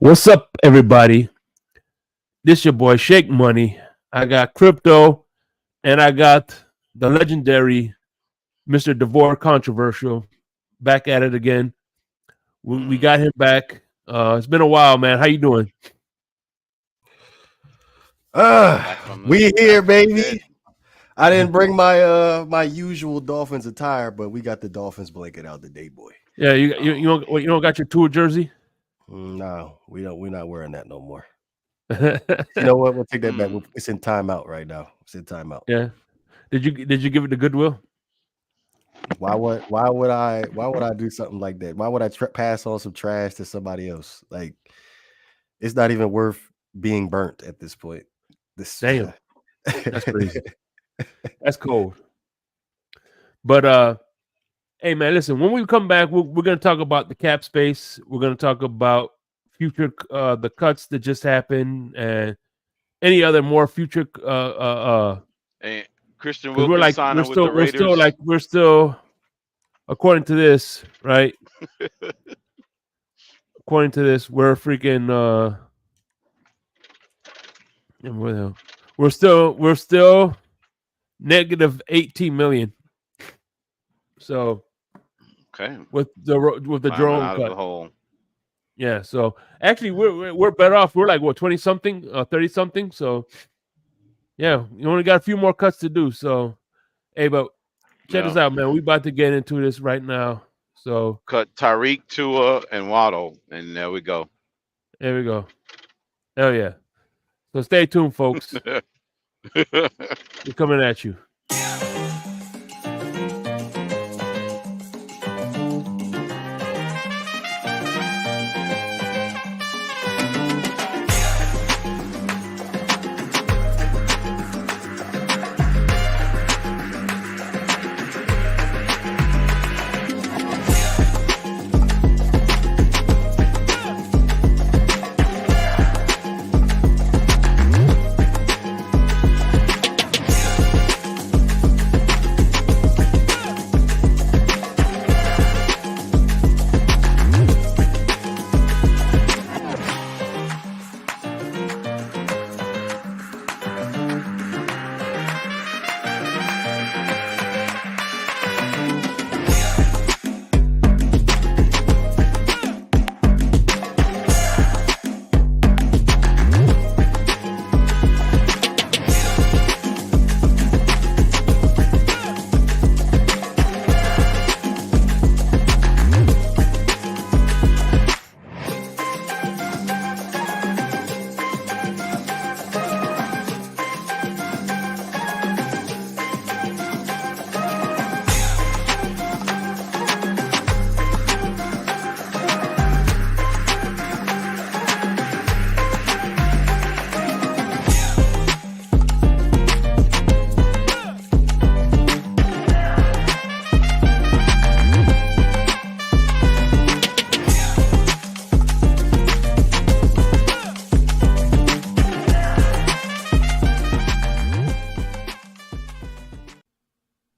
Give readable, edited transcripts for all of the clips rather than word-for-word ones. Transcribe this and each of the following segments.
What's up, everybody? This your boy Shake Money. I got crypto, and I got the legendary Mr. DeVore Controversial back at it again. We got him back. It's been a while, man. How you doing? We here, baby. I didn't bring my my usual Dolphins attire, but we got the Dolphins blanket out today, boy. Yeah, you don't got your tour jersey? No, we don't. We're not wearing that no more. You know what? We'll take that back. It's in timeout right now. It's in timeout. Yeah. Did you give it to Goodwill? Why would I do something like that? Why would I pass on some trash to somebody else? Like, it's not even worth being burnt at this point. Damn, that's crazy. That's cold. But hey man, listen. When we come back, we're gonna talk about the cap space. We're gonna talk about future the cuts that just happened and any other more future And Christian Wilkins signing with the Raiders. We're still according to this, right? According to this, we're freaking we're still negative 18 million. So okay, with the drone out cut. of the hole. Yeah, so actually we're better off. We're like what 20 something, 30 something. So yeah, you only got a few more cuts to do. So hey, but check this out, man. We about to get into this right now. So cut Tyreek, Tua, and Waddle, and there we go. There we go. Hell yeah. So stay tuned, folks. We're coming at you.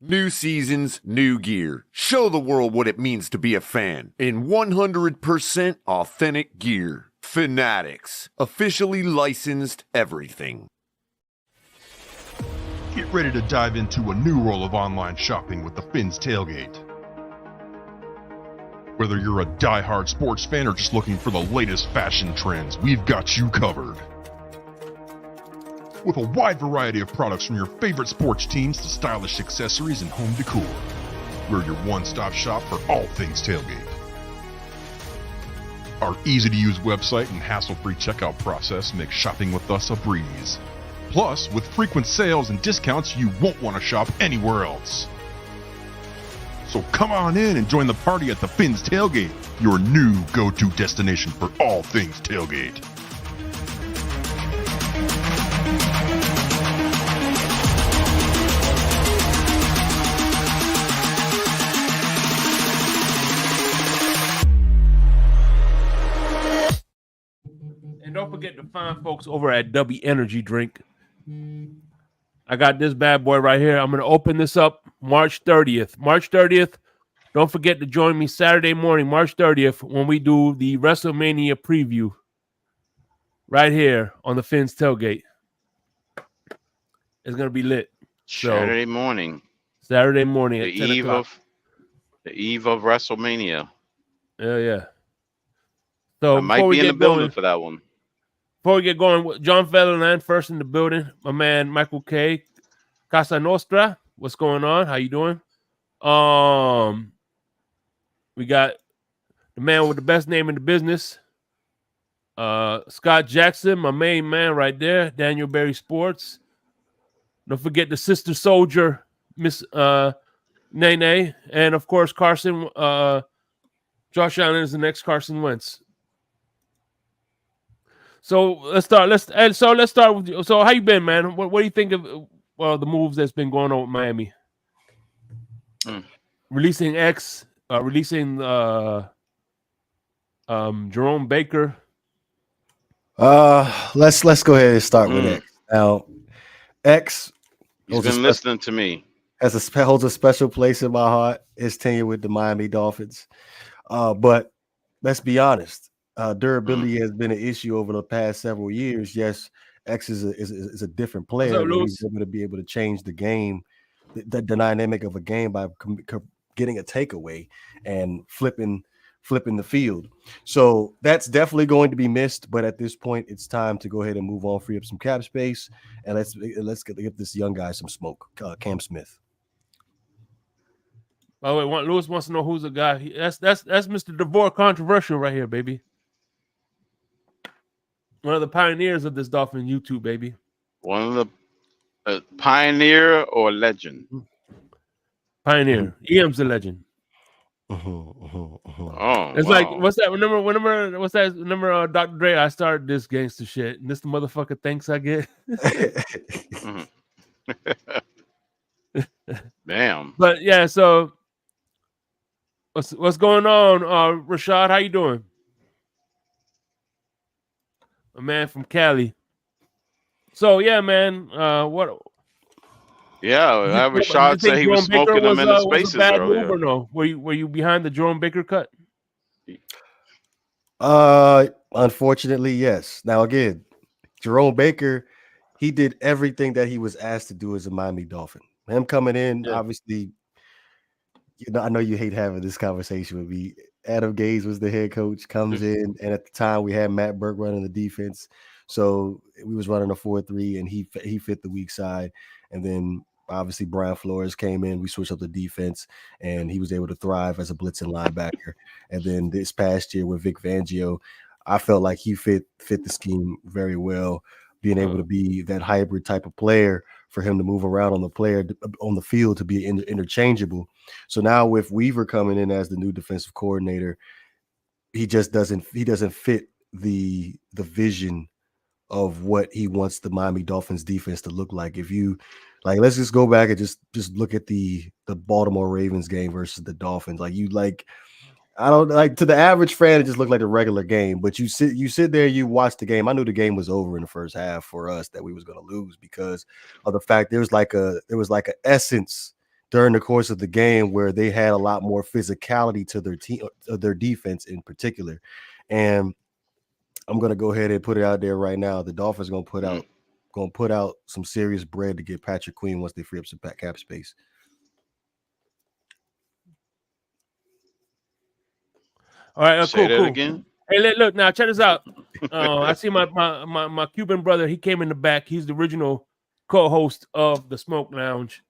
New seasons, new gear. Show the world what it means to be a fan in 100% authentic gear. Fanatics. Officially licensed everything. Get ready to dive into a new world of online shopping with the Fins Tailgate. Whether you're a die-hard sports fan or just looking for the latest fashion trends, we've got you covered. With a wide variety of products from your favorite sports teams to stylish accessories and home decor. We're your one-stop shop for all things tailgate. Our easy-to-use website and hassle-free checkout process make shopping with us a breeze. Plus, with frequent sales and discounts, you won't want to shop anywhere else. So come on in and join the party at the Fins Tailgate, your new go-to destination for all things tailgate. And don't forget to find folks over at Dubby Energy Drink. I got this bad boy right here. I'm going to open this up March 30th. March 30th. Don't forget to join me Saturday morning, March 30th, when we do the WrestleMania preview. right here on the Fins tailgate. It's gonna be lit. Saturday morning. Saturday morning at 10 eve o'clock. The eve of WrestleMania. Yeah. So I might be in the building for that one. Before we get going, John Featherland first in the building. My man Michael K. Casa Nostra. What's going on? How you doing? We got the man with the best name in the business. Scott Jackson, my main man right there. Daniel Berry Sports. Don't forget the sister soldier, Miss Nene, and of course Carson. Josh Allen is the next Carson Wentz. So let's start. Let's start with you. So how you been, man? What do you think of the moves that's been going on with Miami? Releasing X, releasing Jerome Baker. Let's go ahead and start with X. Now, X, he's been listening to me. Holds a special place in my heart. His tenure with the Miami Dolphins, but let's be honest. Durability has been an issue over the past several years. Yes, X is a different player. He's able to change the game, the dynamic of a game by getting a takeaway and flipping the field. So that's definitely going to be missed. But at this point, it's time to go ahead and move on, free up some cap space, and let's give this young guy some smoke. Cam Smith. By the way, Lewis wants to know who's the guy. That's Mr. DeVore controversial right here, baby. One of the pioneers of this Dolphin YouTube, baby. One of the pioneer or legend? Pioneer. EM's a legend. Oh, it's like what's that? Remember Dr. Dre? I started this gangster shit, and this the motherfucker thanks I get. Damn. But yeah, so what's going on, Rashad? How you doing? A man from Cali. So yeah, man. What? Yeah, Rashad said he was smoking them in the spaces earlier. Or no? Were you behind the Jerome Baker cut? Unfortunately, yes. Now again, Jerome Baker, he did everything that he was asked to do as a Miami Dolphin. Him coming in, obviously, I know you hate having this conversation with me. Adam Gase was the head coach, comes in, and at the time we had Matt Burke running the defense, so we was running a 4-3, and he fit the weak side. And then obviously Brian Flores came in, we switched up the defense, and he was able to thrive as a blitzing linebacker. And then this past year with Vic Fangio, I felt like he fit the scheme very well, being able to be that hybrid type of player for him to move around on the field to be interchangeable. So now with Weaver coming in as the new defensive coordinator, he doesn't fit the vision of what he wants the Miami Dolphins defense to look like. If you let's just go back and just look at the Baltimore Ravens game versus the Dolphins. I don't like, to the average fan, it just looked like a regular game, but you sit there, you watch the game. I knew the game was over in the first half for us, that we was going to lose, because of the fact there was like an essence during the course of the game where they had a lot more physicality to their team, their defense in particular. And I'm going to go ahead and put it out there right now. The Dolphins are going to put out some serious bread to get Patrick Queen once they free up some cap space. All right, Say that cool. Again? Hey, look now, check this out. I see my Cuban brother. He came in the back. He's the original co-host of the Smoke Lounge,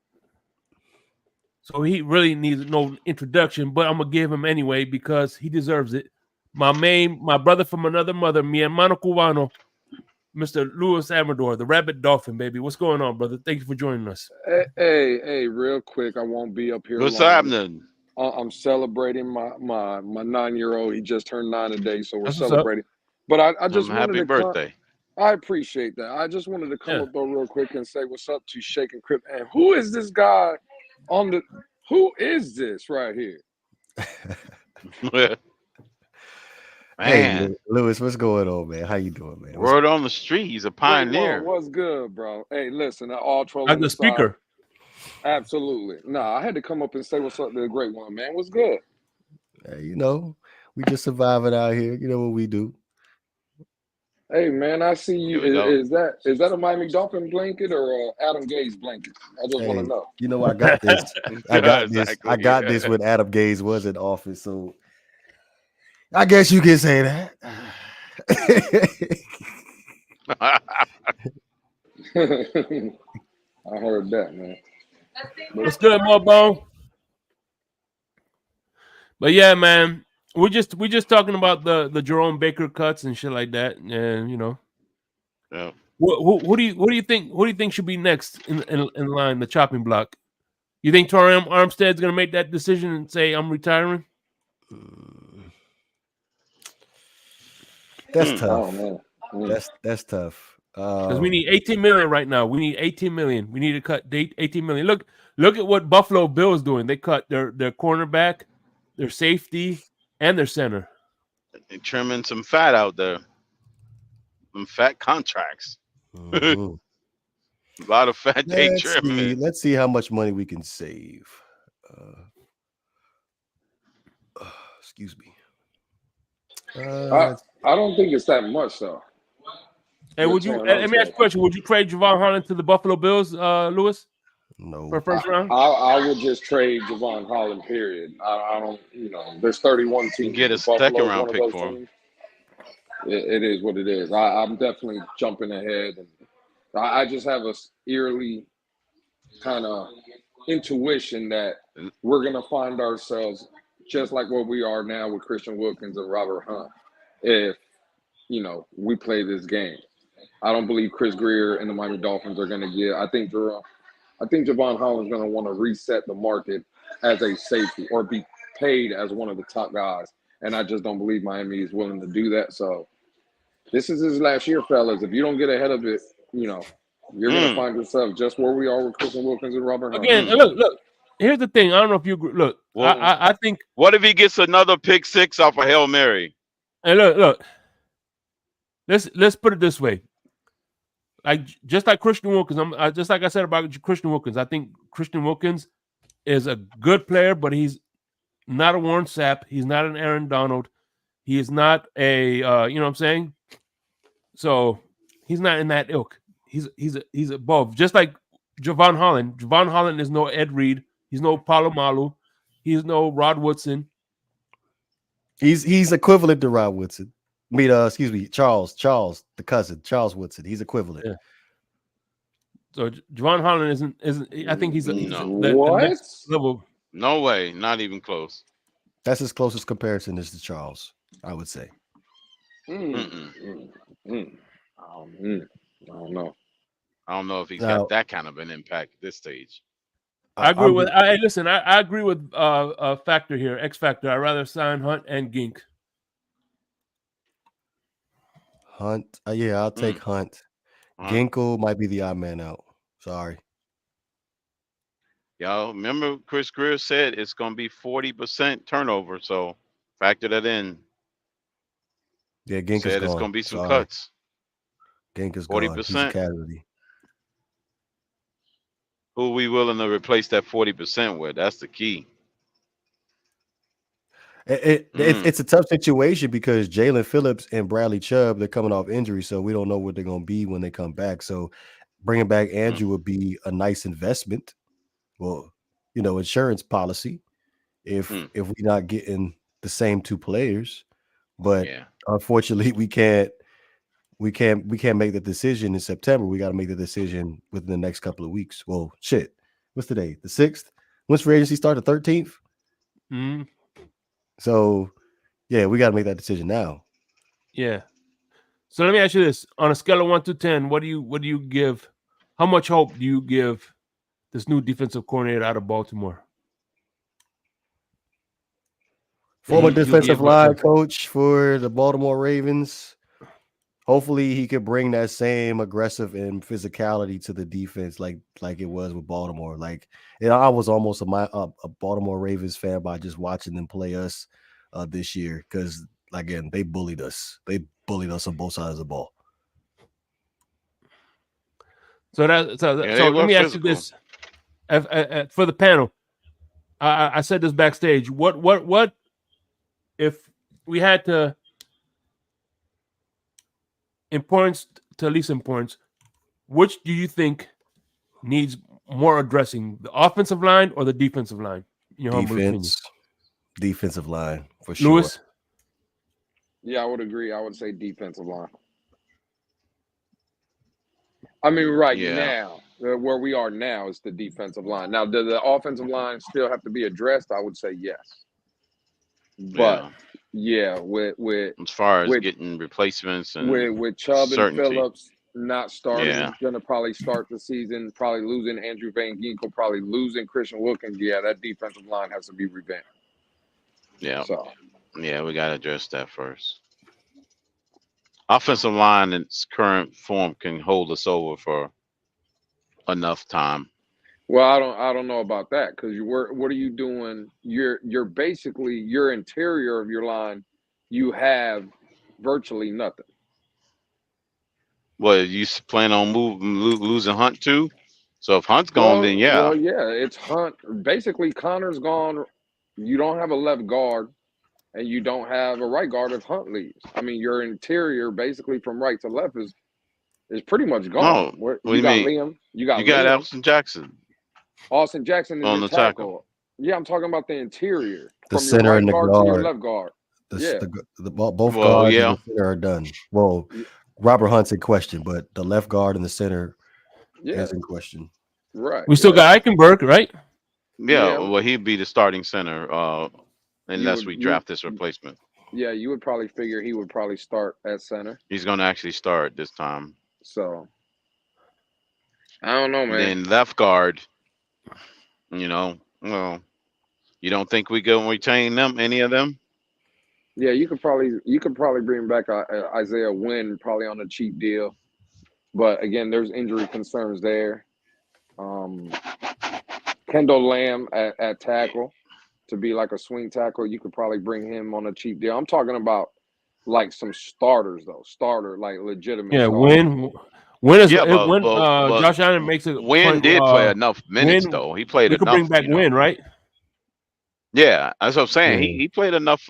so he really needs no introduction. But I'm gonna give him anyway because he deserves it. My brother from another mother, mi hermano cubano, Mr. Luis Amador, the Rabbit Dolphin, baby. What's going on, brother? Thank you for joining us. Hey, real quick. I won't be up here. What's happening? I'm celebrating my 9-year-old. He just turned 9 today, so we're celebrating. But I just wanted happy birthday. I appreciate that. I just wanted to come up though real quick and say what's up to Shake and Crip. And who is this guy who is this right here? Man. Hey, Lewis, what's going on, man? How you doing, man? Word on the street. He's a pioneer. What's good, bro? Hey, listen, all trolling I'm the speaker. Absolutely. Nah, I had to come up and say what's up to the great one, man. What's good? Hey, we just surviving out here. You know what we do. Hey man, I see you. Here we go. Is that a Miami Dolphin blanket or a Adam Gase blanket? I just want to know. You know, I got this. I got this. Exactly. I got this when Adam Gase was in office. So I guess you can say that. I heard that, man. What's good, Mo-Bone? But yeah, man, we're just talking about the Jerome Baker cuts and shit like that, and you know, Yeah. who do you think should be next in line, the chopping block? You think Torian Armstead's gonna make that decision and say I'm retiring? That's tough. Oh, That's tough. Because we need 18 million right now. We need 18 million. We need to cut 18 million. Look at what Buffalo Bills doing. They cut their cornerback, their safety, and their center. They're trimming some fat out there. Some fat contracts. Mhm. A lot of fat they trimming. Let's see how much money we can save. Excuse me. I don't think it's that much though. Hey, let me ask you a question. Would you trade Javon Holland to the Buffalo Bills, Lewis? No. For first round? I would just trade Javon Holland, period. I don't, there's 31 teams. You get a second round pick for him. It is what it is. I'm definitely jumping ahead. And I just have a eerily kind of intuition that we're going to find ourselves just like what we are now with Christian Wilkins and Robert Hunt if, we play this game. I don't believe Chris Greer and the Miami Dolphins are going to get. I think Javon Holland's going to want to reset the market as a safety or be paid as one of the top guys. And I just don't believe Miami is willing to do that. So this is his last year, fellas. If you don't get ahead of it, you're going to find yourself just where we are with Christian Wilkins and Robert Hunt. Again, look. Here's the thing. I don't know if you agree. Look, well, I think. What if he gets another pick six off a Hail Mary? And look. Let's put it this way. Just like Christian Wilkins, just like I said about Christian Wilkins, I think Christian Wilkins is a good player, but he's not a Warren Sapp. He's not an Aaron Donald. He is not a, you know what I'm saying? So he's not in that ilk. He's above. Just like Javon Holland. Javon Holland is no Ed Reed. He's no Palomalu. He's no Rod Woodson. He's equivalent to Rod Woodson. Excuse me, Charles, the cousin, Charles Woodson. He's equivalent. Yeah. So Javon Holland isn't. I think he's the next level. No way, not even close. That's his closest comparison is to Charles, I would say. I don't know. I don't know if he's got that kind of an impact at this stage. I agree with. Listen, I agree with Factor here. X Factor. I'd rather sign Hunt and Gink. Hunt. I'll take Hunt. Ginkle might be the odd man out. Sorry. Y'all remember Chris Greer said it's going to be 40% turnover, so factor that in. Yeah, Gink is gone. It's going to be some cuts. Gink is 40%. He's a casualty. Who are we willing to replace that 40% with? That's the key. It's a tough situation because Jalen Phillips and Bradley Chubb, they're coming off injury, so we don't know what they're going to be when they come back. So bringing back Andrew would be a nice investment. Well, insurance policy if we're not getting the same two players. But unfortunately, we can't make the decision in September. We got to make the decision within the next couple of weeks. Well, shit. What's today? The 6th? When's free agency start? The 13th? Mm-hmm. So, yeah, we got to make that decision now. Yeah. So let me ask you this: on a scale of 1 to 10, what do you give? How much hope do you give this new defensive coordinator out of Baltimore? Former defensive line coach for the Baltimore Ravens. Hopefully, he could bring that same aggressive and physicality to the defense, like it was with Baltimore. I was almost a Baltimore Ravens fan by just watching them play us this year because, again, they bullied us. They bullied us on both sides of the ball. So let me ask you this: for the panel, I said this backstage. What if we had to? importance to least importance, which do you think needs more addressing, the offensive line or the defensive line? In your humble opinion, Defensive line for sure. Lewis. Yeah, I would agree. I would say defensive line. I mean, right now, where we are now is the defensive line. Now, does the offensive line still have to be addressed? I would say yes. But with as far as getting replacements and with Chubb certainty. and Phillips not starting, going to probably start the season, probably losing Andrew Van Ginkel, probably losing Christian Wilkins. Yeah, that defensive line has to be revamped. Yeah. So yeah, we got to address that first. Offensive line in its current form can hold us over for enough time. Well, I don't know about that because what are you doing? You're basically your interior of your line. You have virtually nothing. Well, you plan on losing Hunt too? So if Hunt's gone, then yeah. Well, yeah, it's Hunt. Basically, Connor's gone. You don't have a left guard, and you don't have a right guard if Hunt leaves. I mean, your interior, basically from right to left, is pretty much gone. No, you got Liam. You got Austin Jackson. Austin Jackson is on your the tackle. Yeah, I'm talking about the interior. The from center your right and the guard guard to your left guard. Both guards and the center are done. Well, Robert Hunt's in question, but the left guard and the center is in question. Right. We still got Eichenberg, right? Yeah, well, he'd be the starting center unless we draft this replacement. Yeah, you would probably figure he would probably start at center. He's going to actually start this time. So, I don't know, man. Then left guard, well, you don't think we go and retain them, any of them? Yeah, you could probably bring back Isaiah Wynn probably on a cheap deal, but again, there's injury concerns there. Kendall Lamb at tackle to be like a swing tackle, you could probably bring him on a cheap deal. I'm talking about like some starters though, like legitimate. Yeah, starters. Wynn is Josh Allen makes it. Wynn did play enough minutes though. He played enough. You could bring back Wynn, right? Yeah, that's what I'm saying. He played enough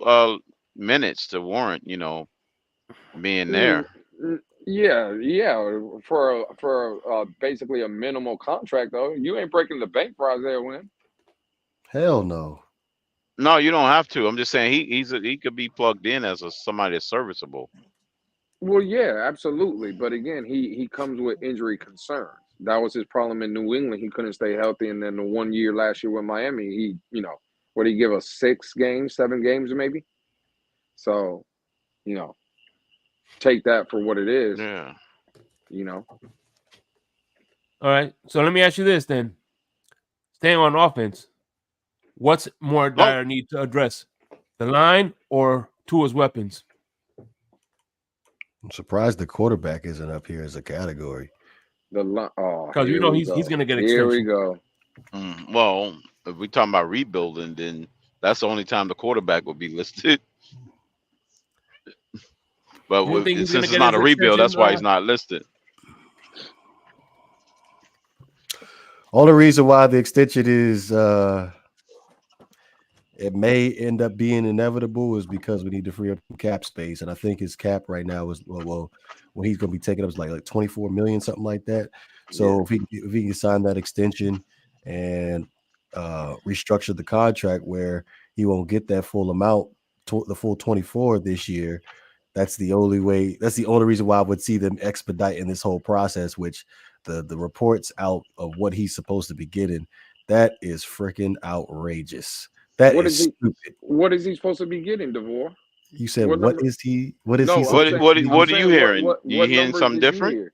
minutes to warrant, being there. Yeah. For basically a minimal contract though. You ain't breaking the bank for Isaiah Wynn. Hell no. No, you don't have to. I'm just saying he could be plugged in as somebody that's serviceable. Well, yeah, absolutely. But again, he comes with injury concerns. That was his problem in New England. He couldn't stay healthy, and then the 1 year last year with Miami, he what did he give us 7 games maybe? So, take that for what it is. Yeah. All right. So let me ask you this then. Staying on offense, what's more dire need to address? The line or Tua's weapons? I'm surprised the quarterback isn't up here as a category. Because he's going to get extension. Here we go. Well, if we're talking about rebuilding, then that's the only time the quarterback will be listed. But since it's not a rebuild, that's why he's not listed. Only reason why the extension is it may end up being inevitable is because we need to free up cap space, and I think his cap right now is what he's going to be taking up is like 24 million, something like that. So if he can sign that extension and restructure the contract where he won't get that full amount, the full 24 this year, that's the only way. That's the only reason why I would see them expediting this whole process. Which the reports out of what he's supposed to be getting, that is freaking outrageous. What is he supposed to be getting, DeVore? You said what is he? What is he? What are you hearing? You hearing something different?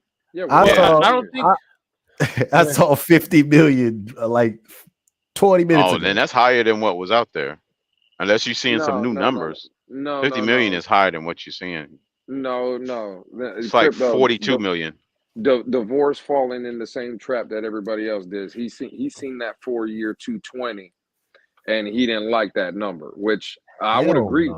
I saw 50 million like 20 minutes ago. Then that's higher than what was out there. Unless you're seeing some new numbers. No, 50 million is higher than what you're seeing. No. It's like 42 million. DeVore's falling in the same trap that everybody else did. He's seen that 4-year 220, and he didn't like that number, which I would agree.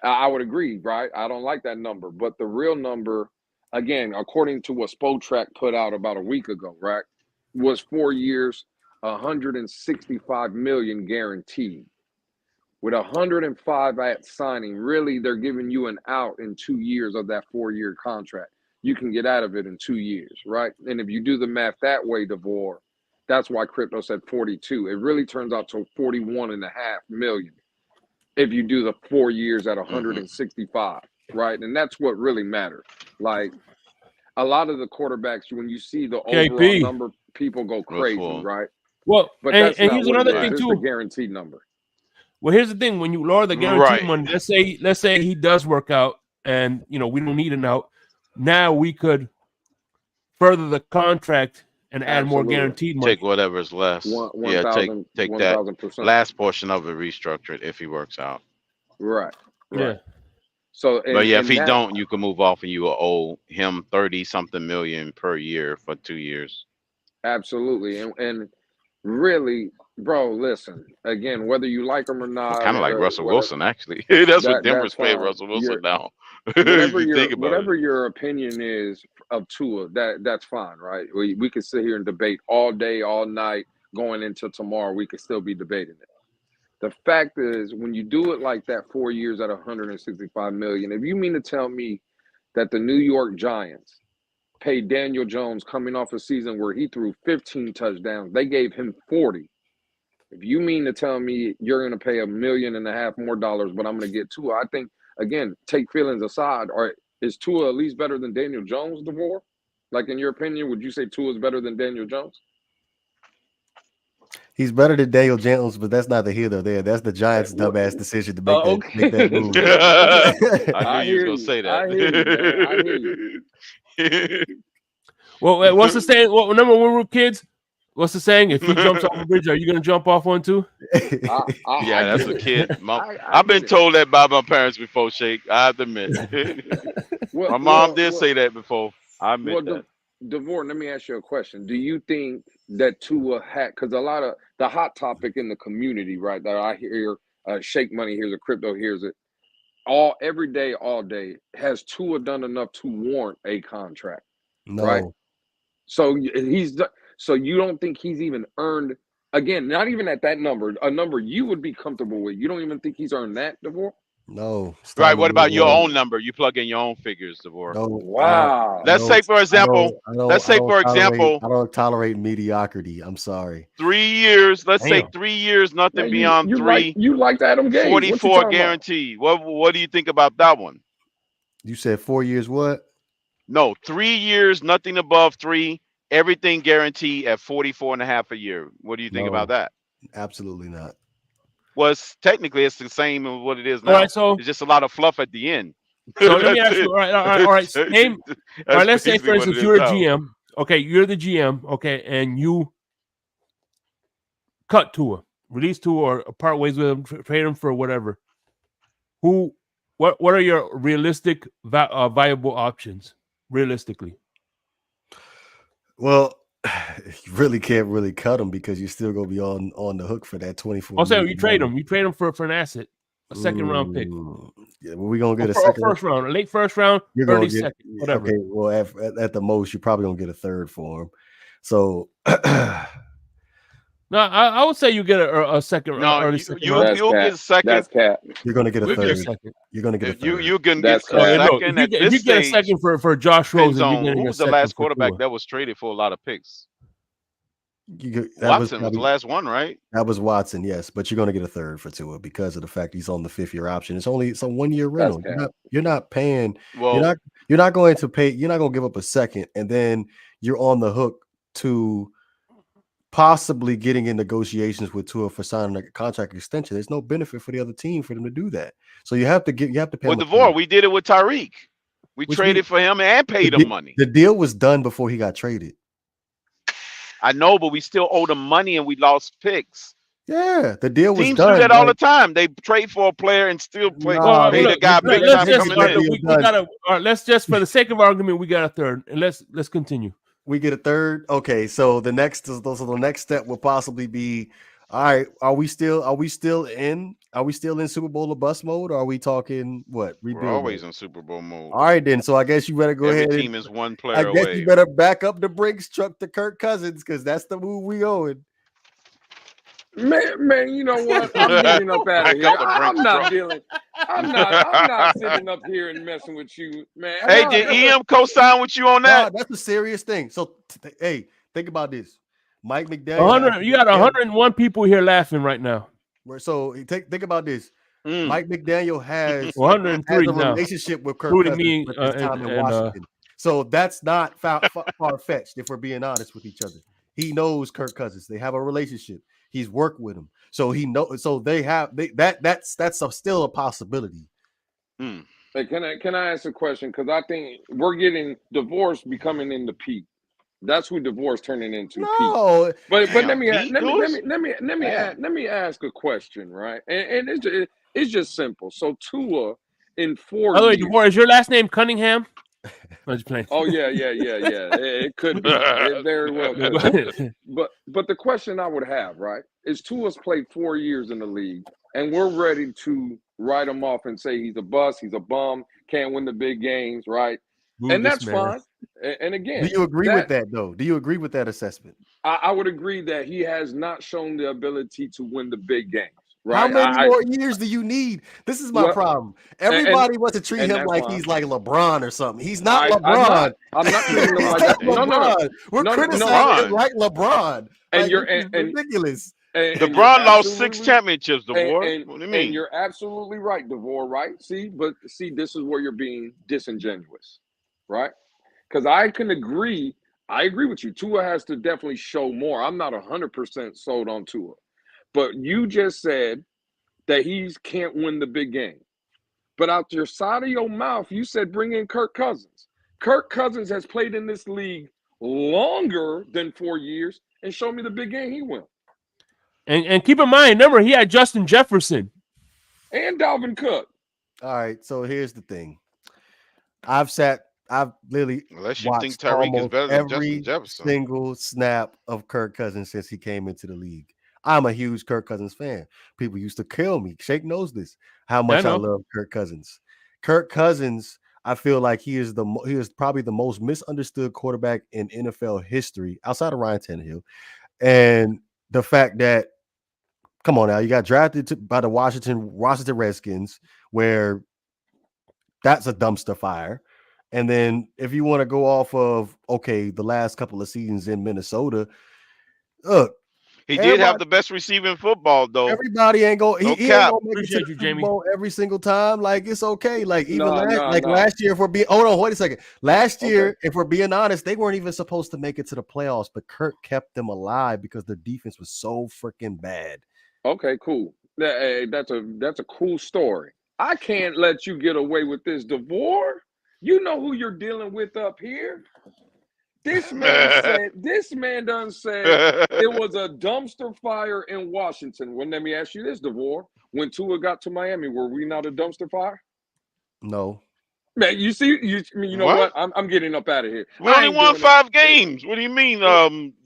I would agree, right? I don't like that number, but the real number, again, according to what Spotrac put out about a week ago, right, was 4 years, 165 million guaranteed. With 105 at signing, really, they're giving you an out in 2 years of that 4-year contract. you can get out of it in 2 years, right? And if you do the math that way, DeVore, that's why crypto said 42. It really turns out to 41.5 million if you do the 4 years at 165, right? And that's what really matters. Like a lot of the quarterbacks, when you see the overall number, people go crazy, right? Well, but and that's not here's what another it thing is. too. It's the guaranteed number. Well, here's the thing: when you lower the guaranteed money, let's say he does work out, and we don't need an out. Now we could further the contract and add more guaranteed money. Take whatever's less. Take that last portion of it, restructure it if he works out. Right. Yeah. So, but if he don't, you can move off and you will owe him 30-something million per year for 2 years. Absolutely, and really, bro, listen. Again, whether you like him or not, kind of like Russell Wilson, actually. That's what Denver's paying Russell Wilson now. Whatever your opinion is of Tua, that's fine, right? We could sit here and debate all day, all night, going into tomorrow. We could still be debating it. The fact is, when you do it like that, 4 years at 165 million, if you mean to tell me that the New York Giants paid Daniel Jones coming off a season where he threw 15 touchdowns, they gave him 40. If you mean to tell me you're going to pay $1.5 million more dollars, but I'm going to get Tua, I think, again, take feelings aside, or is Tua at least better than Daniel Jones, DeVore? Like, in your opinion, would you say Tua is better than Daniel Jones? He's better than Daniel Jones, but that's not the here or there. That's the Giants' dumbass decision to make that move. I knew you were going to say that. I hear you. Well, what's the saying? Well, remember when we were kids? What's the saying? If he jumps off a bridge, are you going to jump off one too? Yeah, that's a kid. I've been told that by my parents before, Shake. I have to admit. My mom did say that before. I admit that. DeVore, let me ask you a question. Do you think that Tua had, because a lot of the hot topic in the community, right, that I hear, Shake Money hears it, Crypto hears it, every day, all day, has Tua done enough to warrant a contract? No. Right? So so you don't think he's even earned, again, not even at that number, a number you would be comfortable with. You don't even think he's earned that, DeVore? No. Right. What about your own number? You plug in your own figures, DeVore. No. Wow. Let's say, for example, I don't tolerate mediocrity. I'm sorry. 3 years. Let's say 3 years, nothing beyond three. You liked Adam Gase. 44 guaranteed. What do you think about that one? You said 4 years what? No, 3 years, nothing above three, everything guaranteed at 44.5 a year. What do you think about that? Absolutely not. Well, technically it's the same as what it is now. All right, so it's just a lot of fluff at the end. So let me ask you. All right. Let's say, for instance, you're a GM. Okay, you're the GM. Okay, and you cut Tua, release Tua, or part ways with him, trade him for whatever. What are your realistic, viable options? Realistically, well, you really can't really cut him because you're still gonna be on the hook for that 24. I'll say you trade him. You trade him for an asset, a second round pick. Yeah, we're gonna get first round, a late first round, early second, whatever. Okay, well, at the most, you're probably gonna get a third for him. So, no, I would say you get a second. No, early you'll get a second. That's cap. You're gonna get a third. You're gonna get a third. You can get a second. If you get a second for Josh Rosen, who's the last quarterback that was traded for a lot of picks? Watson was the last one, right? That was Watson, yes. But you're going to get a third for Tua because of the fact he's on the 5th-year option. It's a 1-year rental. You're not paying. Well, you're not going to pay. You're not going to give up a second, and then you're on the hook to possibly getting in negotiations with Tua for signing a contract extension. There's no benefit for the other team for them to do that. So you have to pay. With DeVore, we did it with Tyreek. We traded for him and paid him money. The deal was done before he got traded. I know, but we still owe them money and we lost picks. Yeah, the deal was done. Teams do that all the time. They trade for a player and still pay the guy big time coming in. Let's just, for the sake of argument, we got a third, and let's continue. We get a third. Okay, so the next step will possibly be, all right, are we still in Super Bowl or bust mode? Or are we talking what? We're always in Super Bowl mode. All right, then. So I guess you better go ahead. Every team is one player away. I guess you better back up the Brinks truck to Kirk Cousins because that's the move we owing. Man, you know what? I'm getting up out of here. I'm not sitting up here and messing with you, man. Hey, did EM co-sign with you on that? Nah, that's a serious thing. So, hey, think about this. Mike McDaniel. You got 101 people here laughing right now. So think about this. Mike McDaniel has 103 a now, relationship with Kirk including Cousins me with his time in Washington. So that's not far-fetched if we're being honest with each other. He knows Kirk Cousins. They have a relationship. He's worked with him. So he knows. So that's still a possibility. Hey, can I ask a question? Because I think we're getting divorce becoming in the peak. That's who divorce turning into. No, but let me ask a question, right? And it's just simple. So Tua in 4 years. Divorce, is your last name Cunningham? I'm just playing. Oh yeah. It could be. It very well could. But the question I would have, right, is Tua's played 4 years in the league, and we're ready to write him off and say he's a bust, he's a bum, can't win the big games, right? And that's fine. And again, do you agree with that though? Do you agree with that assessment? I would agree that he has not shown the ability to win the big games. Right? How many more years do you need? This is my problem. Everybody wants to treat him like he's like LeBron or something. He's not LeBron. I'm not treating him like that. No. We're criticizing him like LeBron. And you're ridiculous. LeBron lost 6 championships, DeVore. What do you mean? And you're absolutely right, DeVore, right? See, this is where you're being disingenuous, right? Because I agree with you. Tua has to definitely show more. I'm not 100% sold on Tua. But you just said that he can't win the big game. But out your side of your mouth, you said bring in Kirk Cousins. Kirk Cousins has played in this league longer than 4 years and show me the big game he won. And keep in mind, remember, he had Justin Jefferson. And Dalvin Cook. All right, so here's the thing. I've literally unless you think watched Tyreek is better than every Justin Jefferson. Single snap of Kirk Cousins since he came into the league. I'm a huge Kirk Cousins fan. People used to kill me. Shake knows this. How much I love Kirk Cousins. Kirk Cousins, I feel like he is probably the most misunderstood quarterback in NFL history outside of Ryan Tannehill. And the fact that, come on now, you got drafted by the Washington Redskins, where that's a dumpster fire. And then if you want to go off of, the last couple of seasons in Minnesota, look, he did have the best receiving football, though. Everybody ain't going. He ain't going to make it to the Jamie. Super Bowl every single time. Like, it's okay. Like, even last year, if we're being, hold on, wait a second. Last year, if we're being honest, they weren't even supposed to make it to the playoffs, but Kirk kept them alive because their defense was so freaking bad. Okay, cool. That's a cool story. I can't let you get away with this, DeVore. You know who you're dealing with up here. This man done said it was a dumpster fire in Washington. Well, let me ask you this, DeVore. When Tua got to Miami, were we not a dumpster fire? No. Man, you see, you know what? I'm getting up out of here. We only won 5 games. What do you mean,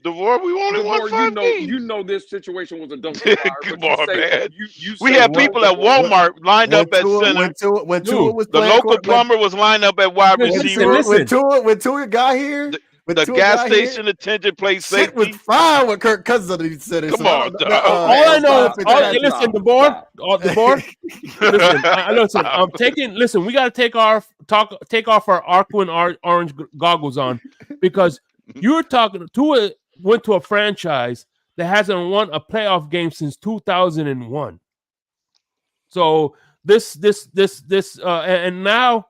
DeVore? We only won 5 games. You know this situation was a dumpster fire. Come on, man. We had people at Walmart lined up at center. When Tua was the local plumber was lined up at wide receiver. When Tua got here, the gas station attendant played safety. Shit was fine with Kirk Cousins on the center. Come on, all I know is, listen, DeVore. Listen, we got to take off our Arquin orange goggles on, because you're talking. Tua went to a franchise that hasn't won a playoff game since 2001. So and now,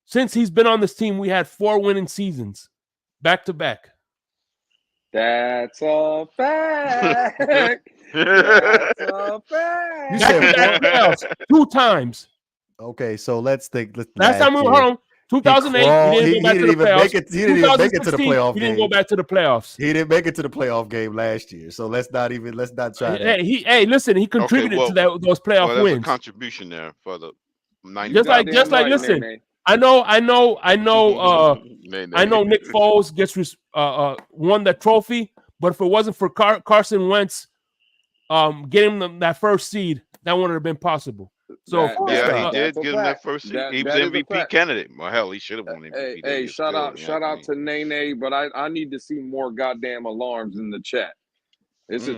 since he's been on this team, we had 4 winning seasons. Back to back. That's a fact. That's a fact. You said playoffs 2 times. Okay, so let's think. Last time we were home, 2008, he didn't go back to the playoffs. He didn't even make it to the playoff game. He didn't go back to the playoffs. He didn't make it to the playoff game last year. So let's not try that. Listen, he contributed to those playoff wins. A contribution there for the 90. Just like listen. I know. Nick Foles gets won that trophy, but if it wasn't for Carson Wentz getting them that first seed, that wouldn't have been possible. So he did give him that first seed. He was MVP candidate. Well, hell, he should have won MVP. Hey, shout out to Nene, but I need to see more goddamn alarms in the chat. This is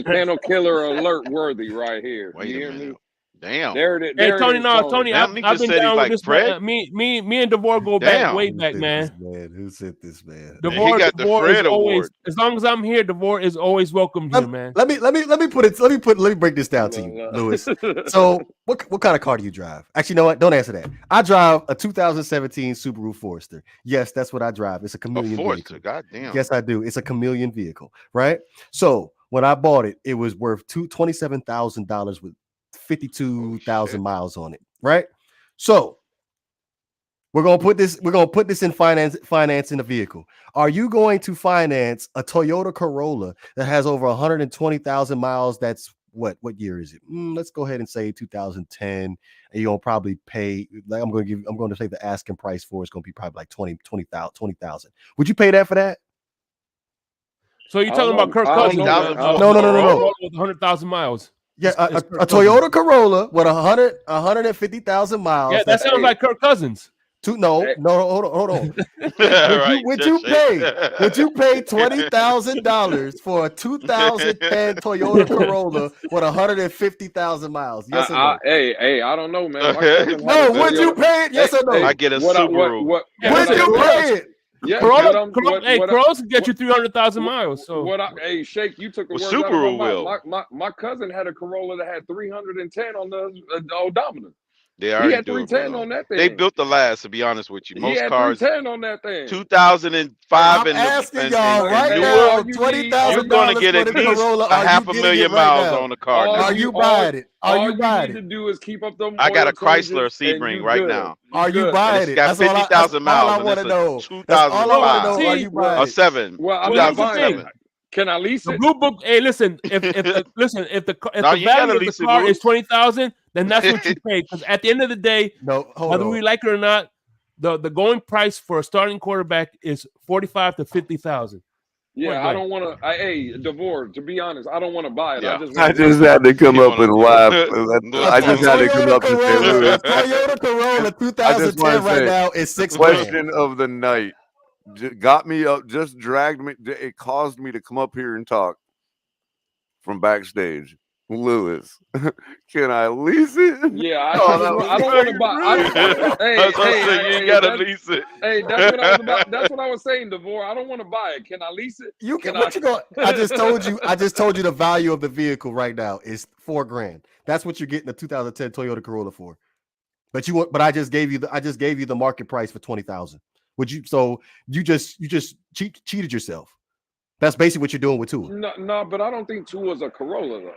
panel killer alert worthy right here. Wait you a hear minute. me? Damn. There it is. Hey, There Tony, it is, no, Tony, Damn, I've been said he's down like with this. Fred. Me and DeVore go back way back, man. Who sent this man? Man, he got the Fred is always, Award. as long as I'm here, DeVore is always welcome here, man. Let me break this down to you, Lewis. So what kind of car do you drive? Actually, you know what? Don't answer that. I drive a 2017 Subaru Forester. Yes, that's what I drive. It's a chameleon vehicle. God damn. Yes, I do. It's a chameleon vehicle, right? So when I bought it, it was worth $27,000 with 52,000 miles on it, right? So we're gonna put this in financing the vehicle. Are you going to finance a Toyota Corolla that has over 120,000 miles? That's what year is it? Let's go ahead and say 2010. And you're gonna probably pay, like I'm going to say the asking price for it's gonna be probably like 20,000. Would you pay that for that? So you're talking about Kirk Cousins? No. With 100,000 miles. Yeah, a Toyota Corolla with 150,000 miles. Yeah, that sounds like Kirk Cousins. No, hold on. Would you pay $20,000 for a 2010 Toyota Corolla with 150,000 miles? Yes or no? Hey, I don't know, man. No, would you pay it? Yes or no? I get a Subaru. Would you pay it? Yeah, Corollas can get you 300,000 miles. So hey, Shake, you took the words Subaru out of my cousin had a Corolla that had 310 on the odometer. They already he had 310 on that thing. They built the last, to be honest with you. Most he had cars 310 on that thing. 2005 I'm asking y'all right now, $20,000. You're going to get at least Corolla, 500,000 miles on the car. Are you buying it? All you need to do is keep up them. I got a Chrysler Sebring right now. Are you buying it? It's got 50,000 miles. All I want to know. 2005. Are you buying or it? 7. Well, I'm not buying it. Can I lease the it? Blue Book. Hey, listen. If the value of the car is 20,000, then that's what you pay. Because at the end of the day, whether we like it or not, the going price for a starting quarterback is 45 to 50,000. Yeah, I don't want to. Hey, DeVore, to be honest, I don't want to buy it. Yeah. I just had to come up and laugh. I just had to come up and say, Lewis. Toyota Corolla 2010 right now is $6,000. Question of the night. Got me up, just dragged me. It caused me to come up here and talk from backstage. Lewis, can I lease it? Yeah, I don't want to buy. Hey, you gotta lease it. Hey, that's what I was about. That's what I was saying, DeVore. I don't want to buy it. Can I lease it? You can. What you going? I just told you the value of the vehicle right now is $4,000. That's what you're getting the 2010 Toyota Corolla for. But I just gave you the market price for 20,000. Would you? So you just cheated yourself. That's basically what you're doing with Tua. No, but I don't think Tua's a Corolla though.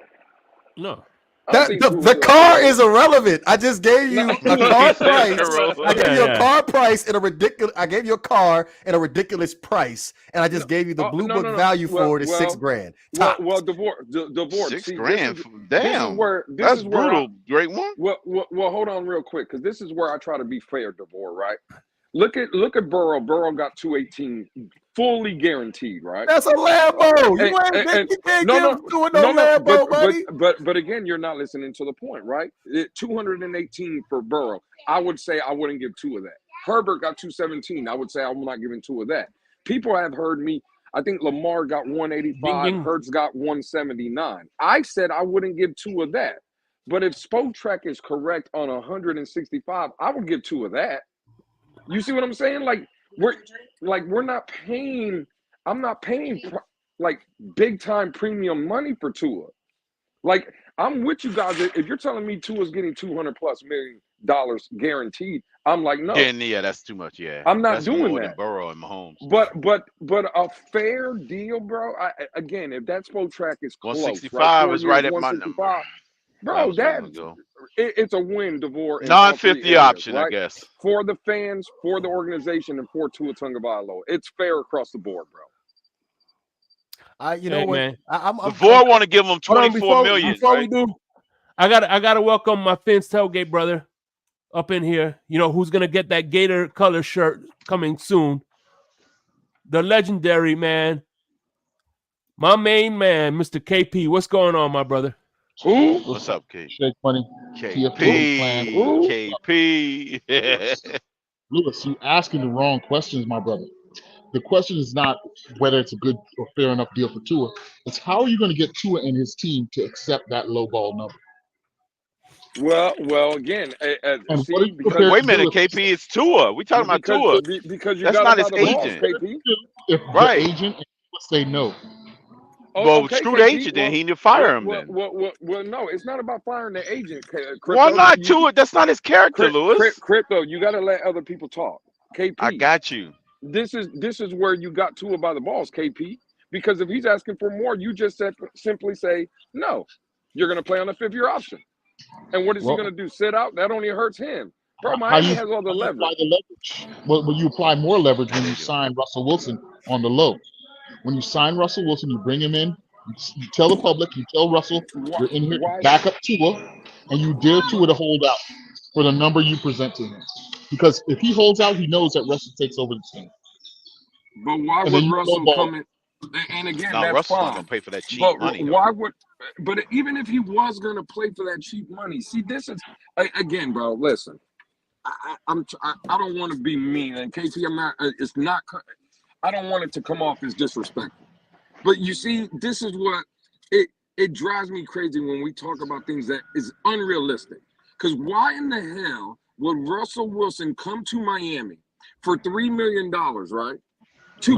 No. The car is irrelevant. I just gave you a car price. I gave you a car price and a ridiculous. I gave you a car and a ridiculous price, and I just gave you the Blue Book value for it is $6,000. Well, DeVore, $6,000. Damn, that's brutal. Great one. Well, hold on real quick, because this is where I try to be fair, DeVore. Right? Look at Burrow. Burrow got 218 fully guaranteed, right? That's a Lambo. You can't give to no Lambo, buddy. But again, you're not listening to the point, right? 218 for Burrow. I would say I wouldn't give 2 of that. Herbert got 217. I would say I'm not giving 2 of that. People have heard me. I think Lamar got 185. Hurts got 179. I said I wouldn't give 2 of that. But if Spotrac is correct on 165, I would give 2 of that. You see what I'm saying? We're not paying. I'm not paying like big time premium money for Tua. Like I'm with you guys. If you're telling me Tua's getting $200+ million guaranteed, I'm like no. Yeah, that's too much. Yeah, I'm not doing more that. Than Burrow and Mahomes. But a fair deal, bro. Again, if that Spotrac is close, 165 is right at my number. Bro, it's a win, DeVore. Non-50 option, right? I guess. For the fans, for the organization, and for Tua Tagovailoa. It's fair across the board, bro. You know what? Man. DeVore want to give him 24 million. Before we do, I gotta welcome my Finn's Tailgate brother up in here. You know who's gonna get that Gator color shirt coming soon. The legendary man, my main man, Mr. KP. What's going on, my brother? Who? What's up, K? Shake Money. KP. Lewis, you asking the wrong questions, my brother. the question is not whether it's a good or fair enough deal for Tua. It's how are you going to get Tua and his team to accept that low ball number? Well, again, And what see, are you because prepared Wait a to do minute, KP, it's Tua. We talking about Tua. because you That's got not him his by the balls, agent. KP. if Right. the agent would say no? Well, Okay, screw the KP, agent then. He need to fire him then. Well, no, it's not about firing the agent. Why Crypto, not Tua? That's not his character, Lewis. Crypto, you got to let other people talk. KP, I got you. This is where you got Tua by the balls, KP. Because if he's asking for more, you just simply say no. You're going to play on the 5th-year option. And what is he going to do? Sit out? That only hurts him. Bro, Miami has all the leverage. Well, you apply more leverage when you sign Russell Wilson on the low. When you sign Russell Wilson, you bring him in, you tell the public, you tell Russell, you're in here to back up Tua, and you dare Tua to hold out for the number you present to him. Because if he holds out, he knows that Russell takes over the team. But why would Russell come in? And again, no, that's Russell's fine. not gonna pay for that cheap money. Why would? But even if he was gonna play for that cheap money, see, this is again, bro. Listen, I don't want to be mean, and KP, I'm not. It's not. I don't want it to come off as disrespectful. But you see, this is what it drives me crazy when we talk about things that is unrealistic. Because why in the hell would Russell Wilson come to Miami for $3 million, right? To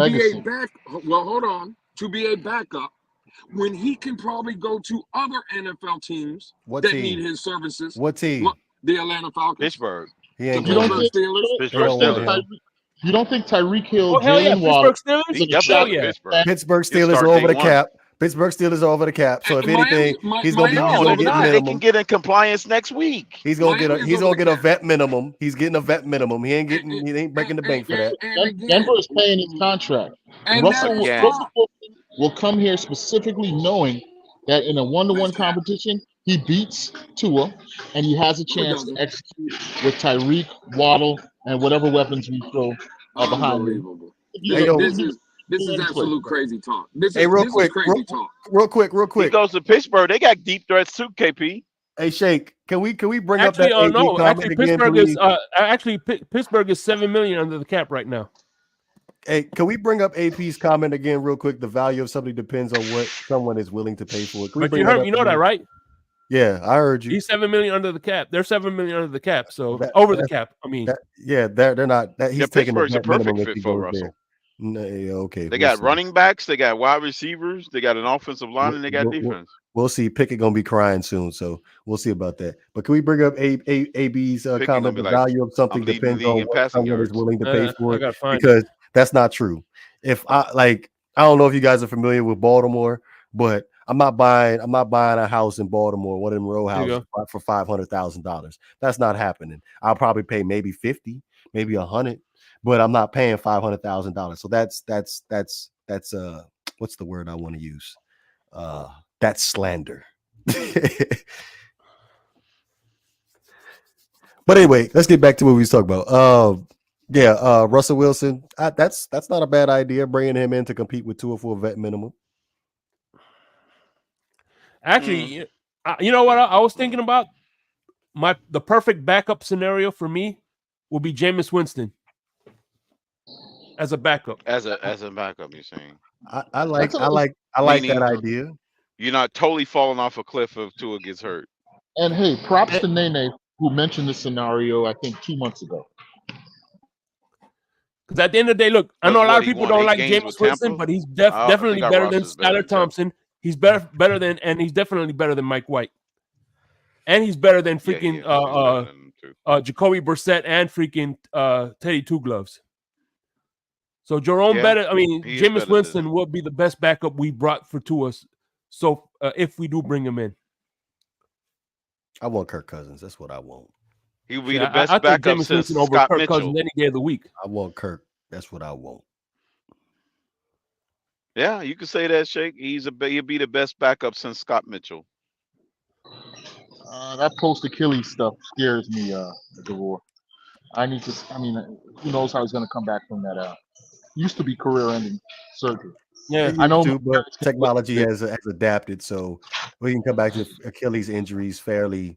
be a backup when he can probably go to other NFL teams need his services. What team? The Atlanta Falcons. Pittsburgh. He ain't Pittsburgh Steelers. You don't think Tyreek Hill, Jalen Waddle, Pittsburgh Steelers are over the cap. Pittsburgh Steelers are over the cap. So if anything, he's gonna get minimum. They can get in compliance next week. He's gonna get a vet minimum. He's getting a vet minimum. He ain't breaking the bank for that. Denver is paying his contract. Russell will come here specifically knowing that in a 1-to-1 competition, he beats Tua, and he has a chance to execute with Tyreek, Waddle, and whatever weapons we throw behind him. This is absolute crazy talk. Real quick. He goes to Pittsburgh. They got deep threats too, KP. Hey, Shake, can we bring up that AP comment Pittsburgh again, please? Pittsburgh is $7 million under the cap right now. Hey, can we bring up AP's comment again real quick? The value of something depends on what someone is willing to pay for it. But you know that, right? Yeah, I heard you. He's $7 million under the cap. They're $7 million under the cap. So over the cap. I mean, they're not. He's taking Pittsburgh's a perfect fit for Russell. No, okay. They got running backs. They got wide receivers. They got an offensive line, and they got defense. We'll see. Pickett gonna be crying soon, so we'll see about that. But can we bring up AB's comment? The value of something depends on what someone is willing to pay for it, because that's not true. If I don't know if you guys are familiar with Baltimore, but I'm not buying a house in Baltimore, one of them row houses for $500,000. That's not happening. I'll probably pay maybe 50, maybe 100, but I'm not paying $500,000. So that's what's the word I want to use? That's slander. But anyway, let's get back to what we was talking about. Russell Wilson. That's not a bad idea, bringing him in to compete with Tua for a vet minimum. Actually, you know what I was thinking about? The perfect backup scenario for me will be Jameis Winston as a backup. As a backup, you're saying? I like that idea. You're not totally falling off a cliff if Tua gets hurt. And hey, props to Nene, who mentioned this scenario, I think 2 months ago. Because at the end of the day, look, I know a lot of people don't like Jameis Winston, but he's definitely better than Skylar Thompson. He's better than, and he's definitely better than Mike White. And he's better than freaking Jacoby Brissett and freaking Teddy Two Gloves. So Jerome Jameis Winston will be the best backup we brought for Tua. So if we do bring him in, I want Kirk Cousins. That's what I want. He will be the best backup since over Scott Kirk Mitchell. Cousins any day of the week. I want Kirk. That's what I want. Yeah, you could say that, Shake. He'll be the best backup since Scott Mitchell. That post Achilles stuff scares me, DeVore. Who knows how he's going to come back from that? Used to be career-ending surgery. Yeah, I know, but technology has adapted, so we can come back to Achilles injuries fairly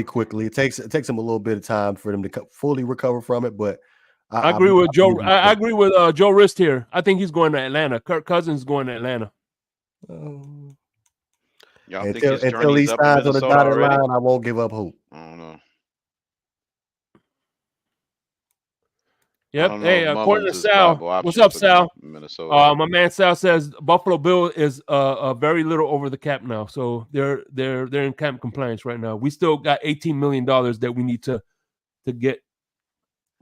quickly. It takes them a little bit of time for them to fully recover from it, but I agree with Joe. I agree with Joe Rist here. I think he's going to Atlanta. Kirk Cousins going to Atlanta. Y'all think Until his journey he is up in signs on the Minnesota dotted already? line, I won't give up hope. I don't know. Yep. Hey, according to Mullins is Sal, viable option what's up, for Sal? Minnesota. My man Sal says Buffalo Bill is very little over the cap now, so they're in cap compliance right now. We still got $18 million that we need to get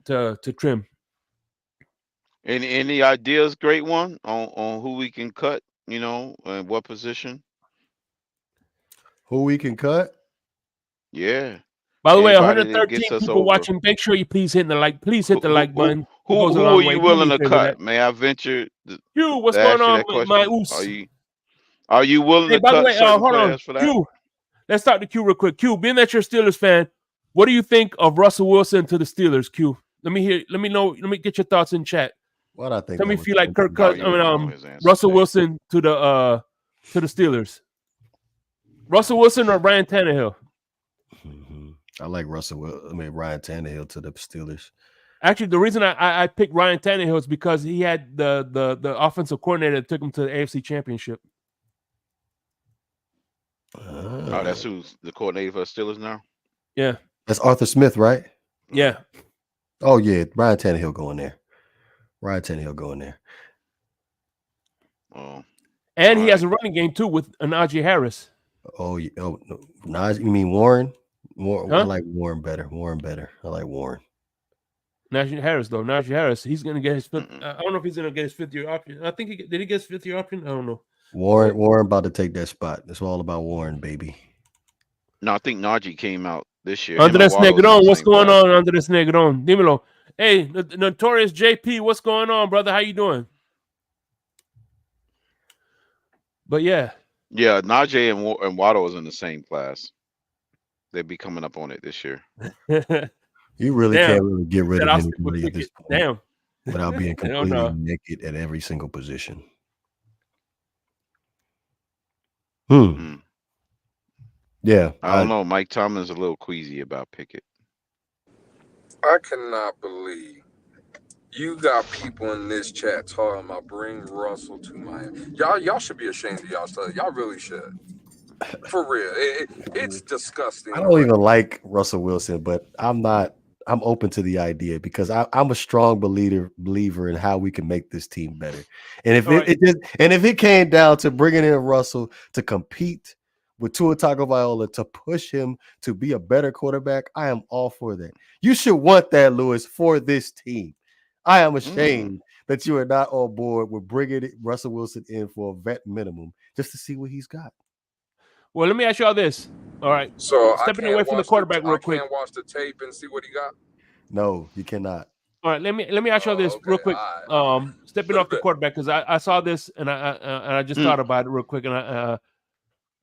to trim. Any ideas, great one, on who we can cut? You know, and what position? Who we can cut? Yeah. By the way, Anybody that 113 gets us people over. watching. Make sure you please hit the like. Please hit the like button. Who are you willing to cut? May I venture? Q, what's going on with my oos? Are you willing to by cut the way, certain hold players on. for that? Q, let's start the Q real quick. Q, being that you're a Steelers fan, what do you think of Russell Wilson to the Steelers? Q, let me know. Let me get your thoughts in chat. What I think. Tell me if you like Kirk Cousins. Russell Wilson to the Steelers. Russell Wilson or Ryan Tannehill? I like Ryan Tannehill to the Steelers. Actually, the reason I picked Ryan Tannehill is because he had the offensive coordinator that took him to the AFC Championship. Oh, that's who's the coordinator for the Steelers now? Yeah. That's Arthur Smith, right? Yeah. Oh, yeah. Ryan Tannehill going there. Oh. And he has a running game, too, with Najee Harris. Oh, yeah. Oh, no. Najee, you mean Warren? Huh? I like Warren better. I like Warren. Najee Harris, though. Najee Harris, he's going to get his fifth. I don't know if he's going to get his fifth-year option. I think did he get his fifth-year option? I don't know. Warren about to take that spot. It's all about Warren, baby. No, I think Najee came out this year. Andres Negron, what's going on, Andres Negron? Dímelo. Hey, Notorious JP, what's going on, brother? How you doing? But yeah. Yeah, Najee and Waddle was in the same class. They'll be coming up on it this year. You really can't really get rid of anybody at this point. Damn. Without being completely naked at every single position. Yeah. I don't know. Mike Tomlin's a little queasy about Pickett. I cannot believe you got people in this chat talking about bring Russell to Miami. Y'all should be ashamed of y'all stuff. Y'all really should. For real. It's disgusting. I don't even like Russell Wilson, but I'm open to the idea because I'm a strong believer in how we can make this team better. And if if it came down to bringing in Russell to compete with Tua Tagovailoa to push him to be a better quarterback, I am all for that. You should want that, Lewis, for this team. I am ashamed that you are not on board with bringing Russell Wilson in for a vet minimum just to see what he's got. Well, let me ask you all this. All right. So stepping away from the quarterback real quick. I can't watch the tape and see what he got. No, you cannot. All right, let me ask you all this real quick. Stepping off the quarterback because I saw this and I just thought about it real quick and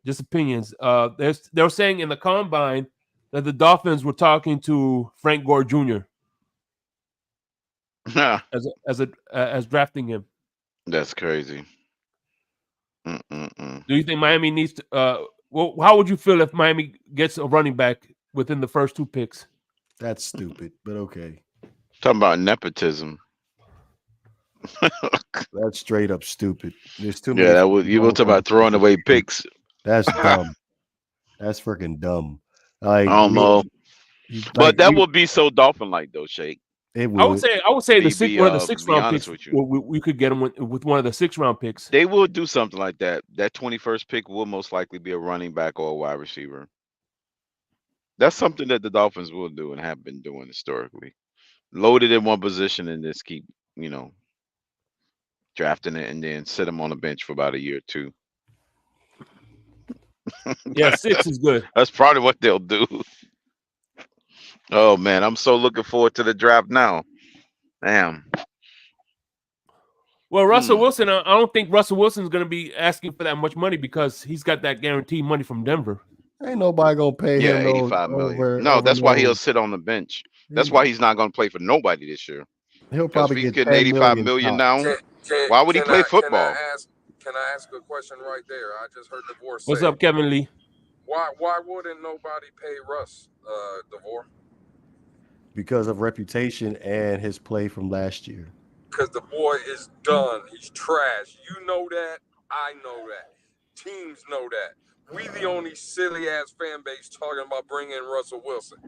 just opinions. They were saying in the combine that the Dolphins were talking to Frank Gore Jr. as drafting him. That's crazy. Do you think Miami needs to? Well, how would you feel if Miami gets a running back within the first two picks? That's stupid, but okay. Talking about nepotism. That's straight up stupid. There's too many. Yeah, you were talking about throwing away picks. That's dumb. That's freaking dumb. Like, I don't know, but that would be so Dolphin-like though, Shake. I would say one of the 6th round picks. We could get him with one of the 6th round picks. They will do something like that. That 21st pick will most likely be a running back or a wide receiver. That's something that the Dolphins will do and have been doing historically. Loaded in one position and just keep, drafting it and then sit them on the bench for about a year or two. Yeah, 6 is good. That's probably what they'll do. Oh man, I'm so looking forward to the draft now. Damn. Well, Russell Wilson, I don't think Russell Wilson's going to be asking for that much money because he's got that guaranteed money from Denver. Ain't nobody gonna pay him $85 million. That's why he'll sit on the bench. That's why he's not gonna play for nobody this year. He'll probably get getting $85 million now. Why would he play football? Can I ask a question right there? I just heard DeVore say. What's up, Kevin Lee? Why wouldn't nobody pay Russ, DeVore? Because of reputation and his play from last year. Because the boy is done. He's trash. You know that. I know that. Teams know that. We the only silly ass fan base talking about bringing in Russell Wilson.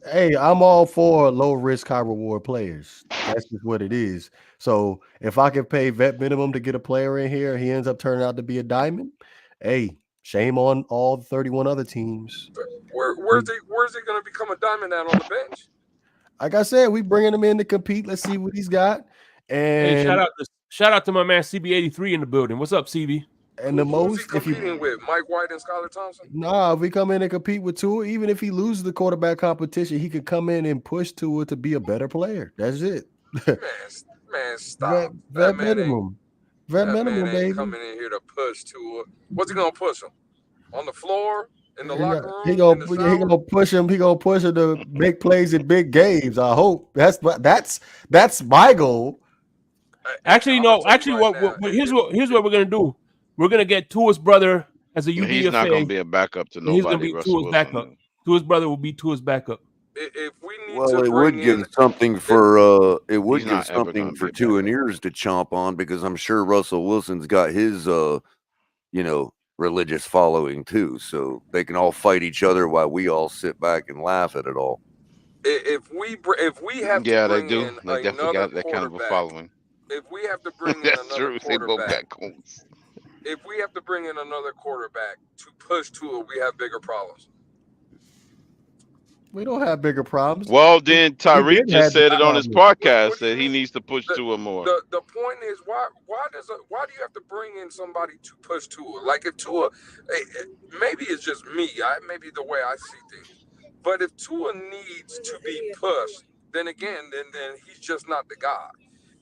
Hey, I'm all for low risk, high reward players. That's just what it is. So if I can pay vet minimum to get a player in here, he ends up turning out to be a diamond. Hey, shame on all 31 other teams. Where's he going to become a diamond at on the bench? Like I said, we bringing him in to compete. Let's see what he's got. And hey, shout out to my man CB83 in the building. What's up, CB? And the most, who's he competing with Mike White and Skylar Thompson? Nah, if we come in and compete with Tua, even if he loses the quarterback competition, he could come in and push Tua to be a better player. That's it. man, stop. Vet minimum. Vet minimum, baby. Coming in here to push Tua. What's he gonna push him? On the floor? In the locker room? He gonna push him. He gonna push him to make plays in big games. I hope that's my goal. Actually, no. Actually, here's what we're gonna do. We're gonna get Tua's brother as a UDFA. He's not gonna be a backup to nobody. He's gonna be Tua's backup. Tua's brother will be Tua's backup. If we need it would give something for Tua and ears to chomp on, because I'm sure Russell Wilson's got his religious following too, so they can all fight each other while we all sit back and laugh at it all. If we have to bring in they definitely got that kind of a following. If we have to bring in another quarterback, if we have to bring in another quarterback to push Tua, we have bigger problems. We don't have bigger problems. Well, then Tyreek just said it on his podcast that he needs to push Tua more. The point is, why do you have to bring in somebody to push Tua? Like if Tua, maybe it's just me, maybe the way I see things. But if Tua needs to be pushed, then he's just not the guy.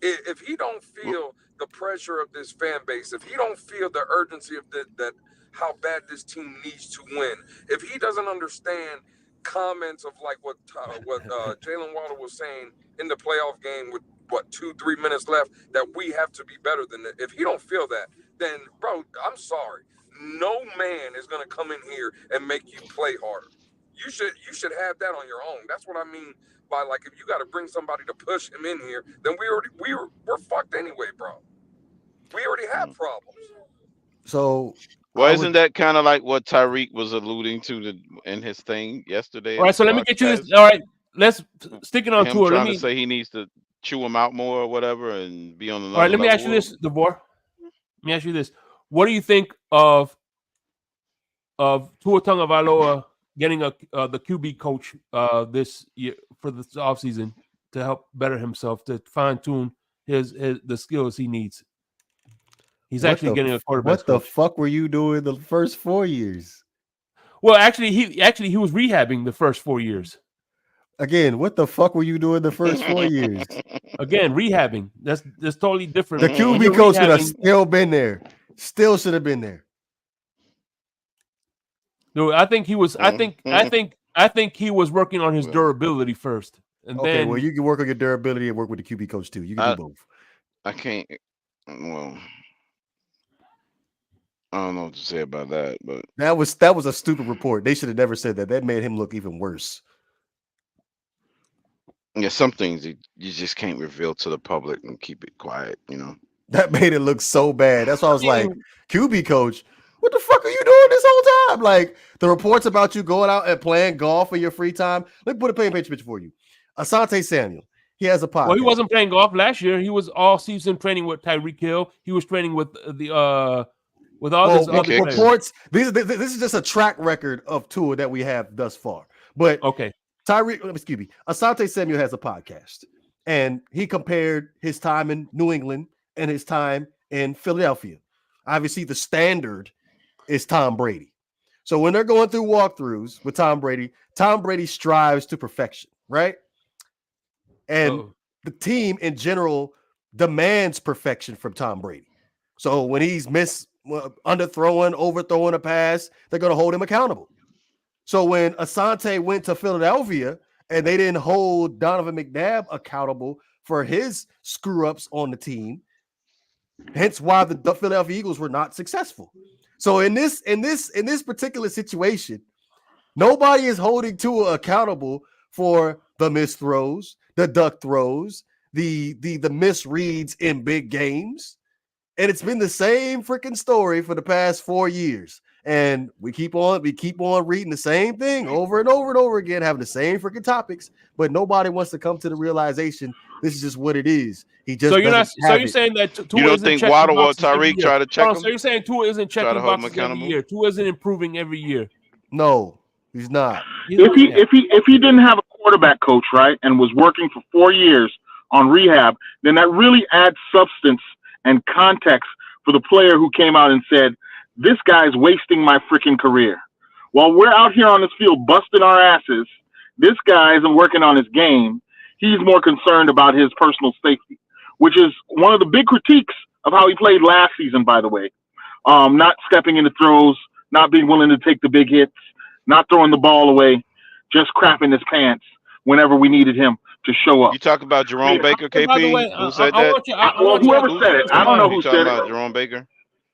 If he don't feel the pressure of this fan base, if he don't feel the urgency of that how bad this team needs to win, if he doesn't understand comments of like what Jalen Waddle was saying in the playoff game with 2-3 minutes left, that we have to be better than that. If he don't feel that, then bro, I'm sorry. No man is gonna come in here and make you play harder. You should have that on your own. That's what I mean by, like, if you got to bring somebody to push him in here, then we're fucked anyway, bro. We already have problems. So, isn't that kind of like what Tyreek was alluding to in his thing yesterday? All right, so let me get you this. All right, let's stick it on Tua. Trying to say he needs to chew him out more or whatever and be on another. All right, let me ask you this, DeVore. Let me ask you this: what do you think of Tua Tagovailoa getting the QB coach this year for this offseason to help better himself, to fine-tune the skills he needs? He's actually getting a quarterback. What the fuck were you doing the first 4 years? Well, actually, he was rehabbing the first 4 years. Again, what the fuck were you doing the first 4 years? Again, rehabbing. That's totally different. The QB coach should have still been there. Still should have been there. No, I think he was. I think he was working on his durability first, and okay, then. Well, you can work on your durability and work with the QB coach too. You can do both. I can't. Well, I don't know what to say about that, but that was a stupid report. They should have never said that. That made him look even worse. Yeah, some things you just can't reveal to the public and keep it quiet. That made it look so bad. That's why I was like, QB coach. What the fuck are you doing this whole time? Like, the reports about you going out and playing golf in your free time. Let me put a picture for you. Asante Samuel. He has a podcast. Well, he wasn't playing golf last year. He was all season training with Tyreek Hill. He was training with with all this other reports. This is just a track record of Tua that we have thus far. But okay, Asante Samuel has a podcast, and he compared his time in New England and his time in Philadelphia. Obviously, the standard is Tom Brady. So when they're going through walkthroughs with Tom Brady strives to perfection, right? And the team in general demands perfection from Tom Brady. So when he's underthrowing, overthrowing a pass, they're going to hold him accountable. So when Asante went to Philadelphia and they didn't hold Donovan McNabb accountable for his screw-ups on the team, hence why the Philadelphia Eagles were not successful. So in this particular situation, nobody is holding Tua accountable for the missed throws, the duck throws, the misreads in big games. And it's been the same freaking story for the past 4 years. And we keep on reading the same thing over and over and over again, having the same freaking topics, but nobody wants to come to the realization this is just what it is. He just so you're saying that Tua you don't isn't think checking Waddle or boxes every Tyreek year. try to check him? So you're saying Tua isn't Try to checking hold him boxes every accountable? year. Tua isn't improving every year. No, he's not. If he didn't have a quarterback coach, right, and was working for 4 years on rehab, then that really adds substance and context for the player who came out and said, this guy's wasting my freaking career. While we're out here on this field busting our asses, this guy isn't working on his game. He's more concerned about his personal safety, which is one of the big critiques of how he played last season, by the way. Not stepping into throws, not being willing to take the big hits, not throwing the ball away, just crapping his pants whenever we needed him to show up. You talk about Jerome Baker, KP? By the way, who said that? Whoever said it. I don't know who you said talking it. about Jerome Baker?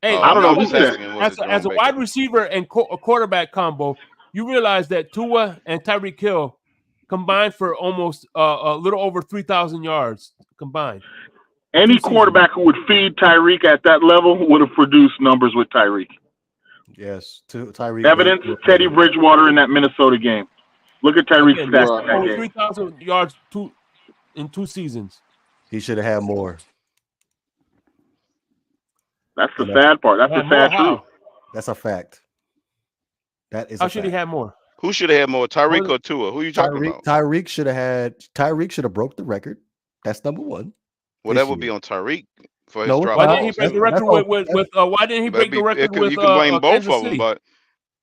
Hey, I don't know who said it. As a wide receiver and a quarterback combo, you realize that Tua and Tyreek Hill combined for almost a little over 3,000 yards combined. Any quarterback who would feed Tyreek at that level would have produced numbers with Tyreek. Yes, Tyreek. Evidence: Teddy Bridgewater in that Minnesota game. Look at Tyreek's stats in that game. 3,000 yards in 2 seasons. He should have had more. That's the sad part. That's the sad truth. That's a fact. That is. How should he have more? Who should have had more, Tyreek or Tua? Who are you talking about? Tyreek should have broke the record. That's number one. Well, that would be on Tyreek for his drop. Why didn't he break the record why didn't he break the record with you can blame both Kansas of them, City? but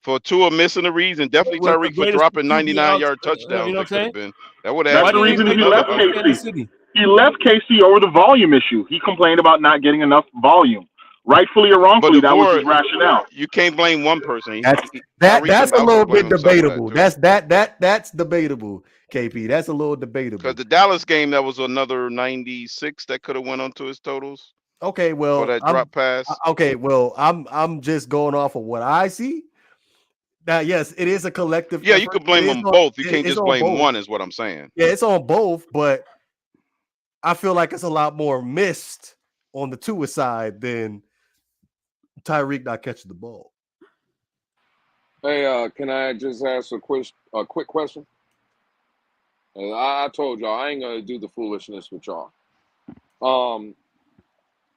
for Tua missing the reads and definitely Tyreek for dropping 99-yard touchdowns, you know that could have been. That would have. That's the reason he left KC. He left KC over the volume issue. He complained about not getting enough volume. Rightfully or wrongfully, that was his rationale. You can't blame one person. That's a little bit debatable. That's debatable, KP. That's a little debatable. Because the Dallas game, that was another 96 that could have went onto his totals. Okay, well, for that drop pass. Okay, well, I'm just going off of what I see. Now, yes, it is a collective. Yeah, you could blame them both. You can't just blame one, is what I'm saying. Yeah, it's on both, but I feel like it's a lot more missed on the Tua side than Tyreek not catching the ball. Hey, can I just ask a quick question? I told y'all I ain't gonna do the foolishness with y'all.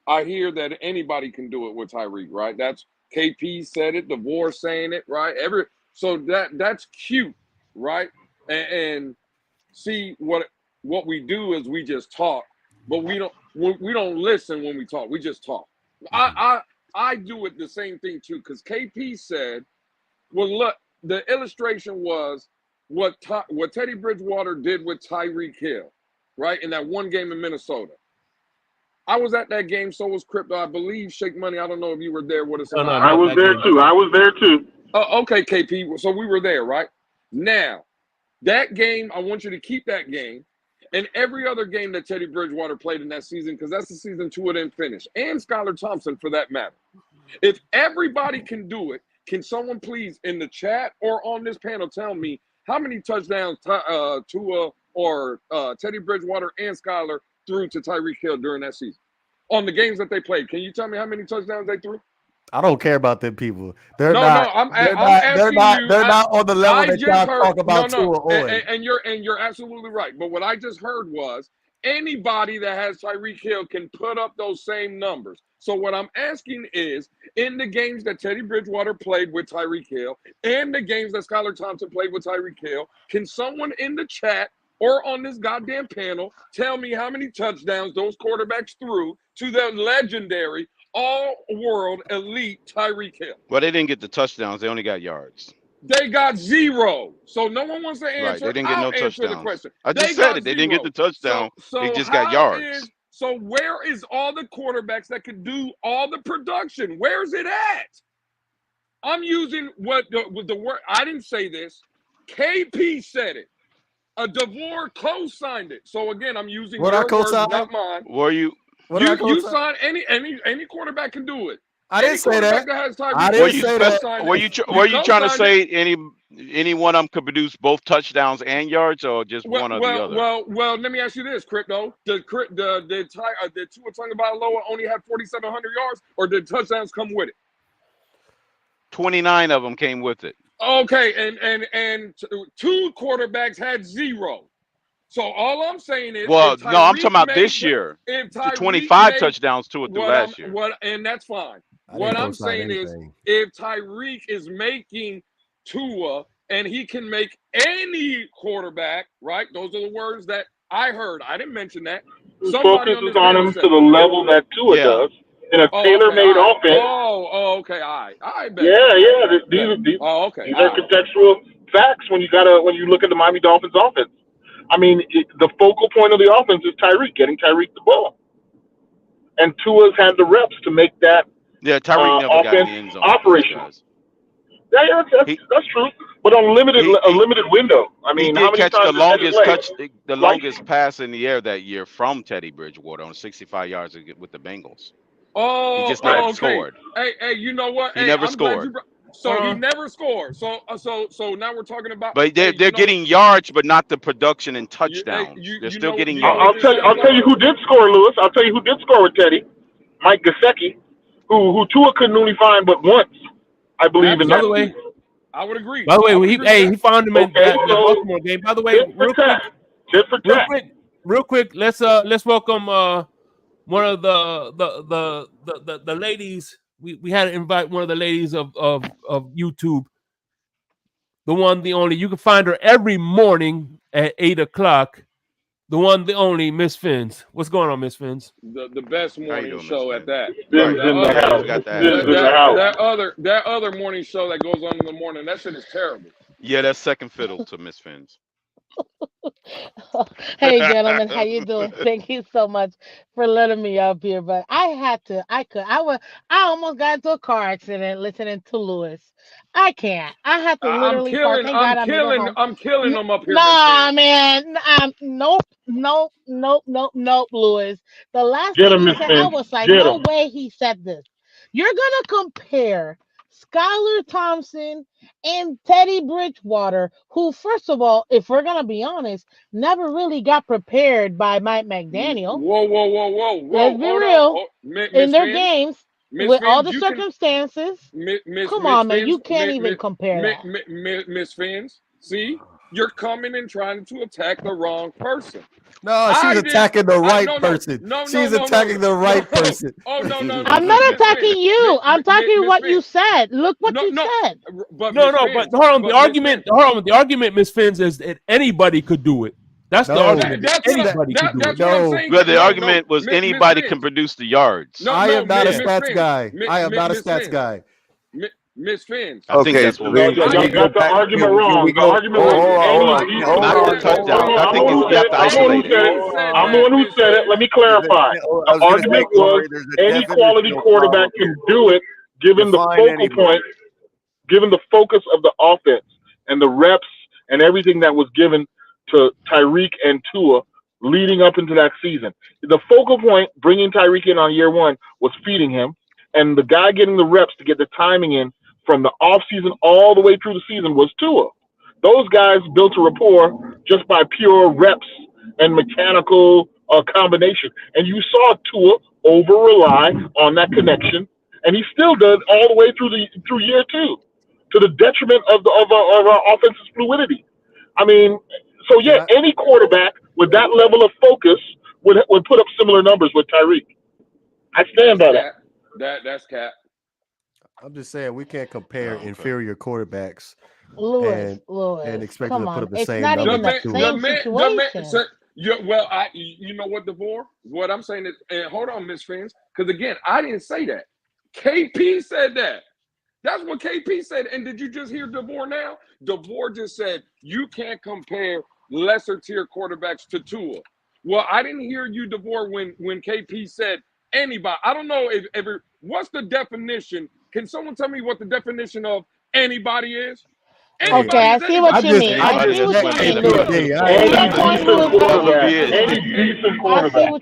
I hear that anybody can do it with Tyreek, right? That's KP said it, DeVore saying it, right? So that's cute, right? And see what we do is we just talk, but we don't listen when we talk. We just talk. I do it the same thing too, because KP said, well, look, the illustration was what Teddy Bridgewater did with Tyreek Hill, right? In that one game in Minnesota. I was at that game, so was Crypto. I believe Shake Money. I don't know if you were there with us. I was there too. I was there too. Okay, KP. So we were there, right? Now, that game, I want you to keep that game and every other game that Teddy Bridgewater played in that season, because that's the season 2 didn't finish, and Skylar Thompson for that matter. If everybody can do it, can someone please in the chat or on this panel tell me how many touchdowns Tua or Teddy Bridgewater and Skylar threw to Tyreek Hill during that season on the games that they played? Can you tell me how many touchdowns they threw? I don't care about them people. They're not on the level that y'all talk about Tua on. And you're absolutely right. But what I just heard was anybody that has Tyreek Hill can put up those same numbers. So what I'm asking is, in the games that Teddy Bridgewater played with Tyreek Hill and the games that Skylar Thompson played with Tyreek Hill, can someone in the chat or on this goddamn panel tell me how many touchdowns those quarterbacks threw to the legendary all-world elite Tyreek Hill? Well, they didn't get the touchdowns. They only got yards. They got 0. So no one wants to answer. Right, they didn't get no touchdowns. The question. I just said it. They didn't get the touchdown. They just got yards. So where is all the quarterbacks that could do all the production? Where's it at? I'm using with the word. I didn't say this. KP said it. DeVore co-signed it. So again, I'm using your words, not mine. Were you? You signed any quarterback can do it. I didn't say that. Were you trying to say any Any one of them could produce both touchdowns and yards, or just one or the other? Well. Let me ask you this, Crypto. Did Tua Tagovailoa only have 4,700 yards, or did touchdowns come with it? 29 of them came with it. Okay, and two quarterbacks had 0. So all I'm saying is, well, no, I'm talking about this year. If 25 touchdowns to it through last year. And that's fine. What I'm saying is, if Tyreek is making Tua and he can make any quarterback, right? Those are the words that I heard. I didn't mention that. Somebody focuses on him to the level that Tua does in a tailor-made offense. Okay, all right. Yeah. These are contextual facts when you look at the Miami Dolphins offense. I mean, the focal point of the offense is Tyreek, getting Tyreek the ball, and Tua's had the reps to make that. Yeah, Tyreek never got in the end zone operational. Yeah, that's true. But on a limited window. I mean, he did catch the longest pass in the air that year from Teddy Bridgewater on 65 yards with the Bengals. Oh, he just never scored. Hey, you know what? He never scored. So he never scored. So now we're talking about. But they're getting yards, but not the production and touchdowns. They're still getting yards. I'll tell you who did score, Lewis. I'll tell you who did score with Teddy. Mike Gesicki, who Tua couldn't only find but once, I believe. By the way, I would agree. By the way, he found him in the Baltimore game. By the way, real quick, let's welcome one of the ladies. We had to invite one of the ladies of YouTube, the one, the only. You can find her every morning at 8:00. The one, the only, Miss Fins. What's going on, Miss Fins? The best morning show at that. That other morning show that goes on in the morning, that shit is terrible. Yeah, that's second fiddle to Miss Fins. Hey gentlemen, how you doing? Thank you so much for letting me up here, but I almost got into a car accident listening to Lewis. I can't. I have to literally park. I'm killing them up here. Nah, man. Nope, Lewis. The last thing he said, I was like, no way he said this. You're gonna compare Skylar Thompson and Teddy Bridgewater, who, first of all, if we're gonna be honest, never really got prepared by Mike McDaniel. Whoa! Let's be real. In their games, with all the circumstances, come on, man, you can't even compare that. Miss Fins, see, you're coming and trying to attack the wrong person. No, she's attacking the right person. She's attacking the right person. No. I'm not attacking you. I'm talking what you said. Look what you said. But hold on. The argument, Miss Fins, is that anybody could do it. That's the argument. Anybody can do it. But the argument was anybody can produce the yards. I am not a stats guy. I am not a stats guy. Miss Fins. I think that's what you got the argument wrong. The argument was not the touchdown. I think you have to isolate it. I'm the one who said it. Let me clarify. The argument was any quality quarterback can do it, given the focal point, given the focus of the offense and the reps and everything that was given to Tyreek and Tua leading up into that season. The focal point, bringing Tyreek in on year one, was feeding him, and the guy getting the reps to get the timing in from the offseason all the way through the season was Tua. Those guys built a rapport just by pure reps and mechanical combination. And you saw Tua over-rely on that connection, and he still does all the way through year two, to the detriment of our offense's fluidity. I mean, so yeah, any quarterback with that level of focus would put up similar numbers with Tyreek. I stand by that. That's cap. I'm just saying we can't compare inferior quarterbacks Lewis, and expect them to put up the it's same not numbers. even the same situation. You know what, DeVore? What I'm saying is, and hold on, Miss Fins, because again, I didn't say that. KP said that. That's what KP said. And did you just hear DeVore now? DeVore just said you can't compare lesser tier quarterbacks to Tua. Well, I didn't hear you, DeVore, when KP said anybody. I don't know if what's the definition? Can someone tell me what the definition of anybody is? Anybody okay, I see what you mean. I see what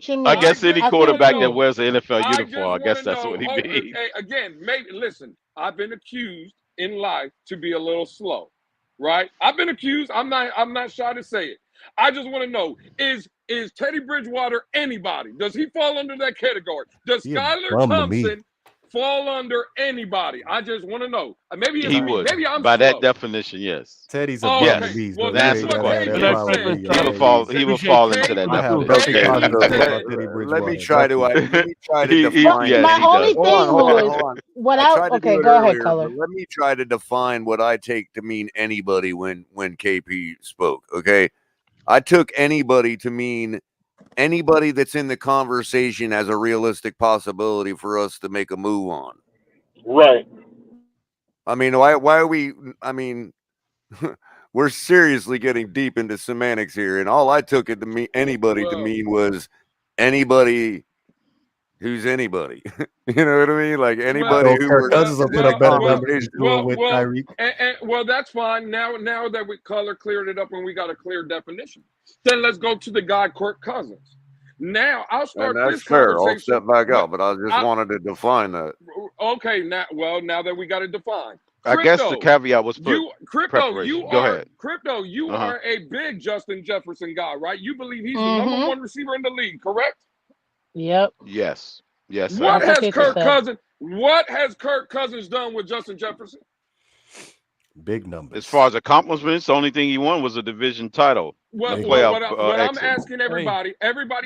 you mean. I guess any quarterback that wears an NFL uniform, I guess that's what he means. Again, maybe listen. I've been accused in life to be a little slow. right? I've been accused. I'm not shy to say it. I just want to know, is Teddy Bridgewater anybody? Does he fall under that category? Does Skylar Thompson fall under anybody? I just want to know. Maybe it's he me. would. Maybe I'm by slow. that definition, yes. Teddy's a bum to me. Well, that's that's the what question. KP said. He will fall into that I have definition. nothing positive to say about Teddy Bridgewater. Let me try to define. Yes, my he only does. thing was what I tried to okay. do it Go ahead, earlier, Color. but let me try to define what I take to mean anybody when KP spoke. Okay, I took anybody to mean anybody that's in the conversation as a realistic possibility for us to make a move on. Right. I mean, why are we? I mean, we're seriously getting deep into semantics here, and all I took it to mean anybody to mean was anybody who's anybody. You know what I mean? Like anybody who Kirk Cousins will put a better number than doing with Tyreek. Well, that's fine. Now that we cleared it up and we got a clear definition, then let's go to the guy Kirk Cousins. Now I'll start and that's this fair. conversation. I'll step back out, but I just wanted to define that. Okay, now that we got it defined. I guess the caveat was put. Crypto, you are a big Justin Jefferson guy, right? You believe he's the number one receiver in the league, correct? Yep. Yes. What has Kirk Cousins done with Justin Jefferson? Big numbers. As far as accomplishments, the only thing he won was a division title. What I'm asking everybody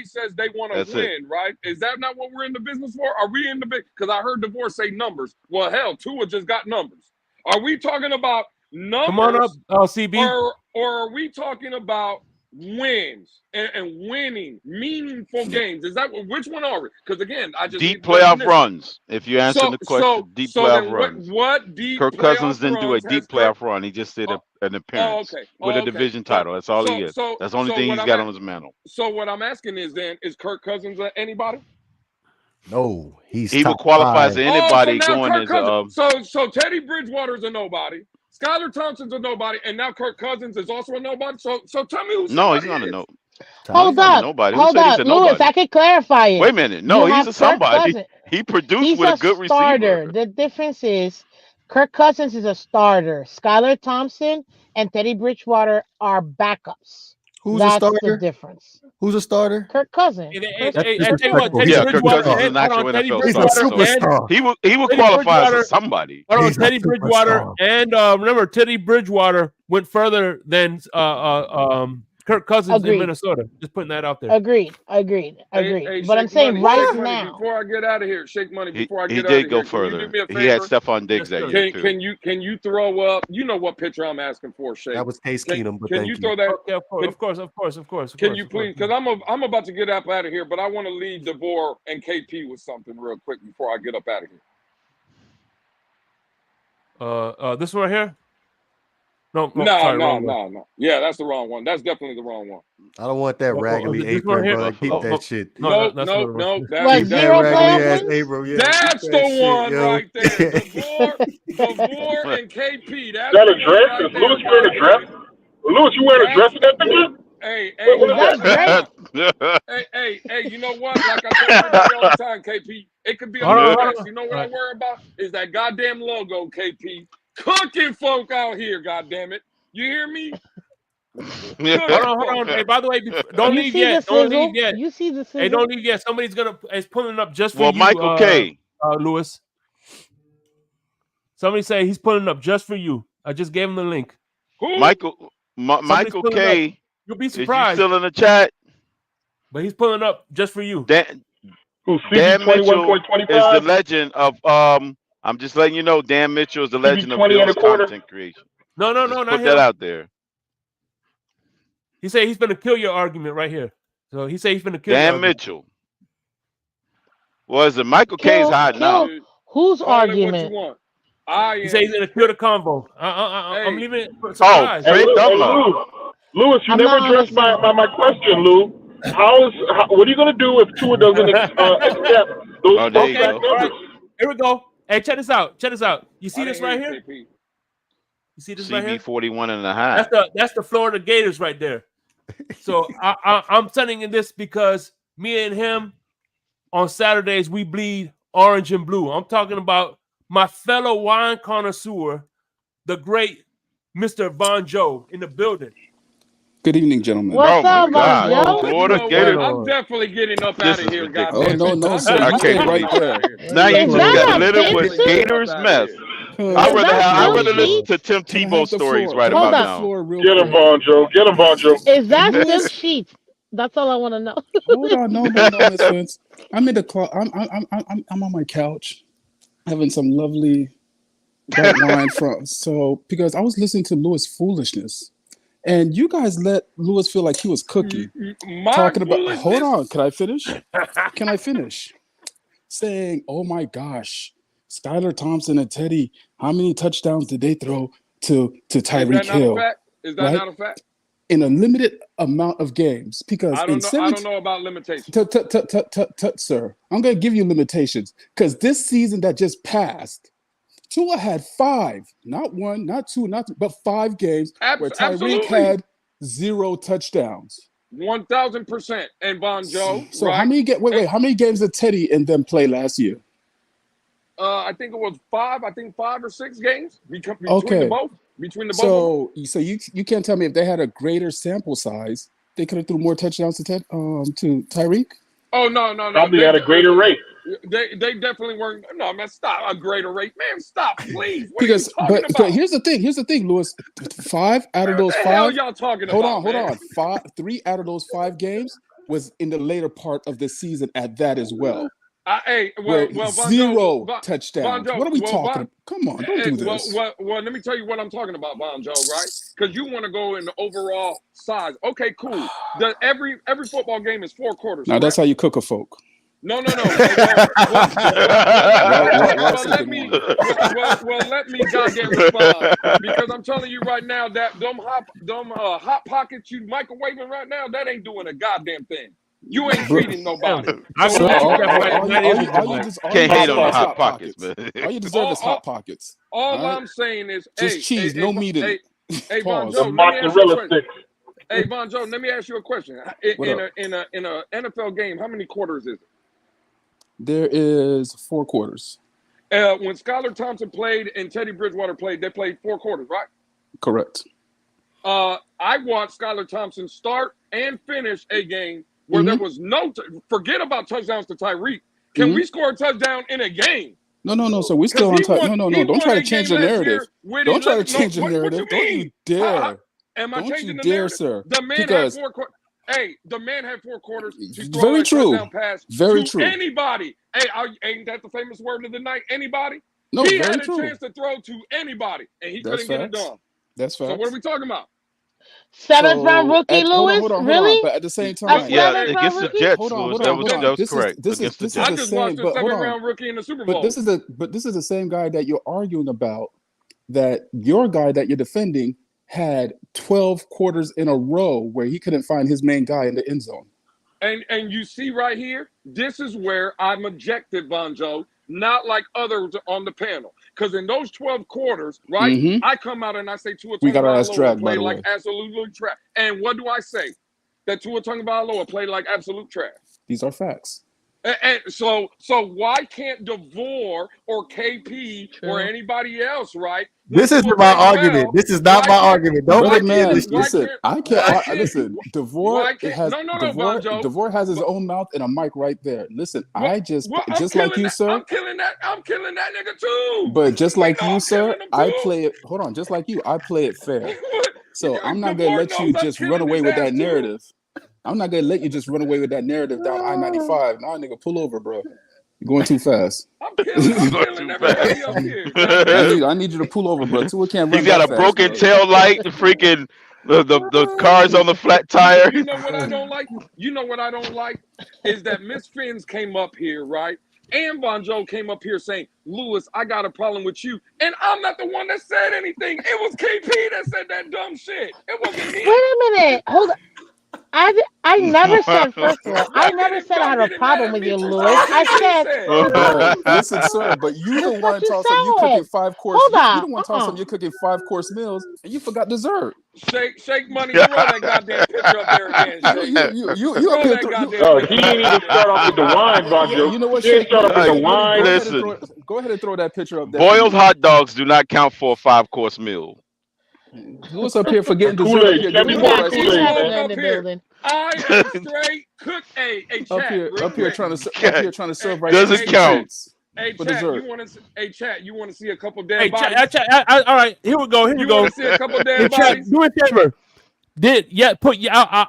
says they want to win, right? Is that not what we're in the business for? Are we in the big? Because I heard DeVore say numbers. Well, hell, Tua just got numbers. Are we talking about numbers? Come on up, LCB. Or are we talking about wins and winning meaningful games? Is that which one are we? Because again, I just deep playoff runs. If you answer the question, deep playoff runs. What deep? Kirk Cousins didn't do a deep playoff run. He just did an appearance with a division title. That's all he is. That's the only thing he's got on his mantle. So what I'm asking is is Kirk Cousins anybody? No, he would qualify as anybody going as so Teddy Bridgewater's a nobody. Skylar Thompson's a nobody, and now Kirk Cousins is also a nobody. So tell me who's no, he's not a nobody. Hold up, Lewis. I can clarify it. Wait a minute. No, he's a somebody. He produced with a good starter. receiver. The difference is Kirk Cousins is a starter. Skylar Thompson and Teddy Bridgewater are backups. Who's a starter? The difference. Who's a starter? Kirk Cousins. Kirk Cousins is an actual NFL star. He would qualify as a somebody. Teddy Bridgewater and remember Teddy Bridgewater went further than Kirk Cousins in Minnesota. Just putting that out there. Agreed. Hey, but I'm saying right now, before I get out of here, Shake Money. Before I get out he of did here, go further. Do me a favor? He had Stephon Diggs that year too. Can you throw up? You know what picture I'm asking for, Shake? That was Case Keenum. But can you throw that? Okay, of course. Can you please? Because I'm about to get up out of here, but I want to leave DeVore and KP with something real quick before I get up out of here. This one right here. No. Yeah, that's the wrong one. That's definitely the wrong one. I don't want that raggedy apron, bro. Keep that shit. No. That's apron. That's the one right there. DeVore and KP. That's that a dress? Is Lewis wearing a dress? Lewis, you wearing a dress in that picture? Hey, you know what? Like I tell everybody all the time, KP, it could be a dress. You know what I worry about? Is that goddamn logo, KP. Cooking folk out here, goddammit. You hear me? Hold on. Hey, by the way, don't leave yet. You see the sizzle? Hey, don't leave yet. Somebody's pulling up just for you. Michael K. Lewis. Somebody say he's pulling up just for you. I just gave him the link. Who? Michael K. You'll be surprised. Is you still in the chat? But he's pulling up just for you. Dan Mitchell is the legend of I'm just letting you know, Dan Mitchell is the legend of Bill's content creation. No, not put that out there. He said he's going to kill your argument right here. So he said he's going to kill Dan Mitchell. Was it Michael K is hiding out? Whose argument? He said he's going to kill the convo. I'm leaving it for surprise. Lewis, you never addressed my question, Lou. What are you going to do if Tua doesn't accept those numbers? Right. Here we go. Hey, check this out. You see this right here? You see this right here? 41.5. That's the Florida Gators right there. So I'm sending in this because me and him on Saturdays we bleed orange and blue. I'm talking about my fellow wine connoisseur, the great Mr. Von Joe in the building. Good evening, gentlemen. What's up, God. Von Joe? Florida Gators. I'm definitely getting up This out of is here, ridiculous. Oh, goddamn. no, sir. I You stay can't right believe there. Now you Is just that got a littered pink with suit? Gators mess. Cause Is that I'd still rather listen sheets? to Tim can I Tebow have the stories floor? right Can I Hold about have the up. now. floor real Get him, quick? Von Joe. Get him, Von Joe. Is that still Lewis, sheets? That's all I want to know. hold on, no, Miss Vince. I'm in the I'm on my couch having some lovely white wine because I was listening to Lewis foolishness, and you guys let Lewis feel like he was cooking, talking about. Hold on, can I finish? Can I finish? Saying, "Oh my gosh, Skylar Thompson and Teddy, how many touchdowns did they throw to Tyreek Hill?" Is that right? not a fact? In a limited amount of games, because I don't know about limitations. Sir, I'm going to give you limitations because this season that just passed, Tua had 5, not 1, not 2, not 3, but 5 games where Tyreek had 0 touchdowns. 1,000%. And Von Joe, So right? how many games did Teddy and them play last year? I think it was 5. I think 5 or 6 games between the both. Between the both. So you can't tell me if they had a greater sample size, they could have threw more touchdowns to Tyreek. Oh no. Probably at a greater rate. They definitely weren't. No, man, stop. A greater rate, man. Stop, please. What are you talking but about? here's the thing, Lewis. 5 out of those 5. What the hell y'all talking about? Hold on. 3 out of those 5 games was in the later part of the season at that as well. Von 0 Joe, touchdowns. Joe, what are we talking about? Come on, don't do this. Well, let me tell you what I'm talking about, Von Joe, right? Because you want to go in the overall size. Okay, cool. Every football game is 4 quarters. Now, that's how you cook a folk. No. Let me goddamn respond, because I'm telling you right now that them hot pockets you microwaving right now, that ain't doing a goddamn thing. You ain't treating nobody. Can't hate on the hot pockets, man. All you deserve is hot pockets. All I'm saying is just cheese, no meat in it. Hey, Von Joe, Hey, Von Joe, let me ask you a question. In a NFL game, how many quarters is it? There is 4 quarters. When Skylar Thompson played and Teddy Bridgewater played, they played 4 quarters, right? Correct. I watched Skylar Thompson start and finish a game where there was forget about touchdowns to Tyreek. Can we score a touchdown in a game? No. So we still on time. No. Don't try to change the narrative. Don't try to change the narrative. Don't you dare. Am I changing the narrative? Dare, sir. The man had 4 quarters. Hey, the man had 4 quarters to throw Very a true. touchdown pass Very to true. anybody. Hey, ain't that the famous word of the night? Anybody? No, he very had a true. chance to throw to anybody, and he couldn't get it done. That's facts. So what are we talking about? 7th round rookie, Lewis? Hold on. Really? But at the same time, against the Jets. Hold on. That was correct. This is the I just watched same. a 7th round rookie in the Super Bowl. But this is the same guy that you're arguing about. That your guy that you're defending had 12 quarters in a row where he couldn't find his main guy in the end zone. And you see right here, this is where I'm objective, Von Joe, not like others on the panel. Because in those 12 quarters, right, I come out and I say Tua Tagovailoa played like absolutely trash. And what do I say? That Tua Tagovailoa played like absolute trash. These are facts. And so why can't DeVore or KP or anybody else, right? This isn't my argument. This is not my argument. Don't man. Listen, I can't. Listen, DeVore has DeVore has his own mouth and a mic right there. Listen, just like you, sir. I'm killing that nigga too. But just like you, sir, I play it. Hold on, just like you, I play it fair. So I'm not gonna let you just run away with that narrative. I'm not gonna let you just run away with that narrative down I-95. Nah, nigga, pull over, bro. You're going too fast. I'm killing everybody up here. I need you to pull over, bro. Tua can't run. He's got a broken tail light. The freaking the car's on the flat tire. You know what I don't like? Is that Miss Fins came up here, right? And Von Joe came up here saying, Lewis, I got a problem with you. And I'm not the one that said anything. It was KP that said that dumb shit. It wasn't me. Wait a minute. Hold on. I never said, first of all, I never said I had a problem with you, Lewis. I said, listen, sir, but you don't want to talk something. You cooking 5-course. You don't want to talk something. You're cooking 5-course meals, and you forgot dessert. Shake money. Throw that goddamn picture up there again. He didn't even start off with the wine, Von Joe. You know what? He didn't start off with the wine. Listen, go ahead and throw that picture up there. Boiled hot dogs do not count for a 5-course meal. Lewis up here forgetting Kool-Aid. dessert. Send me We more got two Kool-Aid, chefs man. in the building. I am straight cook. Hey, Up chat, here, real up here quick. trying to serve right Doesn't Christmas count. treats Hey, for chat, dessert. you want to see a couple dead Hey, bodies? all right, here we go. You want to see a couple dead Hey, chat, bodies? do me a favor.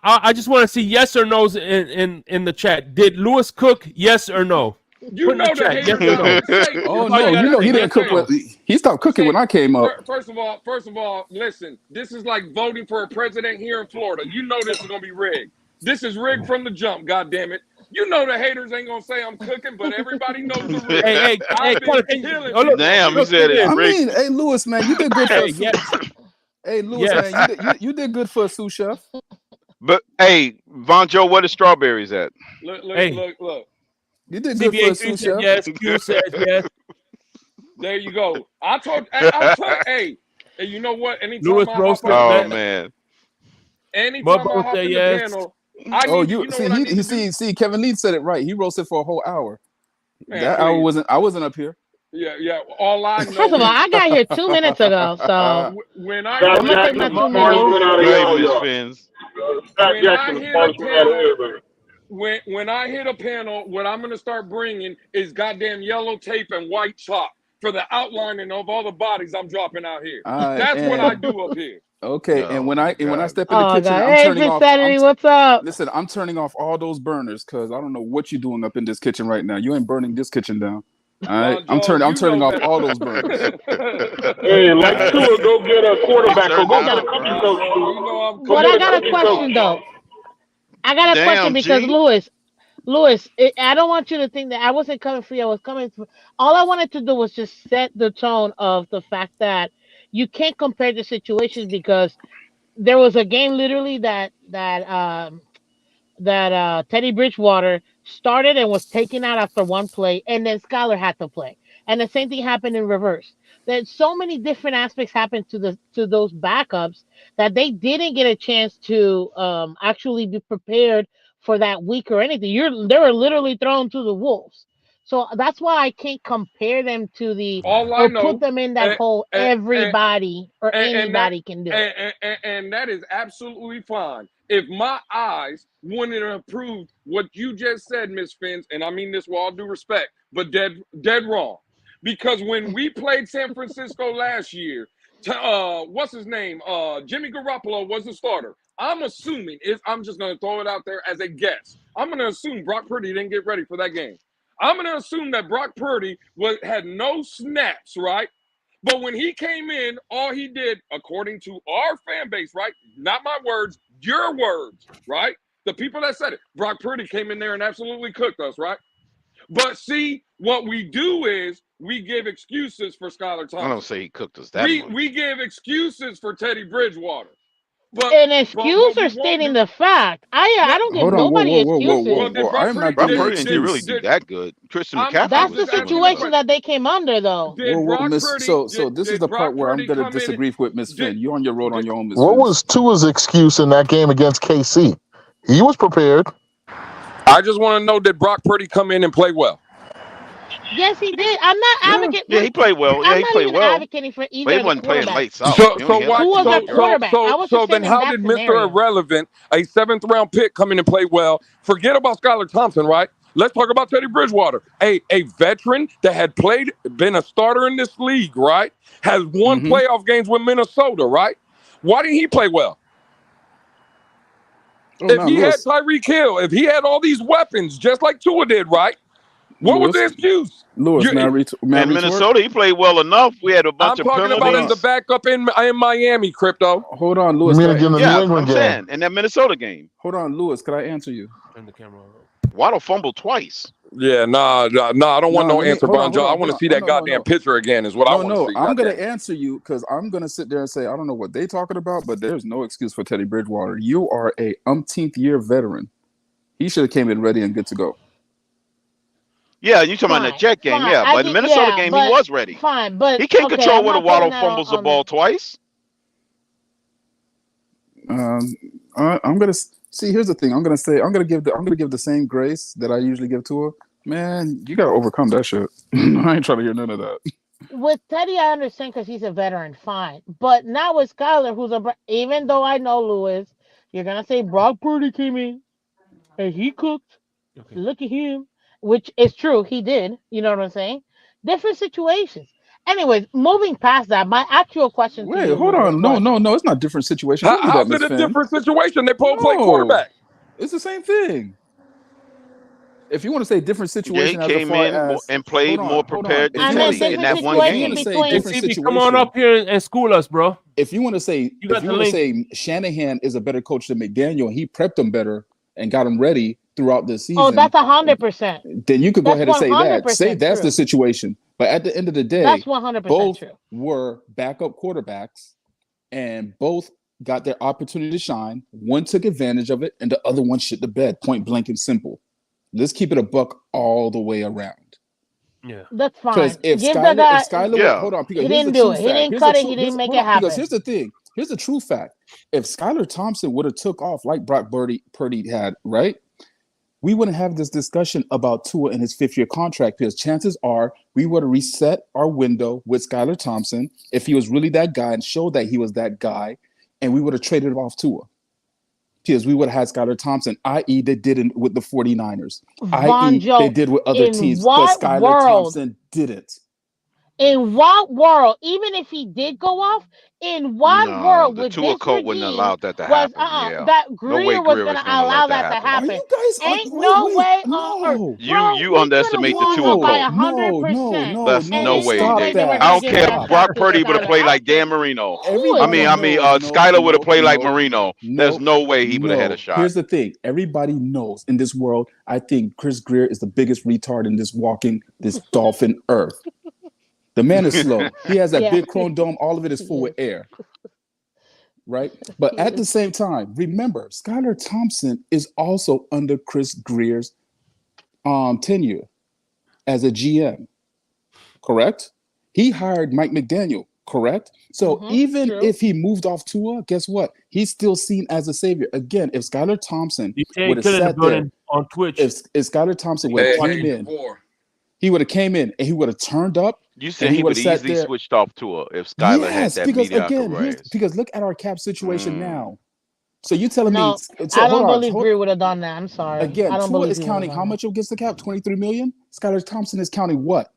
I just want to see yes or no's in the chat. Did Lewis cook? Yes or no? You Put in know the the chat. haters Yes or no? out here say. Oh That's all no, you you gotta know say. he didn't Yes cook or no? what he stopped cooking when I came up. First of all, listen. This is like voting for a president here in Florida. You know this is gonna be rigged. This is rigged from the jump. God damn it. You know the haters ain't gonna say I'm cooking, but everybody knows the risk. Hey, I've been Carter, killing look, people. Damn, he look, said it's I rigged. mean, hey Lewis, man, you did good for Hey, a sous. yes. Hey Lewis, Yes. man, you did good for a sous chef. But hey, Von Joe, what is strawberries at? Look. You did good for a CBA3 sous said chef. yes. Q says yes. There you go. Hey, you know what? Anytime Lewis I hop roasted. on the Oh panel, man. anytime I Mudbone hop said in the yes. panel, Oh, you know what I need to do? see, Kevin Lee said it right. He roasted for a whole hour. Man, That please. hour I wasn't up here. Yeah. All I know First of all, is I got here 2 minutes ago, so when I Scott I'm gonna take Jackson, my the 2 smartest minutes. man out of Go ahead, y'all, Miss y'all. Fins. Scott when Jackson, I the hit a smartest man out of panel, everybody. when I hit a panel, what I'm gonna start bringing is goddamn yellow tape and white chalk for the outlining of all the bodies I'm dropping out here. That's what I do up here. Okay, and when I step in the Oh kitchen, god. I'm Hey, turning Miss off. Saturday, what's up? Listen, I'm turning off all those burners because I don't know what you're doing up in this kitchen right now. You ain't burning this kitchen down. All right, I'm turning off all those burners. Hey, like Tua, go get a quarterback. Go get a cookie coach. You know I'm But I got a question though. I got a question because Lewis, I don't want you to think that I wasn't coming for you. I was coming for. All I wanted to do was just set the tone of the fact that you can't compare the situations because there was a game literally that Teddy Bridgewater started and was taken out after one play, and then Skylar had to play. And the same thing happened in reverse. That so many different aspects happened to those backups that they didn't get a chance to actually be prepared for that week or anything. They were literally thrown to the wolves. So that's why I can't compare them to the all I or know, put them in that whole everybody or and that anybody can do it. and that is absolutely fine. If my eyes wouldn't have proved what you just said, Miss Fins, and I mean this with all due respect, but dead wrong. Because when we played San Francisco last year, what's his name? Jimmy Garoppolo was the starter. I'm assuming, I'm just going to throw it out there as a guess. I'm going to assume Brock Purdy didn't get ready for that game. I'm going to assume that Brock Purdy had no snaps, right? But when he came in, all he did, according to our fan base, right? Not my words, your words, right? The people that said it. Brock Purdy came in there and absolutely cooked us, right? But see, what we do is we give excuses for Skylar Thompson. I don't say he cooked us that much. We give excuses for Teddy Bridgewater. An excuse or stating the fact? I don't give nobody excuses. Brock Purdy didn't really do that good. Christian McCaffrey. That's the situation that they came under, though. So this is the part where I'm going to disagree with Miss Finn. You're on your road on your own, Miss What Finn. was Tua's excuse in that game against KC? He was prepared. I just want to know, did Brock Purdy come in and play well? Yes, he did. I'm not advocating. Yeah, he played well. Yeah, I'm he not played even well. advocating for either But he of the wasn't playing quarterbacks. late south. So then how did Mr. Irrelevant, a 7th round pick, come in and play well? Forget about Skylar Thompson, right? Let's talk about Teddy Bridgewater, a veteran that had been a starter in this league, right? Has won playoff games with Minnesota, right? Why didn't he play well? If he had Tyreek Hill, if he had all these weapons, just like Tua did, right? What was the excuse? In Minnesota, he played well enough. We had a bunch of penalties. I'm talking about as the backup in Miami, Crypto. Hold on, Lewis. You mean again the New England game? Saying, in that Minnesota game. Hold on, Lewis. Could I answer you? Turn the camera on. Waddle fumbled twice. Yeah, nah. I don't want no answer, Bonjo. I want to see that goddamn picture again. Is what I want to see. I'm going to answer you because I'm going to sit there and say I don't know what they're talking about, but there's no excuse for Teddy Bridgewater. You are a umpteenth year veteran. He should have came in ready and good to go. Yeah, you talking about the Jet game, yeah. But in the Minnesota game, he was ready. Fine, but he can't control whether Waddle fumbles the ball twice. I'm gonna see. Here's the thing. I'm gonna give the same grace that I usually give to her. Man, you gotta overcome that shit. I ain't trying to hear none of that. with Teddy, I understand because he's a veteran, fine. But not with Skyler, who's even though I know Lewis, you're gonna say Brock Purdy came in and he cooked. Okay. Look at him, which is true. He did. You know what I'm saying? Different situations. Anyways, moving past that, my actual question to Wait, you, hold Lewis, on. was, No, it's not different situation. Don't do that, How's Miss it a Finn. different situation? They both play No, quarterback. it's the same thing. If you want to say different Yeah, he situation as came far in as and played more prepared than I meant Teddy in different that one if you game. want to situation say between. different CB, situation, come on up here and school us, bro. if you want to say You got if you the want to link. say Shanahan is a better coach than McDaniel, and he prepped him better and got him ready throughout the Oh, season, that's 100%. then you could go That's ahead and say that. Say 100% that's the true. situation. But at the end of the That's day, 100% both true. were backup quarterbacks, and both got their opportunity to shine. One took advantage of it, and the other one shit the bed. Point blank and simple. Let's keep it a buck all the way around. Yeah. That's Because fine. if Give the Skyler, guy. if Skyler, Yeah. hold on, because He here's the didn't do true it. He fact. didn't Here's cut the it. true. He didn't make Hold it on, because happen. here's the thing. Here's the true fact. If Skyler Thompson would have took off like Brock Purdy had, right? We wouldn't have this discussion about Tua and his 5th-year contract, because chances are we would have reset our window with Skyler Thompson if he was really that guy and showed that he was that guy, and we would have traded off Tua. Because we would have had Skyler Thompson, i.e., they did it with the 49ers, Von i.e., Joe, they did with other in teams, but what Skyler world? Thompson didn't. In what world? Even if he did go off, in what No, world the with Tua this coach wouldn't have regime allowed that to was happen. Yeah. that No way Greer was Greer gonna was going to allow let that that to happen. Are happen? you guys? Ain't no way on earth, No. bro. You We could have underestimate the won Tua by coach. 100%, That's and no ain't way. no Stop way they were that. I gonna don't give care that if Stop. shot Brock to Purdy would have Skyler. played like Dan Marino. Everybody Skyler would have played like Marino. There's no way he would have had a shot. Here's the thing. Everybody knows in this world, I think Chris Greer is the biggest retard in this dolphin earth. The man is slow. He has that big chrome dome. All of it is full with air. Right? But at the same time, remember, Skylar Thompson is also under Chris Greer's tenure as a GM. Correct? He hired Mike McDaniel. Correct? So even if he moved off Tua, guess what? He's still seen as a savior. Again, if Skylar Thompson would have sat there on Twitch, if Skylar Thompson would have came in, he would have came in and he would have turned up. You said he would have easily switched off Tua if Skyler had that mediocre rise. Because look at our cap situation now. So you telling me? I don't believe Greer would have done that. I'm sorry. Again, I don't Tua believe is counting how much against the cap? 23 million. Skylar Thompson is counting what?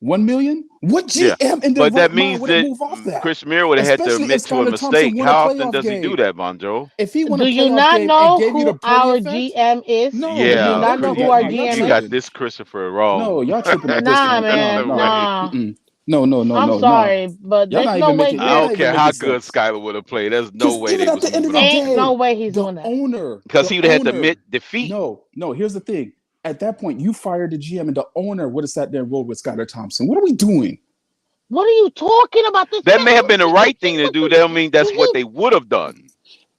1 million? What GM in the but that right means mind would that move off that? Chris Mir would have had to admit to a mistake. How often does he do that, Von Joe? If he won a do you playoff not game know and gave you who the Purdy our effect? GM is? No, do you not know who our GM You is? got this Christopher wrong. No, y'all tripping at this Nah, point. man, No. nah. No. I'm sorry, but Y'all there's not no even way. making. I don't care how good Skyler would have played. There's no way even they at was the end of moving the on. day, Ain't no way he's the doing that. owner, Because he would have had to admit defeat. No. Here's the thing. At that point, you fired the GM, and the owner would have sat there and rolled with Skylar Thompson. What are we doing? What are you talking about? This That may have been the right thing to do. That don't mean that's what they would have done.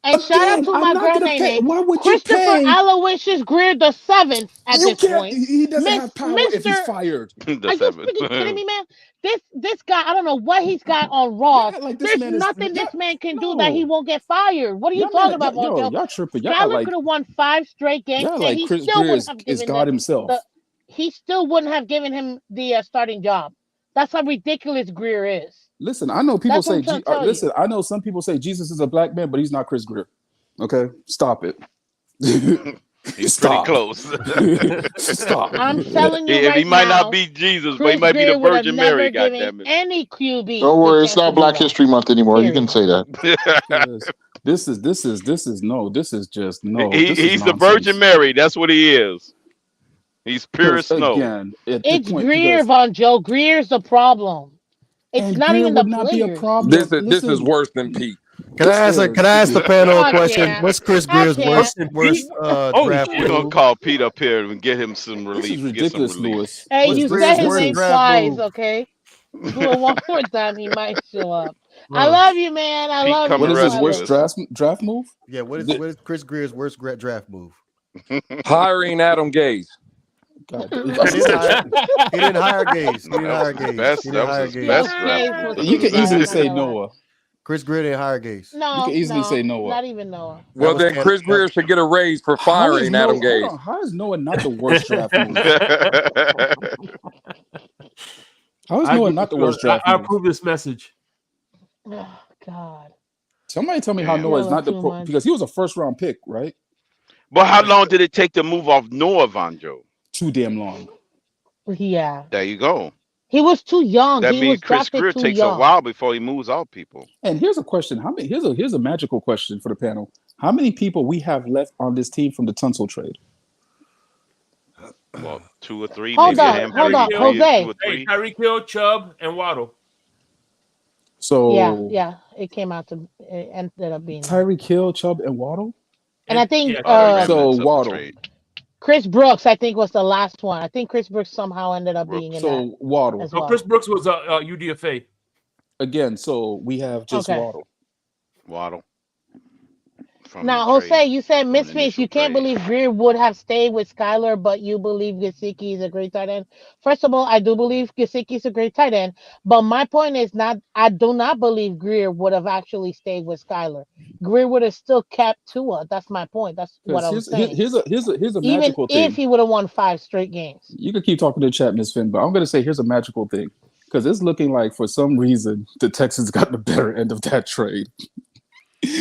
And shout out to my girl Nene. Why would Christopher you pay? Aloysius Greer the 7th at You this can't. point. He doesn't have power if he's fired. Are you freaking kidding me, man? This guy, I don't know what he's got on Raw. There's nothing this man can do that he won't get fired. What are you talking about, Monjo? Y'all tripping. Skyler could have won 5 straight games, and he Chris still Greer wouldn't have is given God himself. he still wouldn't have given him the starting job. That's how ridiculous Greer is. Listen, I know people say. Listen, I know some people say Jesus is a black man, but he's not Chris Greer. Okay, stop it. He's pretty close. Stop. I'm telling you he might not be Jesus, but he might be the Virgin Mary. Goddamn it! Any QB. Don't worry, it's not Black History Month anymore. You can say that. This is just no. He's the Virgin Mary. That's what he is. He's pure snow. Again, it's Greer, Von Joe. Greer's the problem. It's not Greer even the would not players. be a problem. This is worse than Pete. Can I ask the panel a question? What's Chris Greer's worst draft? We're gonna call Pete up here and get him some relief. This is ridiculous, Lewis. Hey, you said his name twice, okay? Do it one more time, he might show up. I love you, man. I love you. What is his worst draft move? Yeah, what is Chris Greer's worst draft move? Hiring Adam Gase. He didn't hire Gase. You can easily say Noah. Chris Greer didn't hire Gase. No, you can easily say Noah. Not even Noah. Well, then Chris Greer should get a raise for firing Adam Gase. How is Noah not the worst draft move? How is Noah not the worst draft I move? approve this message. Oh God. Somebody tell me how Noah is not the because he was a first round pick, right? But how long did it take to move off Noah Vonjo? Too damn long. Yeah. There you go. He was too young. That He means was Chris drafted Greer too takes young. a while before he moves off people. And here's a question: How many? Here's a magical question for the panel. How many people we have left on this team from the Tunsil trade? Well, 2 or 3, Hold maybe on, Jose. 2 or 3. Tyreek Hill, Chubb, and Waddle. So yeah, it came out to it ended up being Tyreek Hill, Chubb, and Waddle. And I think so Waddle. Chris Brooks, I think, was the last one. I think Chris Brooks somehow ended up being in that Waddle. as well. Chris Brooks was UDFA. Again, so we have just Waddle. Now, Jose, you said misfits. You can't believe Greer would have stayed with Skyler, but you believe Gesicki is a great tight end. First of all, I do believe Gesicki is a great tight end, but my point is I do not believe Greer would have actually stayed with Skyler. Greer would have still kept Tua. That's my point. That's what I was saying. Here's a magical thing. Even if he would have won 5 straight games. You can keep talking to the chat, Ms. Finn, but I'm going to say here's a magical thing. Because it's looking like, for some reason, the Texans got the better end of that trade.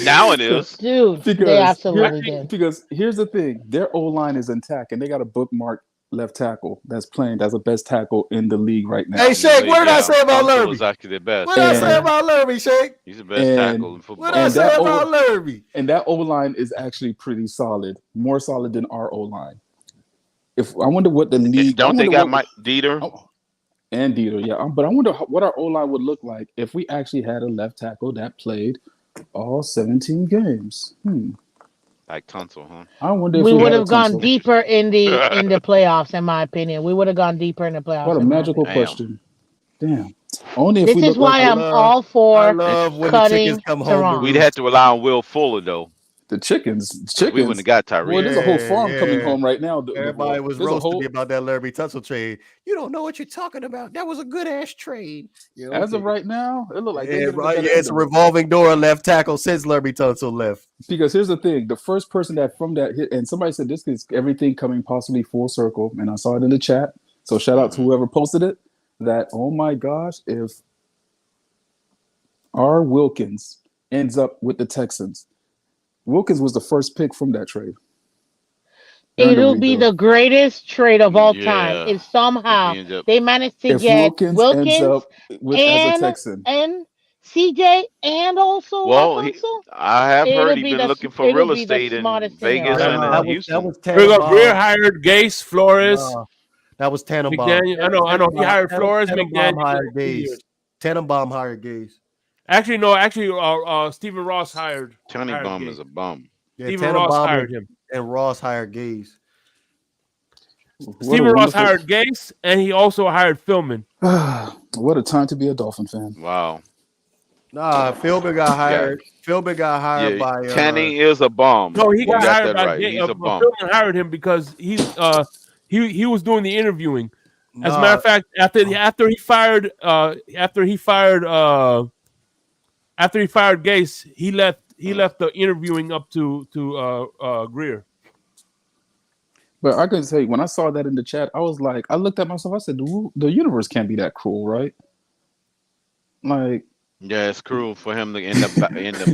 Now it is. Dude, they absolutely did. Because here's the thing. Their O-line is intact, and they got a bookmark left tackle that's playing as the best tackle in the league right now. Hey, Shake, what did I say about Lerby? Was actually the best. What did I say about Lerby, Shake? He's the best tackle in football. What did I say about Lerby? And that O-line is actually pretty solid. More solid than our O-line. I wonder what the league... Don't they got Mike Dieter? And Dieter, yeah. But I wonder what our O-line would look like if we actually had a left tackle that played all 17 games. Like Tunsil, huh? I wonder if we would have gone deeper in the playoffs, in my opinion. We would have gone deeper in the playoffs. What a magical question. Damn. Only if this is why I'm all for cutting Teron. We'd have to rely on Will Fuller, though. The chickens. We wouldn't have got Tyreek. Well, there's a whole farm coming home right now. Everybody was roasting me about that Lerby Tunsil trade. You don't know what you're talking about. That was a good ass trade. Yeah, as of right now, it looked like it's a revolving door left tackle since Lerby Tunsil left. Because here's the thing: the first person that from that hit, and somebody said this is everything coming possibly full circle, and I saw it in the chat. So shout out to whoever posted it. That oh my gosh, if R. Wilkins ends up with the Texans. Wilkins was the first pick from that trade. It'll be the greatest trade of all time if somehow they manage to get Wilkins as a Texan. And CJ and also I have heard he's been looking for real estate in Vegas and Houston. Greer hired Gase, Flores. That was Tannenbaum. I know. He hired Flores. Tannenbaum hired Gase. Tannenbaum hired Gase. Actually, Stephen Ross hired. Tannenbaum is a bum. Yeah, Stephen Ross hired him. And Ross hired Gase. Stephen Ross hired Gase, and he also hired Philman. What a time to be a Dolphin fan. Wow. Nah, Philbin got hired. Philbin got hired by Tanning is a bum. No, he got hired by right. He's a bum. Philman hired him because he was doing the interviewing. As a matter of fact, after he fired Gase, he left the interviewing up to Greer. But I can say when I saw that in the chat, I was like, I looked at myself. I said, the universe can't be that cruel, right? Like, yeah, it's cruel for him to end up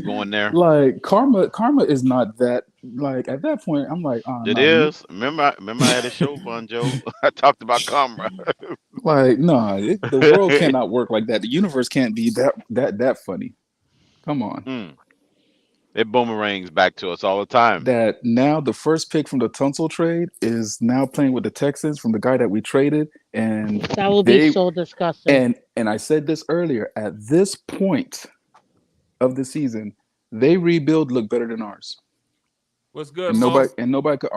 going there. Like karma is not that. Like at that point, I'm like, it is. Remember I had a show, Bon Joe. I talked about karma. Like, the world cannot work like that. The universe can't be that funny. Come on. It boomerangs back to us all the time. That now the first pick from the Tunsil trade is now playing with the Texans from the guy that we traded, and that will be so disgusting. And I said this earlier. At this point of the season, they rebuild look better than ours. What's good? And nobody could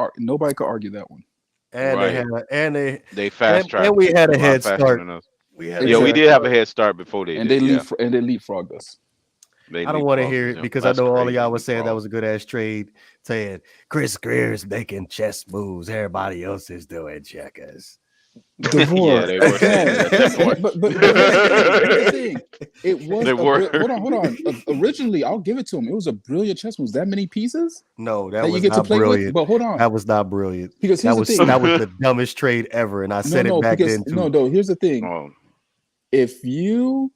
argue that one. And they fast tracked. And we had a head start. We did have a head start before they and did. They leapfrogged us. I don't want to hear it because I know all of y'all was saying that was a good ass trade. Saying Chris Greer's making chess moves, everybody else is doing checkers. Yeah, they were. But the thing, it was. Hold on. Originally, I'll give it to him. It was a brilliant chess move. That many pieces? No, that was not brilliant. But hold on, that was not brilliant. Because that was the dumbest trade ever, and I said it back then too. No, here's the thing. if you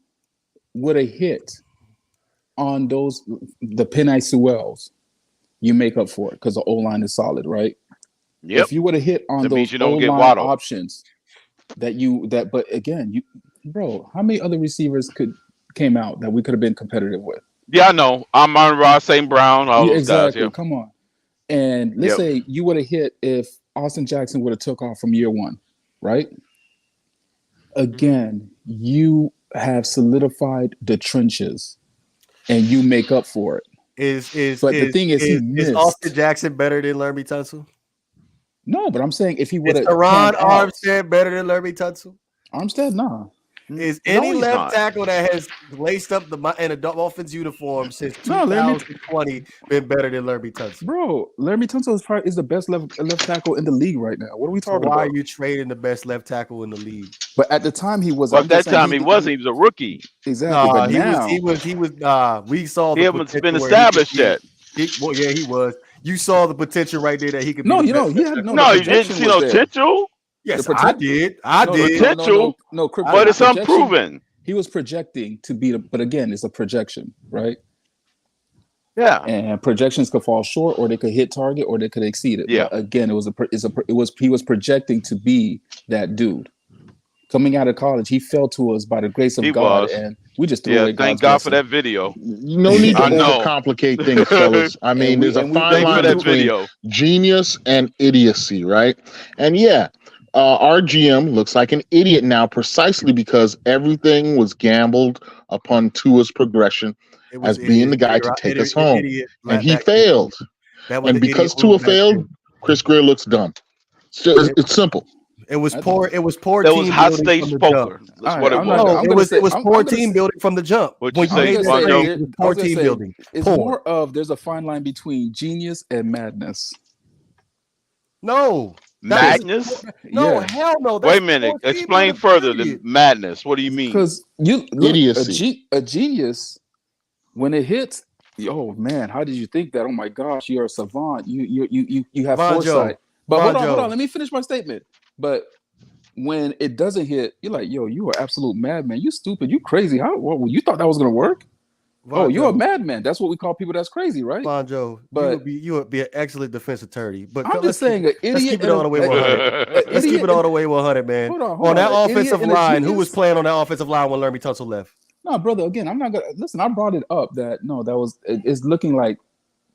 would have hit on the Penny Sewells, you make up for it because the O-line is solid, right? Yep. If you would have hit on That means those you don't get O-line Waddle. options but again, bro, how many other receivers came out that we could have been competitive with? Yeah, I know. I'm on Ross St. Brown, all those exactly. guys. Yeah. Come on. And let's say you would have hit if Austin Jackson would have took off from year one, right? Again, you have solidified the trenches and you make up for it. The thing is, is Austin Jackson better than Laramie Tunsil? No, but I'm saying if he would have Teron Armstead better than Laramie Tunsil? Armstead, nah. Is any left tackle that has laced up in a Dolphins uniform since 2020 been better than Laramie Tunsil? Bro, Laramie Tunsil is the best left tackle in the league right now. What are we talking about? Why are you trading the best left tackle in the league? But at the time he was. Well, at that time he wasn't. He was a rookie. Exactly. But now he was. We saw he hasn't been established yet. He was. You saw the potential right there that he could. No, be you had you didn't see no potential. Yes, I did. I did. Potential, but it's unproven. He was projecting to be, but again, it's a projection, right? Yeah. And projections could fall short, or they could hit target, or they could exceed it. Yeah. But again, he was projecting to be that dude. Coming out of college, he fell to us by the grace of God, and we just threw away. Thank God for that video. No need to overcomplicate things, fellas. I mean, there's a fine line between genius and idiocy, right? And our GM looks like an idiot now, precisely because everything was gambled upon Tua's progression as being the guy to take us home, and he failed. And because Tua failed, Chris Greer looks dumb. So it's simple. It was poor. It was poor. That was hot stage poker. That's what it was. It was poor team building from the jump. What you say, poor team building. It's more of there's a fine line between genius and madness. No. Madness? No, hell no. Wait a minute. Explain further than madness. What do you mean? Because idiocy. A genius, when it hits, oh man, how did you think that? Oh my gosh, you're a savant. You have foresight. But hold on. Let me finish my statement. But when it doesn't hit, you're like, yo, you are absolute madman. You stupid. You crazy. You thought that was gonna work? You're a madman. That's what we call people that's crazy, right? Bonjo, but you would be an excellent defense attorney. But I'm just saying, an idiot. Let's keep it all the way 100. Let's keep it all the way 100, man. Hold on. On that offensive line, who was playing on that offensive line when Laramie Tunsil left? No, brother. Again, I'm not gonna listen. I brought it up that it's looking like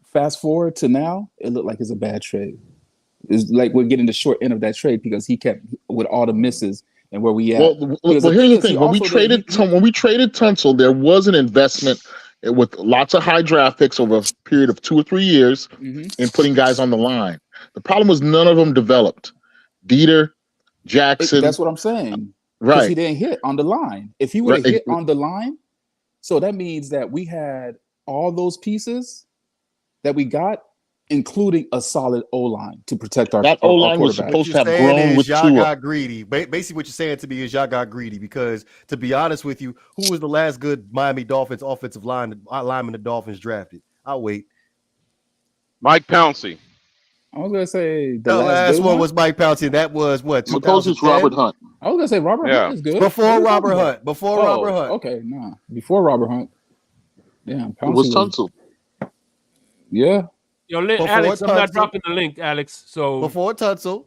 fast forward to now. It looked like it's a bad trade. It's like we're getting the short end of that trade because he kept with all the misses. And where we at? Well, here's the thing. When we traded Tunsil, there was an investment with lots of high draft picks over a period of 2 or 3 years in putting guys on the line. The problem was none of them developed. Dieter, Jackson. That's what I'm saying. Right. Because he didn't hit on the line. If he would have hit on the line, so that means that we had all those pieces that we got, including a solid O-line to protect our that O-line was supposed to have grown with y'all Tua. Got greedy. Basically, what you're saying to me is y'all got greedy because, to be honest with you, who was the last good Miami Dolphins offensive lineman the Dolphins drafted? I'll wait. Mike Pouncey. I was gonna say the last one was Mike Pouncey. That was what? Macosi's Robert Hunt. I was gonna say Robert Hunt is good. Before Robert Hunt. Robert Hunt. Okay, before Robert Hunt. Yeah, Pouncey was Tunsil. Yeah. Yo, Alex, I'm not dropping the link, Alex. So before Tunsil,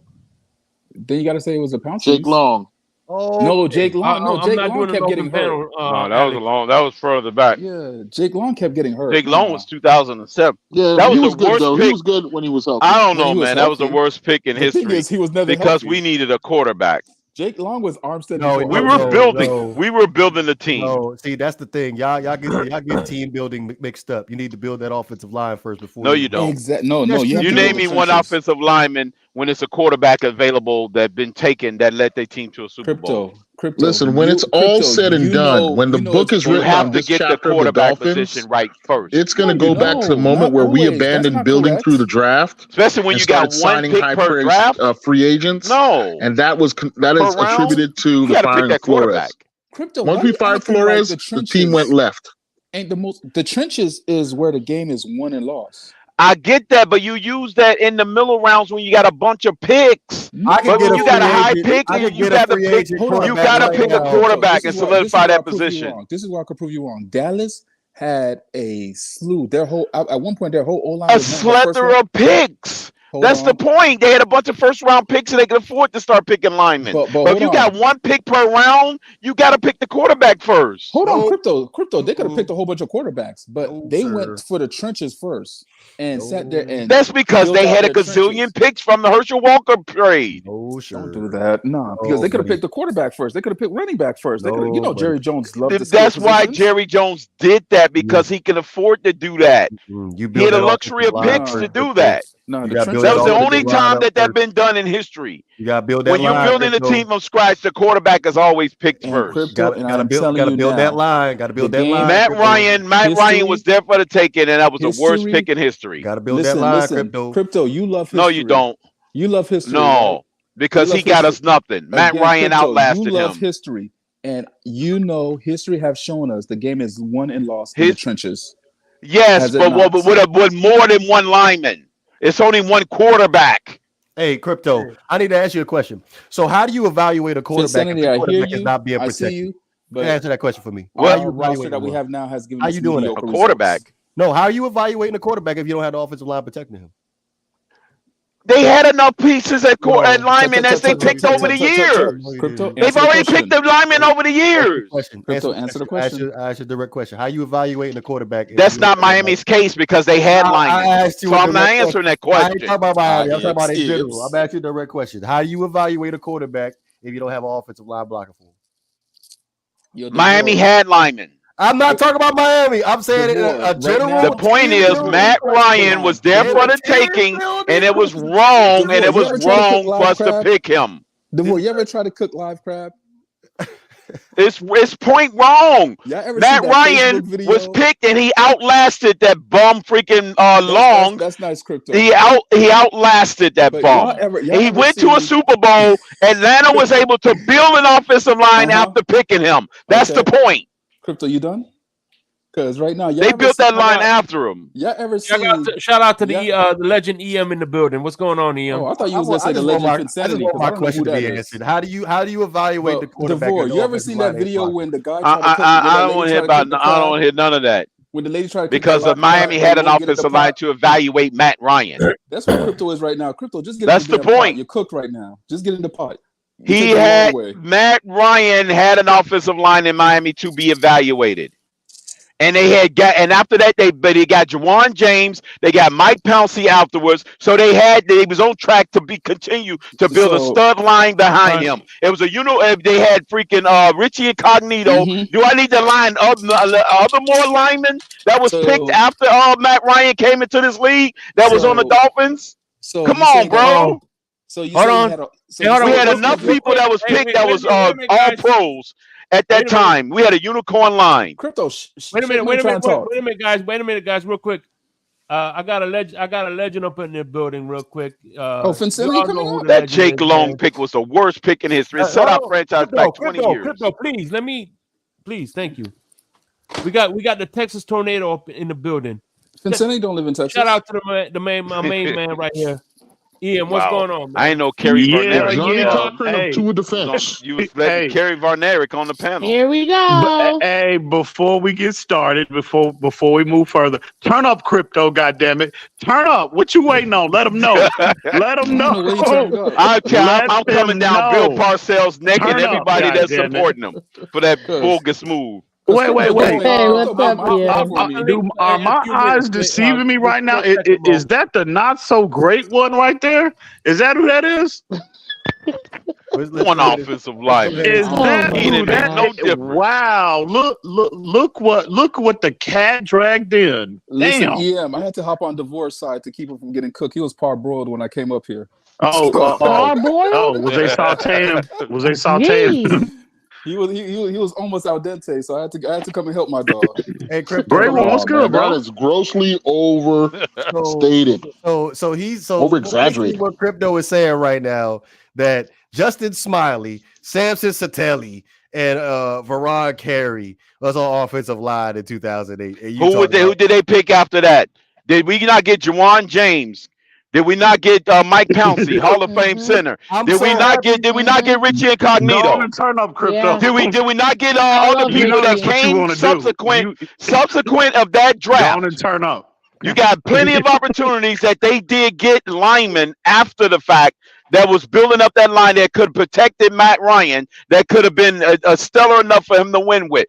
then you got to say it was a Pouncey. Jake Long. Oh no, Jake Long. No, Jake Long kept getting hurt. No, that was further back. Yeah, Jake Long kept getting hurt. Jake Long was 2007. Yeah, that was the worst pick. He was good when he was healthy. I don't know, man. That was the worst pick in history. The thing is, he was never because healthy. We needed a quarterback. Jake Long was Armstead. No, we were building the team. No, see, that's the thing. Y'all get team building mixed up. You need to build that offensive line first before. No, you don't. Exactly. No. You name me one offensive lineman when it's a quarterback available that been taken that led their team to a Super Bowl. Crypto. Listen, when it's all said and done, when the book is written on this chapter of the Dolphins, right first. It's going to go back to the moment where we abandoned building through the draft, especially when you got signing one pick per draft, free agents. No, and that is attributed to the firing of Flores. Crypto. Once we fired Flores, the team went left. The trenches is where the game is won and lost. I get that, but you use that in the middle rounds when you got a bunch of picks. I could But get when a you got free a high agent. pick, I could you get a got to free pick. agent Hold on. You quarterback got to right pick a now. quarterback and This solidify is where I that prove you position. wrong. This is where I could prove you wrong. Dallas had a slew. Their whole at one point, their whole O line A was nothing but first slither round. of picks. Hold That's the on, point. They had a bunch of first round picks, so they could afford to start picking linemen. but But if hold you got on, one pick per round, you got to pick the quarterback first. hold on, Nope. crypto. They could have picked a whole bunch of quarterbacks, but No, they sir. went for the trenches first and sat there No. and That's because built they out had a their gazillion trenches. picks from the Herschel Walker trade. No, sir. Don't do that. No, because No, they could have buddy. picked the quarterback first. They could have picked running back first. They could have, No, Jerry buddy. Jones loved the skill That's why positions. Jerry Jones did that, because he can afford to do that. You He build had a that luxury offensive of line picks first, to do Crypto. that. No, You the got to build That that was the trenches. only offensive line time up that first. been done in history. You got to build that When you're line, building a Crypto. team from scratch, the quarterback is always picked And first. crypto, and I'm build, telling gotta you build that now, line. Got to build the that game, line. Matt Crypto. Ryan was history, there for the taking, and that was the worst history. pick in history. Got to build that line, Crypto. Crypto. You love history. No, you don't. You love history, right? No, because You he love got us history. nothing. Matt Again, Ryan crypto, outlasted you love him. history, and you know history have shown us the game is won and lost in the trenches. Yes, Has it but not? with more than one lineman. It's only one quarterback. Hey, Crypto, I need to ask you a question. So how do you evaluate a quarterback if Insanity, the I hear quarterback is you. not being I protected? see you. But Answer that question for me. Well, How are you our roster evaluating that we one? have now has given How us you doing mediocre that? A quarterback. results. No, how are you evaluating a quarterback if you don't have the offensive line protecting him? They had enough pieces at linemen as they picked over the years. Crypto, They've already picked the linemen over the years. Crypto, answer the question. I asked you a direct question. How are you evaluating a quarterback? That's not Miami's case because they had linemen. I asked you So a I'm not direct answering that question. I ain't question. talking about Miami. I'm talking about in It's- general. I'm asking you a direct question. How do you evaluate a quarterback if you don't have an offensive line blocker for him? Miami had linemen. I'm not talking about Miami. I'm saying a general. The point is, Matt Ryan was there for the taking, and it was wrong, and it was wrong for us to pick him. DeVore, you ever try to cook live crab? It's point wrong. Matt Ryan was video? picked, and he outlasted that bum freaking Long. That's nice, Crypto. He outlasted that But bum. y'all He ever went to a seen- Super Bowl. Atlanta was able to build an offensive line after picking him. That's the point. Crypto, you done? Because right now, They built that line after him. Y'all ever seen? Shout out to the legend EM in the building. What's going on, EM? Oh, I thought you was gonna say the legend Insanity. I just want my question to be answered. How do you evaluate the quarterback? DeVore, you ever seen that video when the guy? I don't want to hear about. I don't want to hear none of that. When the lady tried to because of Miami had an offensive line to evaluate Matt Ryan. That's what Crypto is right now. Crypto, just get. That's the point. You're cooked right now. Just get in the pot. He had Matt Ryan had an offensive line in Miami to be evaluated. And they and after that they got Juwan James, they got Mike Pouncey afterwards. So they was on track to continue to build a stud line behind him. It was they had freaking Richie Incognito. Do I need to line other more linemen that was picked after Matt Ryan came into this league that was on the Dolphins? So come on, bro. So you hold on. We had enough people that was picked that was all pros. At that time, we had a unicorn line. Crypto. Wait a minute, guys, real quick. I got a legend up in their building, real quick. FinMily coming out? That Jake Long pick was the worst pick in history. It set our franchise back 20 years. Crypto, please, thank you. We got the Texas Tornado up in the building. FinMily don't live in Texas. Shout out to my main man right here. Ian, what's going on, man? I ain't know Kerry Varnerick. Johnny Cochran to a defense. You was letting Kerry Varnerick on the panel. Here we go. Hey, before we get started, before we move further, turn up Crypto, goddammit. Turn up. What you waiting on? Let them know. Let them know. I'm coming down Bill Parcells' neck and everybody that's supporting him for that bogus move. Wait. Hey, what's up, Are my eyes deceiving me right now? Is that the not so great one right there? Is that who that is? One offensive lineman. Is that who that? No different. Wow! Look what the cat dragged in. Listen, Damn. EM, I had to hop on Divorce's side to keep him from getting cooked. He was parboiled when I came up here. Was they sauteing? Was they sauteing? He was almost al dente, so I had to come and help my dog. Hey, Crypto, Great one. What's good, bro? That is grossly overstated. So he's over-exaggerated. What Crypto is saying right now that Justin Smiley, Samson Satelli, and Veron Carey was on offensive line in 2008. Who did they pick after that? Did we not get Juwan James? Did we not get Mike Pouncey, Hall of Fame center? Did we not get Richie Incognito? Go on and turn up, Crypto. Did we not get other people that came subsequent of that draft? Go on and turn up. You got plenty of opportunities that they did get linemen after the fact that was building up that line that could have protected Matt Ryan, that could have been a stellar enough for him to win with.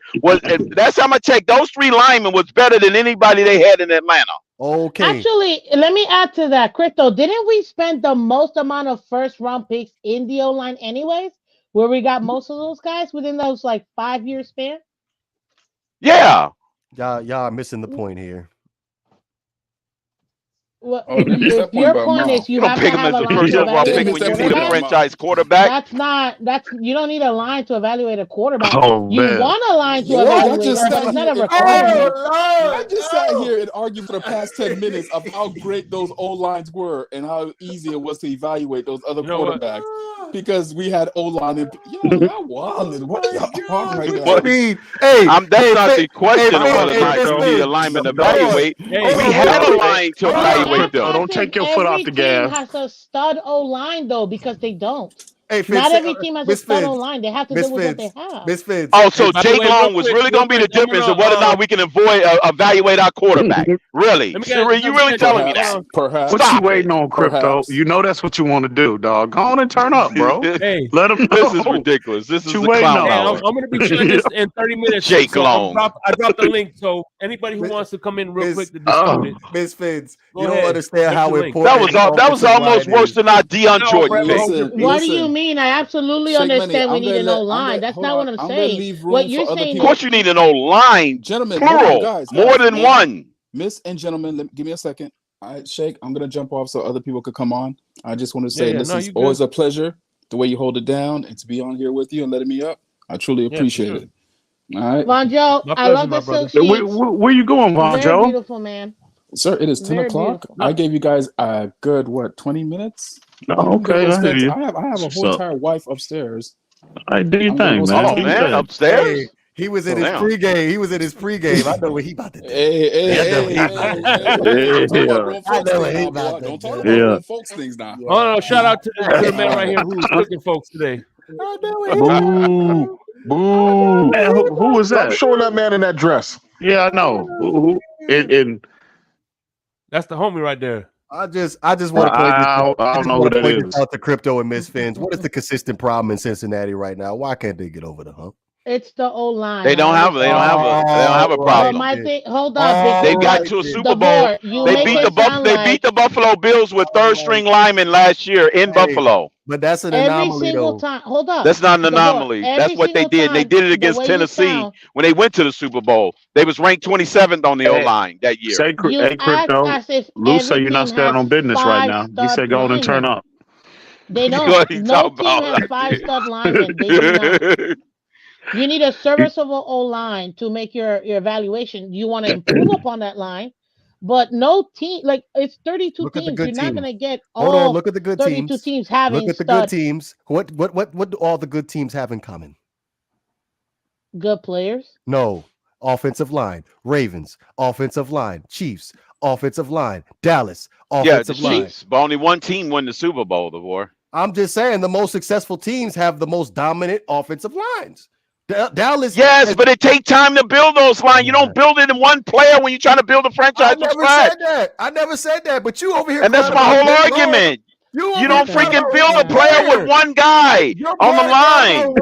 That's how I'm going to take. Those 3 linemen was better than anybody they had in Atlanta. Okay. Actually, let me add to that. Crypto, didn't we spend the most amount of first-round picks in the O-line anyways, where we got most of those guys within those, 5-year span? Yeah. Y'all are missing the point here. Well, your point is you have to have a line to evaluate. When you need a franchise quarterback. You don't need a line to evaluate a quarterback. Oh, you want a line to evaluate, but it's not a requirement. I just sat here and argued for the past 10 minutes of how great those O-lines were and how easy it was to evaluate those other quarterbacks because we had O-line. Y'all wilding. What are y'all talking right now? I mean, that's not the question of whether or not you need a lineman to evaluate. We had a line to evaluate. Don't take your foot off the gas. Every team has a stud O-line though, because they don't. Hey, Fitz, not every team has a stud O-line. They have to do what they have. Oh, so Jake Long was really going to be the difference of whether or not we can evaluate our quarterback. Really? You really telling me that? Perhaps. What you waiting on, Crypto? Perhaps. You know that's what you want to do, dog. Go on and turn up, bro. Hey, let them know. This is ridiculous. This is the clown hour. I'm going to be chilling this in 30 minutes. Jake Long. I dropped the link, so anybody who wants to come in real quick to discuss it. Miss Fitz, you don't understand how important that was almost worse than our Deion Jordan pick. What do you mean? I absolutely understand we need an O-line. That's not what I'm saying. What you're saying of course you need an O-line. Gentlemen, plural. Guys, more than one. Miss and gentlemen, give me a second. All right, Shake, I'm going to jump off so other people could come on. I just want to say this is always a pleasure, the way you hold it down, and to be on here with you and letting me up. I truly appreciate it. All right. Von Joe, I love the silk sheets. Where you going, Von Joe? Very beautiful, man. Sir, it is 10 o'clock. Beautiful. I gave you guys a good, 20 minutes? Oh, okay. I have a whole entire wife upstairs. I do your thing, man. Oh, man, upstairs? Hey, he was in his pregame. I know what he about to do. Don't talk about folks things now. Oh, no, shout out to this good man right here who's cooking folks today. Boo. Boo. Man, who was that? I'm showing that man in that dress. Yeah, I know. That's the homie right there. I just want to point this out to Crypto and Miss Fins. What is the consistent problem in Cincinnati right now? Why can't they get over the hump? It's the O-line. They don't have a problem. Hold on, they got to a Super Bowl. They beat the Buffalo Bills with third-string linemen last year in Buffalo. But that's an anomaly, though. Hold on. That's not an anomaly. That's what they did. They did it against Tennessee when they went to the Super Bowl. They was ranked 27th on the O-line that year. Hey, Crypto, Lou say you're not standing on business right now. He said go on and turn up. They don't. No team has 5 stud linemen. They do not. You need a serviceable O-line to make your evaluation. You want to improve upon that line, but no team, it's 32 teams. You're not going to get all look at the good 32 teams having Look at the good teams. What do all the good teams have in common? Good players? No. Offensive line. Ravens. Offensive line. Chiefs. Offensive line. Dallas. Offensive line. Chiefs. But only one team won the Super Bowl, the war. I'm just saying the most successful teams have the most dominant offensive lines. Dallas. Yes, but it takes time to build those lines. You don't build it in one player when you're trying to build a franchise. I never said that. But you over here. And that's my whole argument. You don't freaking build a player with one guy on the line.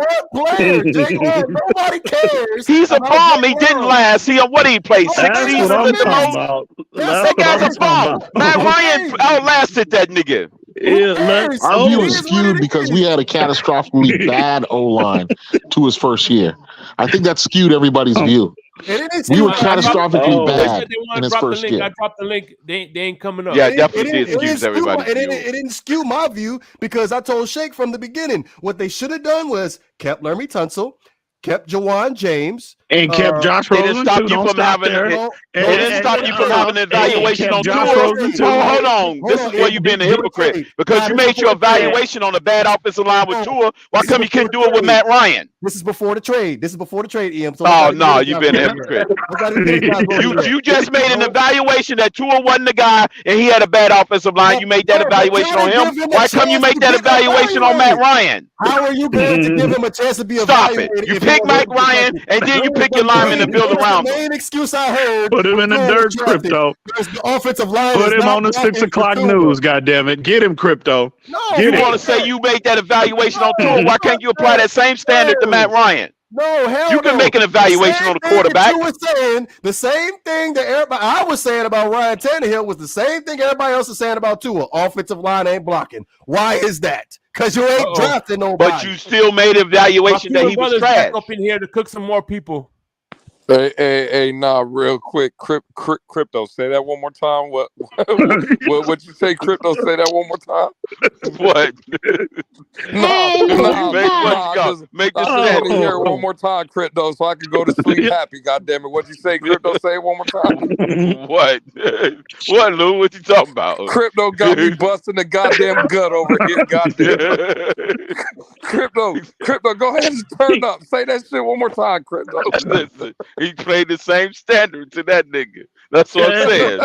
Nobody cares. He's a bum. He didn't last. What did he play? 6 seasons at the most? That guy's a bum. Matt Ryan outlasted that nigga. Our view is skewed because we had a catastrophically bad O-line to his first year. I think that skewed everybody's view. We were catastrophically bad in his first year. I dropped the link. They ain't coming up. Yeah, definitely did skew everybody's view. It didn't skew my view because I told Shake from the beginning what they should have done was kept Laremy Tunsil, kept Juwan James, And kept Josh They didn't Rosen stop too. you Don't from stop having there. it. They didn't stop you from having an evaluation on Josh Tua. Rosen too. Hold on. This is where you're being a hypocrite because you made your evaluation on a bad offensive line with Tua. Why come you couldn't do it with Matt Ryan? This is before the trade. EM. So oh no, you've been a hypocrite. You just made an evaluation that Tua wasn't the guy and he had a bad offensive line. You made that evaluation on him. Why come you make that evaluation on Matt Ryan? How are you going to give him a chance to be evaluated? Stop it. You pick Mike Ryan and then you pick your lineman and build around the him. main excuse I heard. Put him in the dirt, Crypto. The offensive line. Put him on the 6 o'clock news. Goddammit, get him, Crypto. No, you want to say you made that evaluation on Tua? Why can't you apply that same standard to Matt Ryan? No, hell you can no. make an evaluation on the quarterback. You were saying the same thing that everybody I was saying about Ryan Tannehill was the same thing everybody else is saying about Tua. Offensive line ain't blocking. Why is that? Because you ain't drafting nobody. But you still made an evaluation that he was trash. Back up in here to cook some more people. Hey, nah, real quick, Crypto, say that one more time. What you say, Crypto? Say that one more time. What? Make this want to hear it one more time, Crypto, so I can go to sleep happy. Goddamn it! What you say, Crypto? Say it one more time. What? What, Lou? What you talking about? Crypto got me busting the goddamn gut over here. Goddamn. Crypto, go ahead and turn up. Say that shit one more time, Crypto. Listen. He played the same standard to that nigga. That's what I'm saying.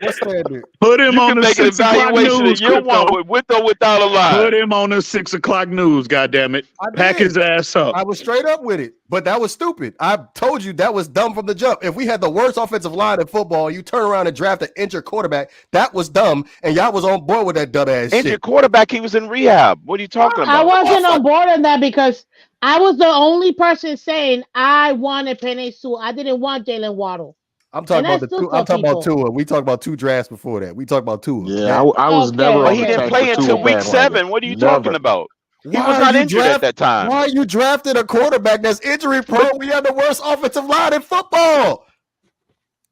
What standard? Put him on the 6 o'clock news. Year one with or without a line. Put him on the 6 o'clock news. Goddammit, pack his ass up. I was straight up with it, but that was stupid. I told you that was dumb from the jump. If we had the worst offensive line in football, you turn around and draft an injured quarterback. That was dumb, and y'all was on board with that dumbass shit. Injured quarterback, he was in rehab. What are you talking about? I wasn't on board on that because I was the only person saying I wanted Penei Sewell. I didn't want Jalen Waddle. I'm talking about Tua. We talked about 2 drafts before that. We talked about Tua. Yeah, I was never. But he didn't play until week 7. What are you talking about? He was not injured at that time. Why are you drafting a quarterback that's injury prone? We had the worst offensive line in football.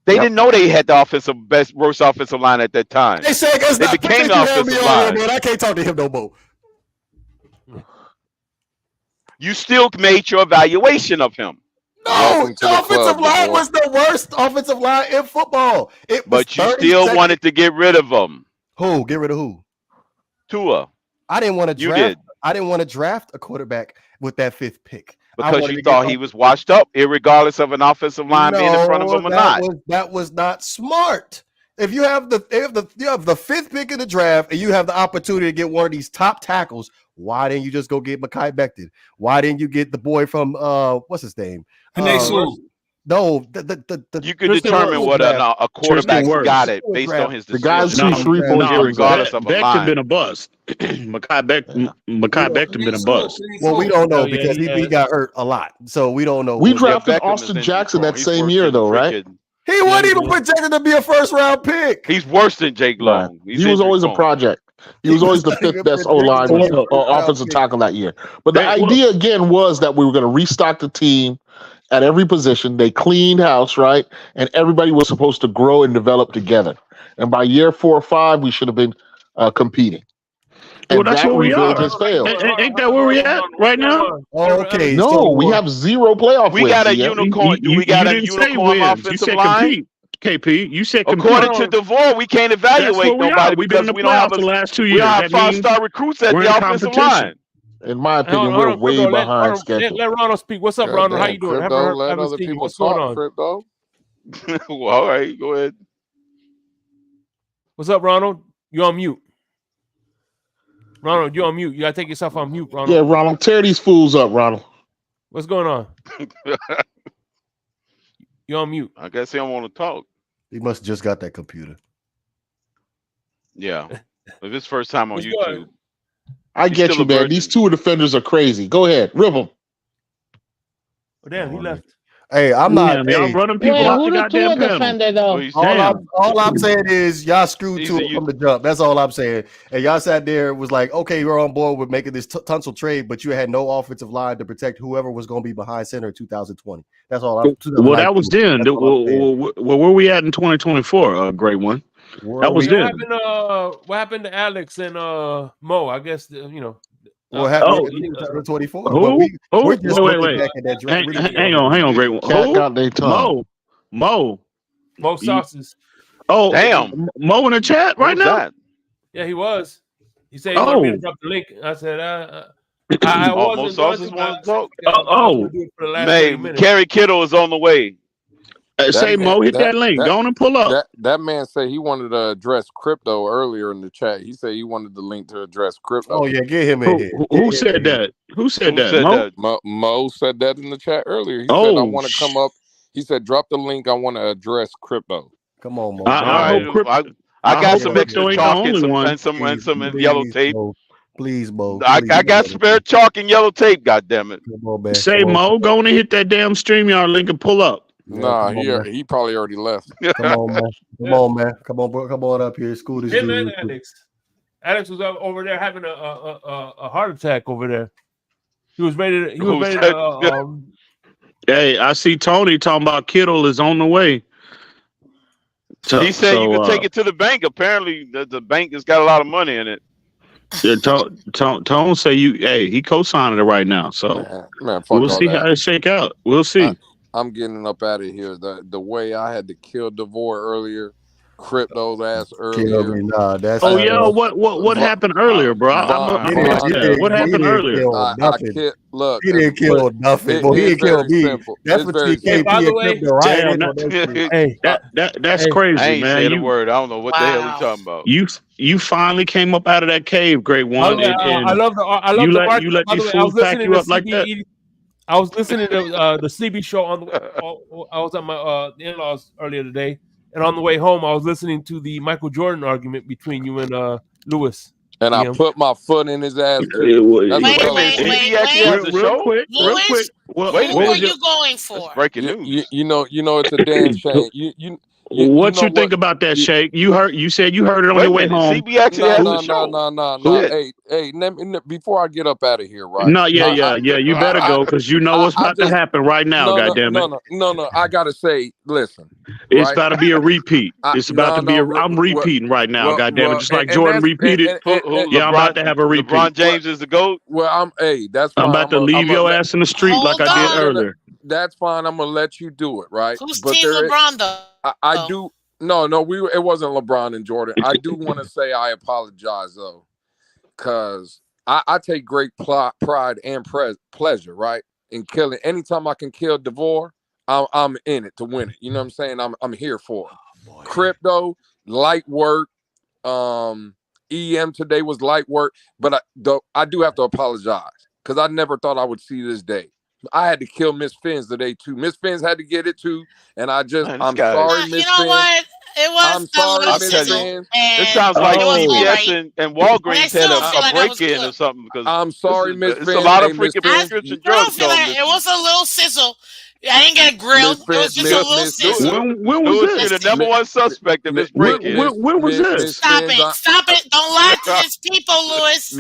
They didn't know they had the worst offensive line at that time. They said they became the offensive line. Man, I can't talk to him no more. You still made your evaluation of him. No, the offensive line was the worst offensive line in football. But you still wanted to get rid of him. Who? Get rid of who? Tua. I didn't want to draft. You did. I didn't want to draft a quarterback with that 5th pick. Because you thought he was washed up, regardless of an offensive line being in front of him or not. That was not smart. If you have the 5th pick in the draft and you have the opportunity to get one of these top tackles, why didn't you just go get Mekhi Becton? Why didn't you get the boy from what's his name? No, you could determine what a quarterback's got it based on his decision. The guys who regardless of a line. Becton been a bust. Mekhi Becton been a bust. Well, we don't know because he got hurt a lot, so we don't know. We drafted Austin Jackson that same year, though, right? He wasn't even projected to be a 1st-round pick. He's worse than Jake Long. He was always a project. He was always the 5th best O-line or offensive tackle that year. But the idea again was that we were going to restock the team at every position. They cleaned house, right? And everybody was supposed to grow and develop together. And by year 4 or 5, we should have been competing. Well, that's where we are. Just failed. Ain't that where we at right now? Okay. No, we have 0 playoff wins. We got a unicorn. We got a unicorn offensive line. KP, you said according to DeVore, we can't evaluate nobody because we don't have the last 2 years. We don't have 5-star recruits at the offensive line. In my opinion, we're way behind schedule. Let Ronald speak. What's up, Ronald? How you doing? Let other people talk, Crypto. Well, all right, go ahead. What's up, Ronald? You're on mute. Ronald, you're on mute. You gotta take yourself on mute, Ronald. Yeah, Ronald, tear these fools up, Ronald. What's going on? You're on mute. I guess he don't want to talk. He must have just got that computer. Yeah. If it's first time on YouTube. I get you, man. These 2 defenders are crazy. Go ahead. Rip them. Oh, damn, he left. Hey, I'm not. Y'all running people off the goddamn defender, though. All I'm saying is y'all screwed Tua from the jump. That's all I'm saying. And y'all sat there was like, okay, we're on board with making this Tunsil trade, but you had no offensive line to protect whoever was going to be behind center in 2020. That's all. Well, that was then. Well, where we at in 2024? Great one. That was then. What happened to Alex and Mo? I guess What happened Oh, in 2024? who? But we're Who? just Wait, looking wait. back at that draft. Hang on, great one. Cat Who? got their tongue. Mo. Mo Sauces. Oh, Damn. Mo in the chat right Who's now? that? Yeah, he was. He said he wanted me to drop the link. I said, I Mo wasn't Sauces going want to talk. to do it for the last 30 minutes. Kerry Kittle is on the way. Say Mo, hit that link. Go on and pull up. That man said he wanted to address crypto earlier in the chat. He said he wanted the link to address crypto. Oh yeah, get him in here. Who said that? Who said that? Mo? Mo said that in the chat earlier. He said I want to come up. He said drop the link. I want to address crypto. Come on, Mo. I got some extra chalk and some yellow tape. Please, Mo. I got spare chalk and yellow tape. God damn it! Come on, man. Say Mo, go on and hit that damn StreamYard link and pull up. Nah, he probably already left. Come on, man. Come on, man. Come on, bro. Come on up here. School this Him dude. and Alex was over there having a heart attack over there. He was ready to. Hey, I see Tony talking about Kittle is on the way. He said you can take it to the bank. Apparently, the bank has got a lot of money in it. Yeah, Tone say he co-signing it right now. So man, we'll see how it shake out. We'll see. I'm getting up out of here. The way I had to kill DeVore earlier, crypto's ass earlier. Nah, that's what happened earlier, bro? What happened earlier? He didn't kill nothing. Well, he didn't kill me. Simple. That's it's between KP by the and way, Crypto, right? That's crazy, I ain't man. saying a word. I don't know what the hell he's talking about. You finally came up out of that cave, great one. I love the you let these fools pack you up like that. I was listening to the CB show on the way. I was at my in-laws earlier today, and on the way home, I was listening to the Michael Jordan argument between you and Lewis. And I put my foot in his ass. Wait. Real quick. What were you going for? Breaking news. You know, it's a damn shame. What you think about that, Shake? You said you heard it on your way home. CB actually has a show. No. Hey, before I get up out of here, right? No, yeah. You better go because you know what's about to happen right now. Goddammit. No. I gotta say, listen. It's about to be a repeat. It's about to be. I'm repeating right now. Goddammit, just like Jordan repeated. Yeah, I'm about to have a repeat. LeBron James is the GOAT. Well, that's fine. I'm about to leave your ass in the street like I did earlier. That's fine. I'm gonna let you do it, right? Who's Team LeBron though? I do. No, it wasn't LeBron and Jordan. I do want to say I apologize though, because I take great pride and pleasure, right, in killing. Anytime I can kill DeVore, I'm in it to win it. You know what I'm saying? I'm here for it. Crypto, light work. EM today was light work, but I do have to apologize because I never thought I would see this day. I had to kill Miss Fins today too. Miss Fins had to get it too, and I'm sorry, Miss Fins. You know what? It was I'm sorry, Miss Fins. It sounds like CVS and Walgreens had a break-in or something. Because I'm sorry, Miss Fins. It's a lot of freaking prescription drugs. It was a little sizzle. I didn't get grilled. It was just a little sizzle. When was this? The number one suspect in this break-in. When was this? Stop it! Don't lie to these people, Lewis.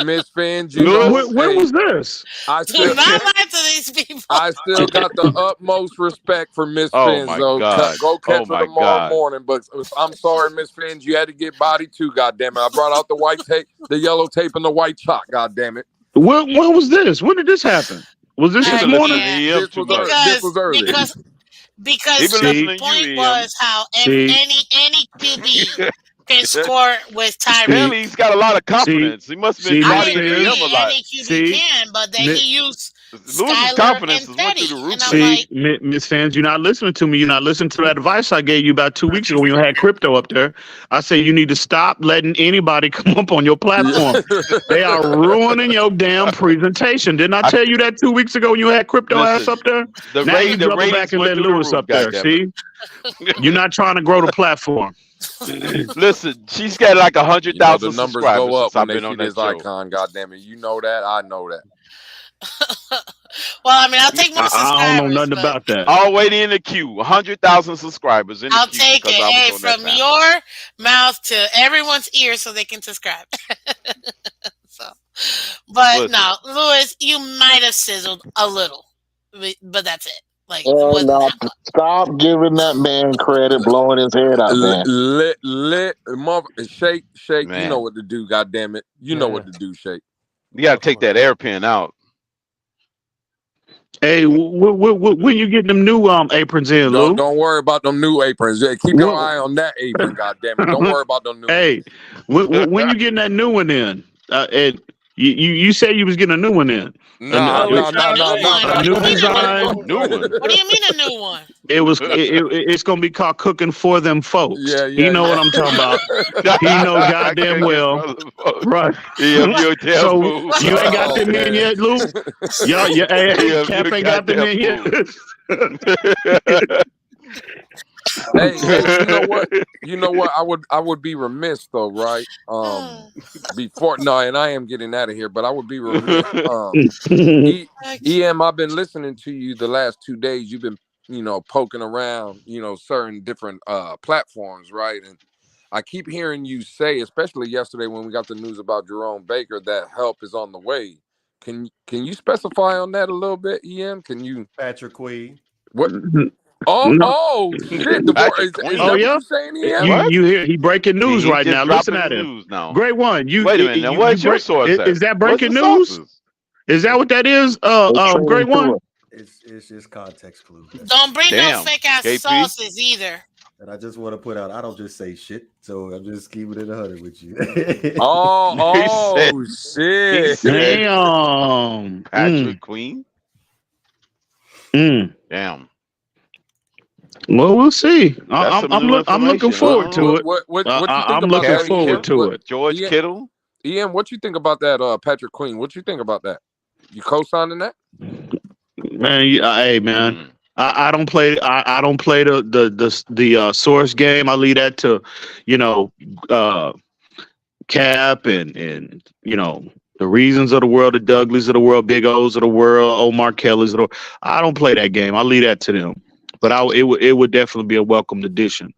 Miss Fins, when was this? Do not lie to these people. I still got the utmost respect for Miss Fins, though. Go catch her tomorrow morning. But I'm sorry, Miss Fins, you had to get body too. Goddamn it! I brought out the white tape, the yellow tape, and the white chalk. Goddamn it! When was this? When did this happen? Was this this morning? This was early. Because the point was how any QB can score with Tyreek. Apparently, he's got a lot of confidence. He must have been bodying him a lot. Any QB can, but then he used Skyler and Teddy. Miss Fans, you're not listening to me. You're not listening to that advice I gave you about 2 weeks ago when you had crypto up there. I say you need to stop letting anybody come up on your platform. They are ruining your damn presentation. Didn't I tell you that 2 weeks ago when you had crypto ass up there? Now you double back and let Lewis up there. See? You're not trying to grow the platform. Listen, she's got like 100,000 the numbers subscribers go up since I've when been they on see that this show. icon. Goddamn it, you know that. I know that. Well, I mean, I'll take more subscribers. I don't know nothing about that. All waiting in the queue. 100,000 subscribers in the I'll queue. take it. Hey, from your mouth to everyone's ear so they can subscribe. But no, Lewis, you might have sizzled a little, but that's it. Like, stop giving that man credit, blowing his head out, man. Shake, man. You know what to do, goddamn it. You know what to do, Shake. You got to take that airpin out. Hey, when you get them new aprons in, Lou? Don't worry about them new aprons. Yeah, keep your eye on that apron, goddammit. Don't worry about them new Hey, when you getting that new one in? And you said you was getting a new one in. No. A new design. New one. What do you mean a new one? It's gonna be called cooking for them folks. Yeah, he know what I'm talking about. He know goddamn well. Right. So you ain't got them in yet, Lou? Cap ain't got them in yet. Hey, you know what? I would be remiss though, right? And I am getting out of here, but I would be remiss. EM, I've been listening to you the last 2 days. You've been, poking around, certain different platforms, right? And I keep hearing you say, especially yesterday when we got the news about Jerome Baker, that help is on the way. Can you specify on that a little bit, EM? Can you? Patrick Queen. What? Oh shit! Is that what you're saying, EM? You hear he breaking news right now. Listen at him. Great one. Wait a minute. What's your source? Is that breaking news? Is that what that is? Great one. It's just context clues. Don't bring no fake ass sauces either. And I just want to put out, I don't just say shit, so I'm just keeping it 100 with you. Shit! Damn. Patrick Queen. Damn. Well, we'll see. I'm looking forward to it. What you think I'm about looking forward to it. George Kittle. Ian, what you think about that? Patrick Queen. What you think about that? You co-signing that? Man, hey man. I don't play. I don't play the source game. I leave that to, Cap and the Reasons of the world, the Douglas of the world, Big O's of the world, Omar Kelly's of the world. I don't play that game. I leave that to them. But it would definitely be a welcomed addition,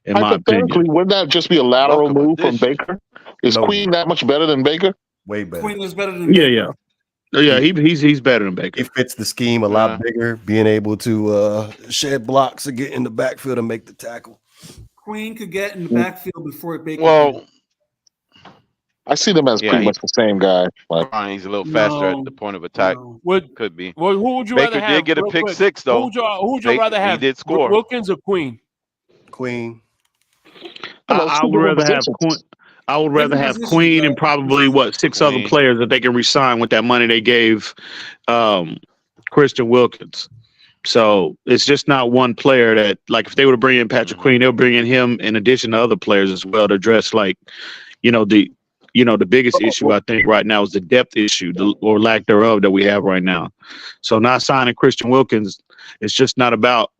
in my opinion. Wouldn't that just be a lateral move from Baker? Is Queen that much better than Baker? Way better. Queen is better than Baker. Yeah, he's better than Baker. He fits the scheme a lot bigger, being able to shed blocks and get in the backfield and make the tackle. Queen could get in the backfield before Baker. Well, I see them as pretty much the same guy. He's a little faster at the point of attack. Could be. Well, who would you Baker rather have? Did get a pick six though. Who would you rather have? He did score. Wilkins or Queen? Queen. I would rather have Queen. I would rather have Queen and probably 6 other players that they can re-sign with that money they gave Christian Wilkins. So it's just not one player that, like, if they were to bring in Patrick Queen, they'll bring in him in addition to other players as well to address, like, the biggest issue I think right now is the depth issue or lack thereof that we have right now. So not signing Christian Wilkins, it's just not about.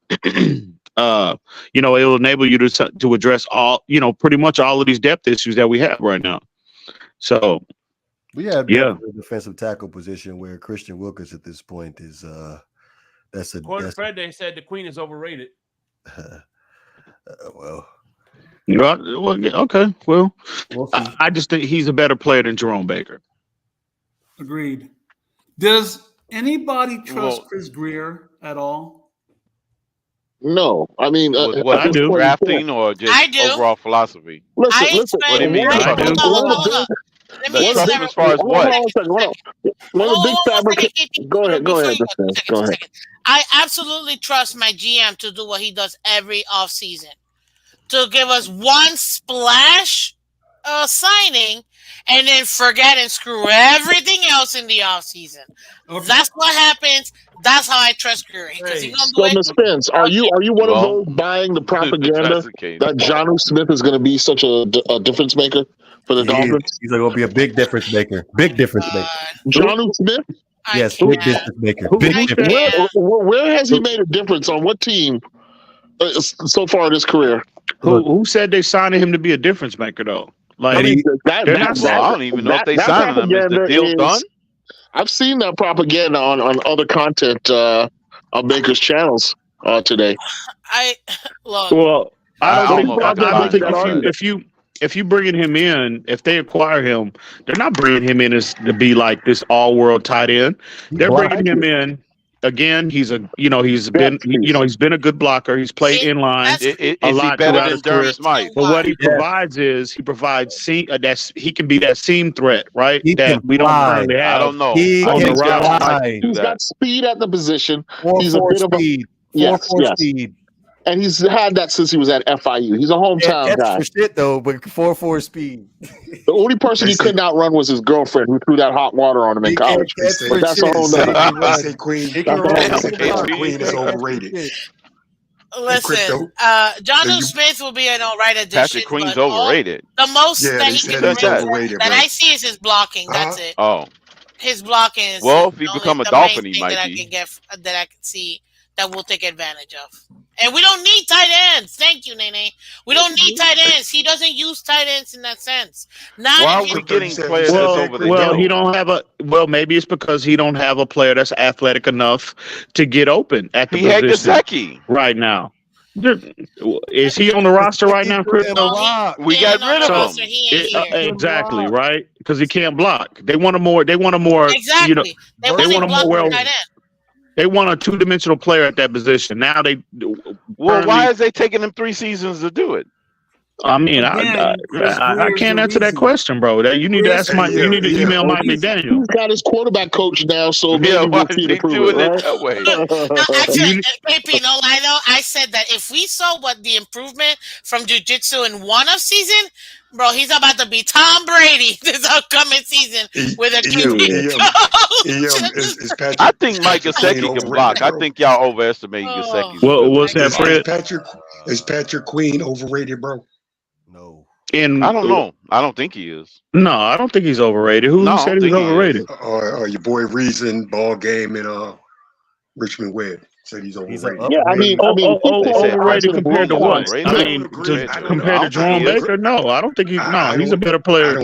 It'll enable you to address all, pretty much all of these depth issues that we have right now. So we have a defensive tackle position where Christian Wilkins at this point is Fred, they said the Queen is overrated. Okay. Well, I just think he's a better player than Jerome Baker. Agreed. Does anybody trust Chris Greer at all? No, I mean, I do. Drafting or just overall philosophy? Listen. What do you mean? Hold on. As far as what? Go ahead. I absolutely trust my GM to do what he does every offseason, to give us one splash signing and then forget and screw everything else in the offseason. Okay. That's what happens. That's how I trust Curry. So, Ms. Spence, are you one of those buying the propaganda that Jonnu Smith is going to be such a difference maker for the Dolphins? He's going to be a big difference maker. Big difference maker. Jonnu Smith? Yes, big difference maker. Where has he made a difference on what team so far in his career? Who said they signed him to be a difference maker, though? Like, I don't even know if they signed him. Is the deal done? I've seen that propaganda on other content on Baker's channels today. I don't think if you bringing him in, if they acquire him, they're not bringing him in to be like this all-world tight end. They're bringing him in. again, he's been a good blocker. He's played in line a lot throughout his career. But what he provides is he can be that seam threat, right? That we don't currently have. I don't know. He I on think the Josh roster. might do He's that. got speed at the position. 4-4 He's a bit speed. Yes, 4-4 speed. And he's had that since he was at FIU. He's a hometown guy. For shit though, but 4-4 speed. The only person he couldn't outrun was his girlfriend, who threw that hot water on him in college. But that's a whole nother. They say Queen is overrated. Listen, Jonnu Smith will be an all right addition. Patrick Queen's overrated. The most that he can bring that I see is his blocking. That's it. Oh, his blocking is if he become a Dolphin, he might be. That I can see that we'll take advantage of. And we don't need tight ends. Thank you, Nene. We don't need tight ends. He doesn't use tight ends in that sense. Why are we getting players that's over the hill? He don't have maybe it's because he don't have a player that's athletic enough to get open at the position. He had Gesicki right now. Is he on the roster right now, Chris? We got rid of him. Exactly, right? Because he can't block. They want a more. Exactly. They want a more They want a two-dimensional player at that position. Now why is they taking them 3 seasons to do it? I mean, I can't answer that question, bro. You need to ask You need to email Mike McDaniel. He's got his quarterback coach now, so maybe we'll see to prove it. Right? That way. Actually, KP, I said that if we saw what the improvement from jiu-jitsu in one off season, bro, he's about to be Tom Brady this upcoming season with a QB coach. I think Mike Gesicki can block. I think y'all overestimate Gesicki. What's that, Fred? Is Patrick Queen overrated, bro? No. I don't know. I don't think he is. No, I don't think he's overrated. Who said he's overrated? Or your boy Reason, ball game in Richmond Webb said he's overrated. Yeah, I mean, overrated compared to what? I mean, compared to Jerome Baker? No, I don't think he's a better player.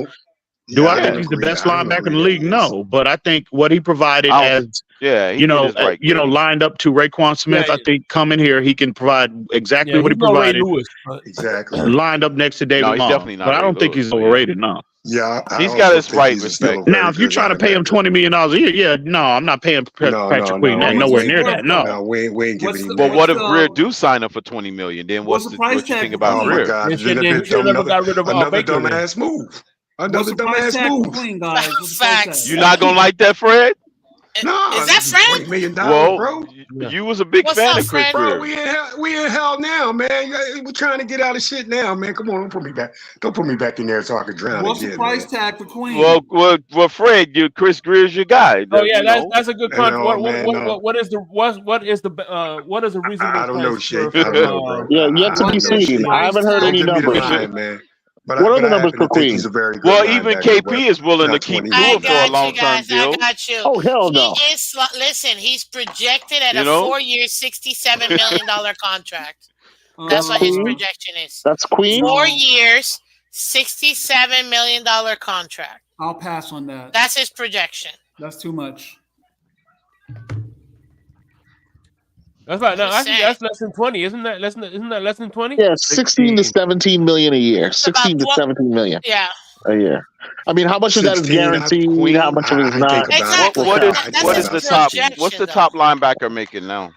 Do I think he's the best linebacker in the league? No, but I think what he provided as lined up to Raekwon Smith, I think coming here he can provide exactly what he provided. Exactly. Lined up next to David Long, but I don't think he's overrated. No. Yeah, he's got his right respect. Now, if you're trying to pay him $20 million a year, no, I'm not paying Patrick Queen nowhere near that. No, we ain't giving him. But what if Greer do sign up for $20 million? Then what you think about Greer? Another dumbass move. Another dumbass move. Queen, guys? Facts. You're not gonna like that, Fred? No, is that Fred? $20 million, bro. You was a big fan of Chris Greer. Bro, we in hell now, man. We're trying to get out of shit now, man. Come on, don't put me back. Don't put me back in there so I can drown. What's the price tag for Queen? Well, Fred, Chris Greer's your guy. Oh yeah, that's a good contract. What is the reasonable? I don't know, Shake. I don't know, bro. Yeah, yet to be seen. I haven't heard any numbers, man. What are the numbers for Queen? Even KP is willing to keep doing for a long-term deal. I got you. Oh, hell no. Listen, he's projected at a 4-year, $67 million contract. That's what his projection is. That's Queen? 4 years, $67 million contract. I'll pass on that. That's his projection. That's too much. That's right. No, actually, that's less than 20, isn't that? Isn't that less than 20? Yeah, 16 to 17 million a year. 16 to 17 million. Yeah. A year. I mean, how much of that is guaranteed? How much of it is not? Exactly. What is the top? What's the top linebacker making now?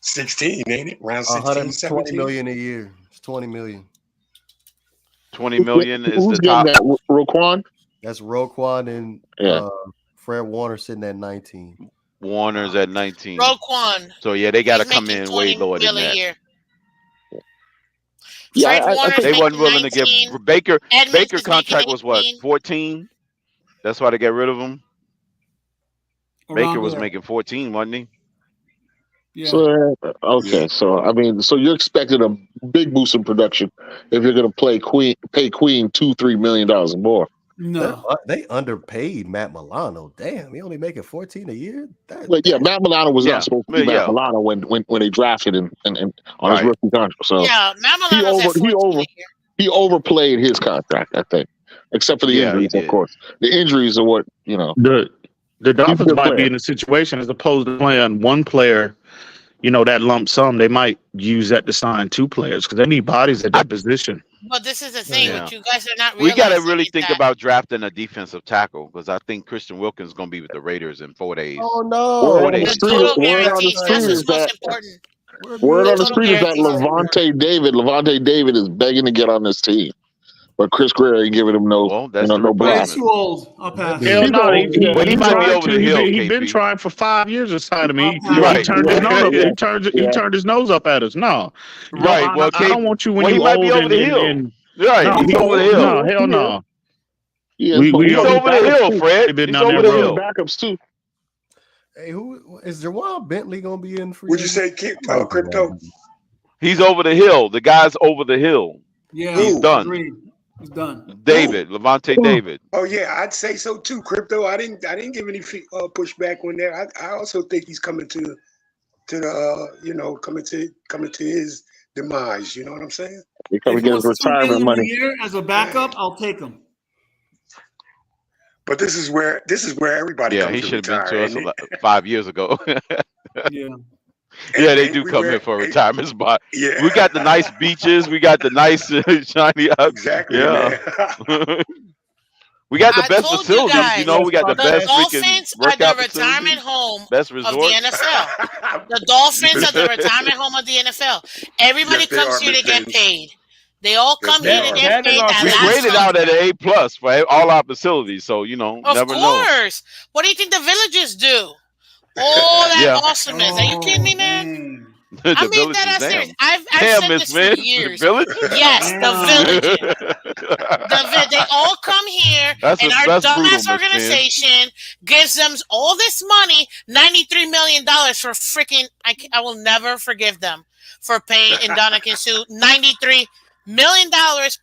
16, ain't it? Around 16, 17 million a year. It's 20 million. 20 million is Who's the top. That? Roquan? That's Roquan and Fred Warner sitting at 19. Warner's at 19. Roquan. So they got to come in way lower than that. Yeah, they wasn't willing to give Baker. Baker contract was what, 14? That's why they got rid of him. Baker was making 14, wasn't he? Yeah. So so I mean, so you're expecting a big boost in production if you're going to pay Queen $2-3 million more. No, they underpaid Matt Milano. Damn, he only making 14 a year. Matt Milano was not supposed to be Matt Milano when they drafted him and on his rookie contract. So Matt Milano he overplayed his contract, I think, except for the injuries, of course. The injuries are what The Dolphins might be in a situation as opposed to playing one player that lump sum, they might use that to sign 2 players because they need bodies at that position. But this is the thing, Yeah. what you guys are not We got to realizing really is think that about drafting a defensive tackle because I think Christian Wilkins is going to be with the Raiders in 4 days. Oh no! 4 the days. total Word on the guarantees, that's street is what's most that important. word The on the total street is that guarantees are important. Levante David is begging to get on this team, but Chris Greer ain't giving him no That's the no black. He's too old. I'll pass. Hell He's no, old. Yeah, But he he might be tried over to. the hill, He been KP. trying for 5 years to sign him. He Right. turned his nose up. yeah, He turned his nose up at us. No, Right. Well, I don't want you when he you might be old over the hill. and Right. no, He's over the hill. hell no. He's He's over the hill, Fred. been He's down over there the rough. hill. backups too. Hey, who is Jawan Bentley gonna be in free? Would you say crypto? He's over the hill. The guy's over the hill. Yeah, He's done. agreed. He's done. David, Levante David. Oh yeah, I'd say so too. Crypto. I didn't give any pushback on that. I also think he's coming to the coming to his demise. You know what I'm saying? He coming If to it get his was $2 retirement million a money. year as a backup, I'll take him. But this is where everybody Yeah, comes he to should have retire. been to us 5 years ago. Yeah. Yeah, they do come here for a retirement spot. Yeah. We got the nice beaches. We got the nice shiny. Exactly. Yeah. Man. We got the I best told facilities. you guys, We got the best freaking Dolphins are workout the retirement facilities, home best of resort. the NFL. The Dolphins are the retirement home of the NFL. Everybody Yes, they comes are, here to Miss get Payne. paid. They all Yes, come they here to are. get paid. That We last graded out at contract. an A+ for all our facilities, so Of never know. course. What do you think the villages do? All that Yeah, awesomeness. Are you kidding me, man? Dang. the I mean villages. that as serious. Damn, I've damn, said Miss this for Vince, the years. village. Yes, the villages. They all come here, That's and our brutal, dumbass Miss Vince. organization gives them all this money, $93 million for freaking. I will never forgive them for paying Ndamukong Suh $93 million,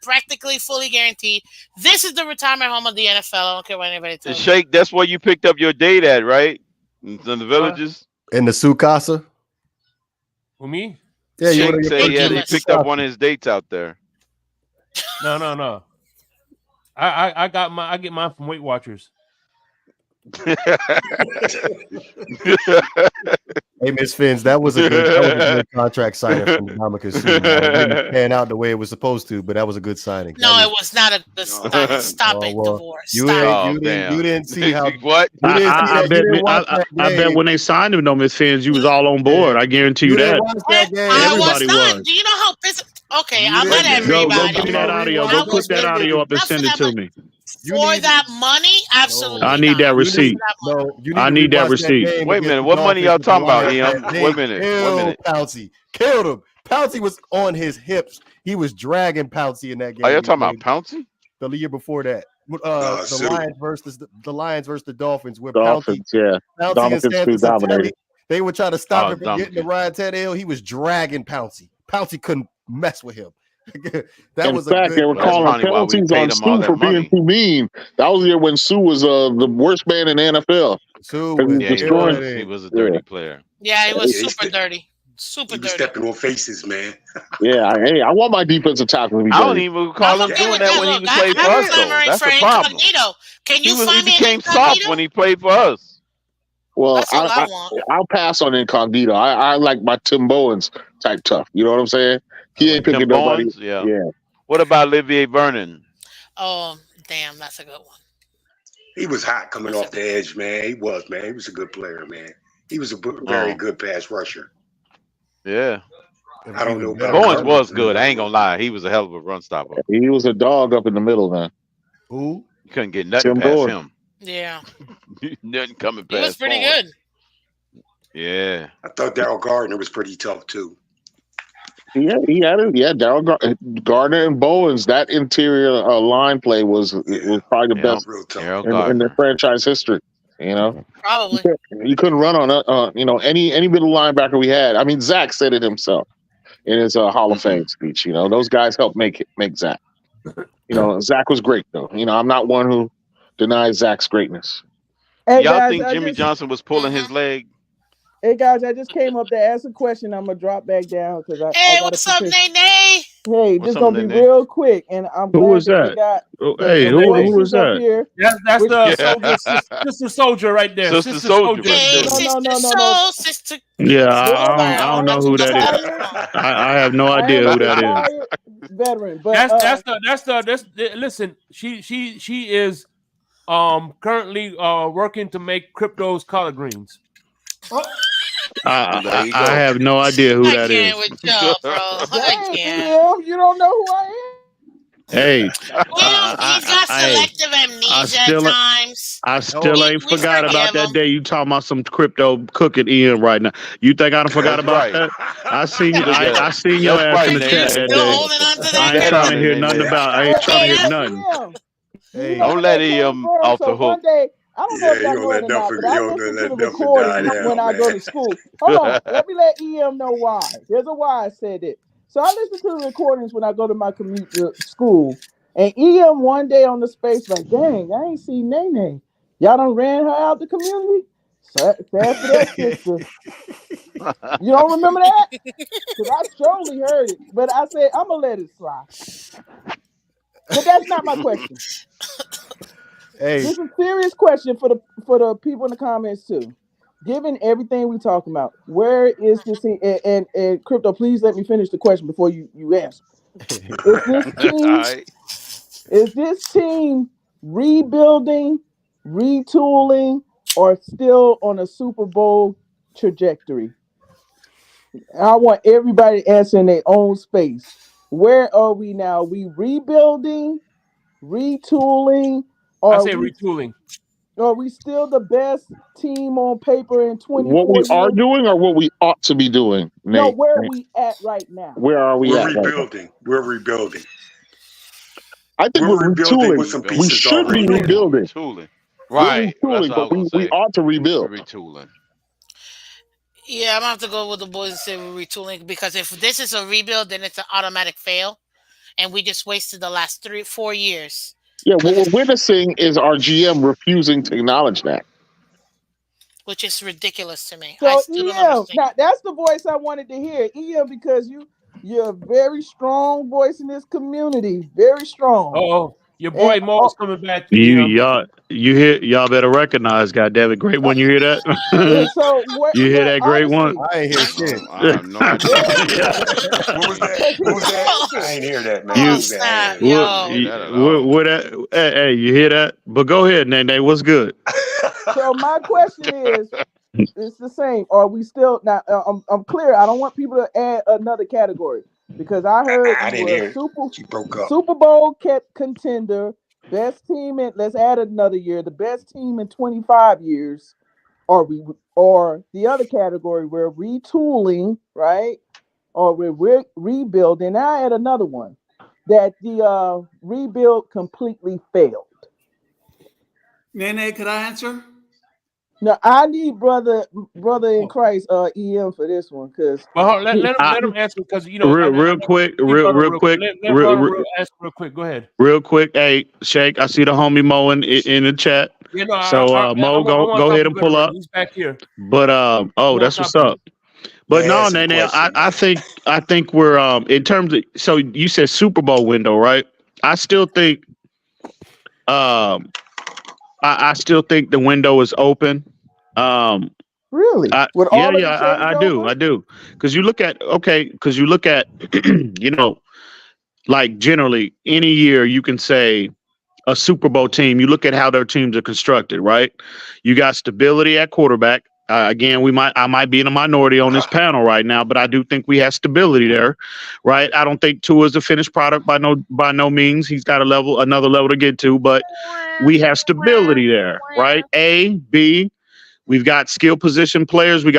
practically fully guaranteed. This is the retirement home of the NFL. I don't care what anybody tells me. Shake, that's where you picked up your date at, right? In the villages. In the Sukasa? Who, me? Yeah, you Shake would said he picked up one of his dates out there. No. I get mine from Weight Watchers. Hey, Miss Fins, that was a good contract signing from Ndamukong Suh. It didn't pan out the way it was supposed to, but that was a good signing. No, it was not a good signing. Stop it, well, divorce. You didn't see how what? I bet when they signed him, though, Miss Fins, you was all on board. I guarantee you that. Everybody was. Do you know how pissed? Okay, I'm not everybody. Go give me that audio. Go put that audio up and send it to me. For that money, absolutely. I need that receipt. I need that receipt. Wait a minute. What money y'all talking about, Ian? Wait a minute. Pouncey. Killed him. Pouncey was on his hips. He was dragging Pouncey in that game. Are you talking about Pouncey? The year before that. The Lions versus the Dolphins. Where Dolphins, Pouncey and Dolphins dominated. they were trying to stop him from getting to Ryan Tannehill. He was dragging Pouncey. Pouncey couldn't mess with him. That In was fact, they were calling penalties on Suh for being too mean. That was the year when Suh was the worst man in the NFL. He was a dirty player. Yeah, he was super dirty. Super dirty. Stepping on faces, man. Yeah, I want my defensive tackle to be dirty. I don't even recall him doing that when he was playing for us, though. That's the problem. He became soft when he played for us. Well, I'll pass on Incognito. I like my Tim Bowens type tough. You know what I'm saying? He ain't picking nobody. Bowens, yeah. What about Olivier Vernon? Oh, damn, that's a good one. He was hot coming off the edge, man. He was a good player, man. He was a very good pass rusher. Yeah. I don't know about Bowens was good. I ain't gonna lie. He was a hell of a run stopper. He was a dog up in the middle, man. Who? You couldn't get nothing Tim past Bowens. him. Yeah. Nothing coming past. He was pretty Bowens. good. Yeah. I thought Darryl Gardner was pretty tough too. Yeah, he had it. Yeah, Gardner and Bowens. That interior line play was probably the best in the franchise history. You know, probably you couldn't run on any bit of linebacker we had. I mean, Zach said it himself in his Hall of Fame speech. You know, those guys helped make Zach. You know, Zach was great though. You know, I'm not one who denies Zach's greatness. Hey, y'all think Jimmy Johnson was pulling his leg? Hey guys, I just came up to ask a question. I'm gonna drop back down because I what's up, Nene? Hey, this gonna be real quick, and I'm glad who was that? Who was that? Here. That's the sister soldier right there. Sister soldier. No. Sister Yeah, Veteran, I don't I'm know who that is. retired. I have no I idea am a who that is. retired veteran, but That's listen, she is currently working to make crypto's collard greens. I have no idea who I that can't is. with y'all, bro. I dang, can't. you don't know who I Hey, Well, he's got selective amnesia at times. I still ain't We forgot about forgive that him. day you talking about some crypto cooking Ian right now. You think I done forgot about that? I seen I seen your ass in the chat that Still day. holding on to I that? ain't trying to hear nothing about. I ain't trying to hear am. nothing. You know Don't where let that came him from? off So the hook. one day, I don't know if Yeah, y'all you don't know it let or nothing not, but I you don't listen to let the nothing die recordings when down, I go man. to school. Hold on, let me let EM know why. Here's a why I said it. So I listen to the recordings when I go to my commute to school, and EM one day on the space like, dang, I ain't seen Nene. Y'all done ran her out the community. Sad for that sister. You don't remember that? Because I surely heard it, but I said I'm gonna let it slide. But that's not my question. Hey, This is a serious question for the people in the comments too. Given everything we talking about, where is this and crypto? Please let me finish the question before you answer. Is this team? Alright. Is this team rebuilding, retooling, or still on a Super Bowl trajectory? I want everybody to answer in their own space. Where are we now? Are we rebuilding, retooling, I or say retooling. are we still the best team on paper in What we 24 are years? doing or what we ought to be doing, No, Nate? where are we at right now? Where are we We're at right now? rebuilding. We're rebuilding. I think We're we're rebuilding with retooling. some We pieces should be already there. rebuilding. Retooling. We're Right. That's retooling, what I but was gonna we say. ought to We're rebuild. retooling. Yeah, I'm gonna have to go with the boys and say we're retooling because if this is a rebuild, then it's an automatic fail, and we just wasted the last 3-4 years. Yeah, what we're witnessing is our GM refusing to acknowledge that. Which is ridiculous to me. I So still don't EM, understand. now that's the voice I wanted to hear. EM, because you're a very strong voice in this community. Very strong. Oh, your And boy Mo's coming back to Y'all better recognize, goddammit, great one. You hear that? so what You hear that great one? honestly, I ain't hear shit. I have no idea. What was that? What was that? I ain't hear that, man. You What was that? I ain't hear what, I didn't hear that at all. what that? Hey, you hear that? But go ahead, Nene. What's good? so my question is, it's the same. Are we still now? I'm clear. I don't want people to add another category because I heard I we didn't were a hear it. She broke up. Super Bowl contender, best team in. Let's add another year. The best team in 25 years. Or the other category, we're retooling, right? Or we're rebuilding. Now I add another one that the rebuild completely failed. Nene, could I answer? Now I need brother in Christ, EM for this one because Well, let him answer because Real quick. Let brother answer real quick. Go ahead. Real quick. Hey, Shake. I see the homie Mo in the chat. So Mo, go ahead and pull up. He's back here. But that's what's up. But no, Nene, I think we're in terms of, so you said Super Bowl window, right? I still think I still think the window is open. Really, with all of the changeover? I do. Because you look at like generally any year you can say a Super Bowl team. You look at how their teams are constructed, right? You got stability at quarterback. Again, I might be in a minority on this panel right now, but I do think we have stability there, right? I don't think Tua is a finished product by no means. He's got another level to get to, but we have stability there, right? A, B, we've got skill position players. We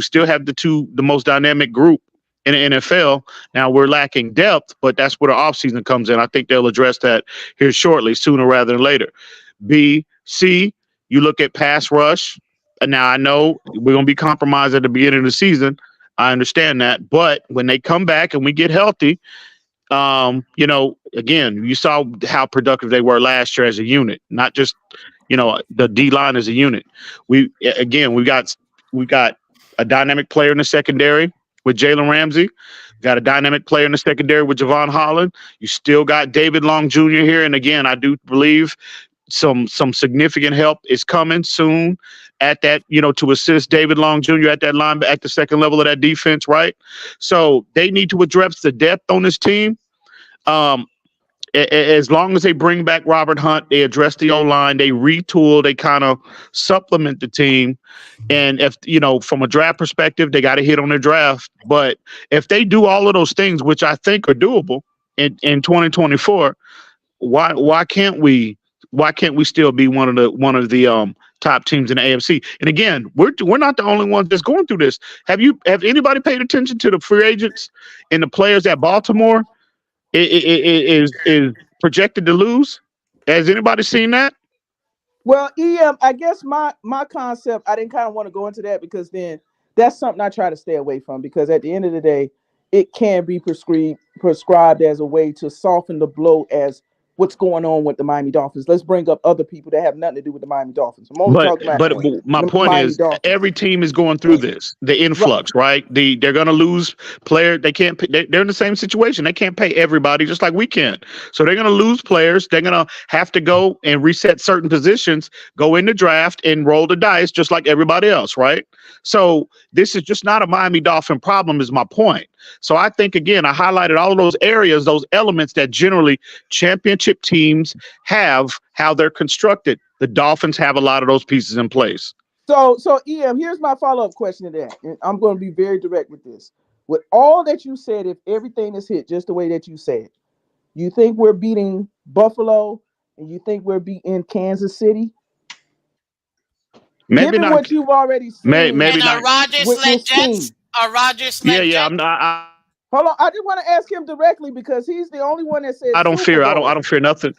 still have the most dynamic group in the NFL. Now we're lacking depth, but that's where the offseason comes in. I think they'll address that here shortly, sooner rather than later. B, C, you look at pass rush. Now I know we're going to be compromised at the beginning of the season. I understand that. But when they come back and we get healthy, again, you saw how productive they were last year as a unit, not just, the D line as a unit. We've got a dynamic player in the secondary with Jalen Ramsey. Got a dynamic player in the secondary with Javon Holland. You still got David Long Jr. here. And again, I do believe some significant help is coming soon at that, to assist David Long Jr. at that line, at the second level of that defense, right? So they need to address the depth on this team. As long as they bring back Robert Hunt, they address the O-line, they retool, they kind of supplement the team. And if, from a draft perspective, they got to hit on their draft. But if they do all of those things, which I think are doable in 2024, why can't we still be one of the top teams in the AFC? And again, we're not the only ones that's going through this. Have anybody paid attention to the free agents and the players at Baltimore is projected to lose? Has anybody seen that? Well, I guess my concept, I didn't kind of want to go into that because then that's something I try to stay away from, because at the end of the day, it can be prescribed as a way to soften the blow as what's going on with the Miami Dolphins. Let's bring up other people that have nothing to do with the Miami Dolphins. I'm only talking about my point is Dolphins. Every team is going through this, the influx, right? They're going to lose players. They can't. They're in the same situation. They can't pay everybody just like we can. So they're going to lose players. They're going to have to go and reset certain positions, go in the draft and roll the dice just like everybody else, right? So this is just not a Miami Dolphin problem, is my point. So I think, again, I highlighted all of those areas, those elements that generally championship teams have, how they're constructed. The Dolphins have a lot of those pieces in place. So here's my follow-up question to that. And I'm going to be very direct with this. With all that you said, if everything is hit just the way that you said, you think we're beating Buffalo and you think we're beating Kansas City? Maybe Given not. What you've already seen, maybe not. With this team. Yeah. I'm not. Hold on. I just want to ask him directly because he's the only one that said I don't fear nothing.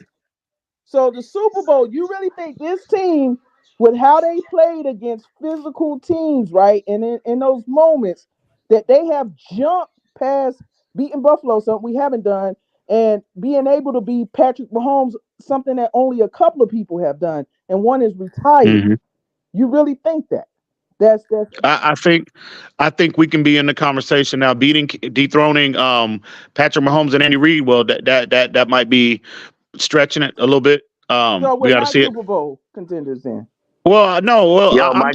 So the Super Bowl, you really think this team, with how they played against physical teams, right? And in those moments that they have jumped past beating Buffalo, something we haven't done, and being able to beat Patrick Mahomes, something that only a couple of people have done, and one is retired. Mm-hmm. You really think that? That's I think we can be in the conversation now. Dethroning Patrick Mahomes and Andy Reid. Well, that might be stretching it a little bit. So we got to see Super Bowl contenders then. Well, no. Well, yo, mic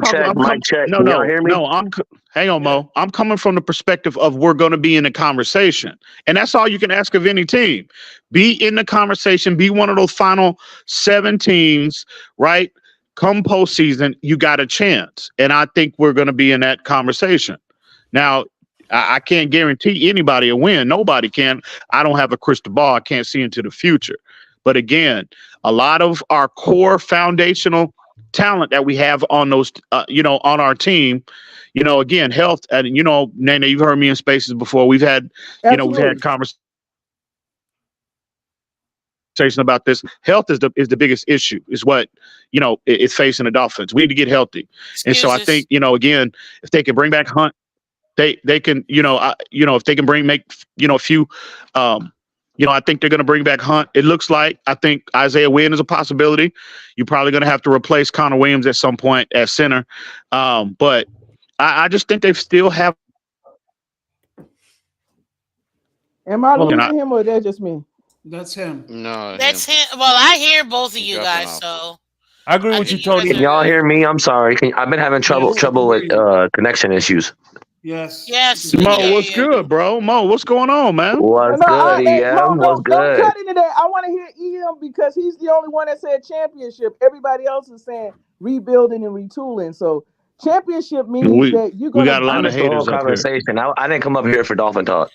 check. No. Hang on, Mo. I'm coming from the perspective of we're going to be in the conversation, and that's all you can ask of any team. Be in the conversation. Be one of those final 7 teams, right? Come postseason, you got a chance. And I think we're going to be in that conversation. Now, I can't guarantee anybody a win. Nobody can. I don't have a crystal ball. I can't see into the future. But again, a lot of our core foundational talent that we have on those, on our team, again, health. And, Nene, you've heard me in spaces before. We've had, we've had conversations about this. Health is the biggest issue, is what is facing the Dolphins. We need to get healthy. And so I think again, if they can bring back Hunt, they can if they can make a few I think they're going to bring back Hunt. It looks like, I think Isaiah Wynn is a possibility. You're probably going to have to replace Connor Williams at some point at center, but I just think they still have. Am I losing him, or that's just me? That's him. No, that's him. Well, I hear both of you guys, so I agree with you, Tony. Can y'all hear me? I'm sorry. I've been having trouble with connection issues. Yes. Mo, what's good, bro? Mo, what's going on, man? What's good, EM? What's good? Don't cut into that. I want to hear EM because he's the only one that said championship. Everybody else is saying rebuilding and retooling. So championship means that you're going to. We got a lot of haters up conversation. I didn't come up here for Dolphin talk.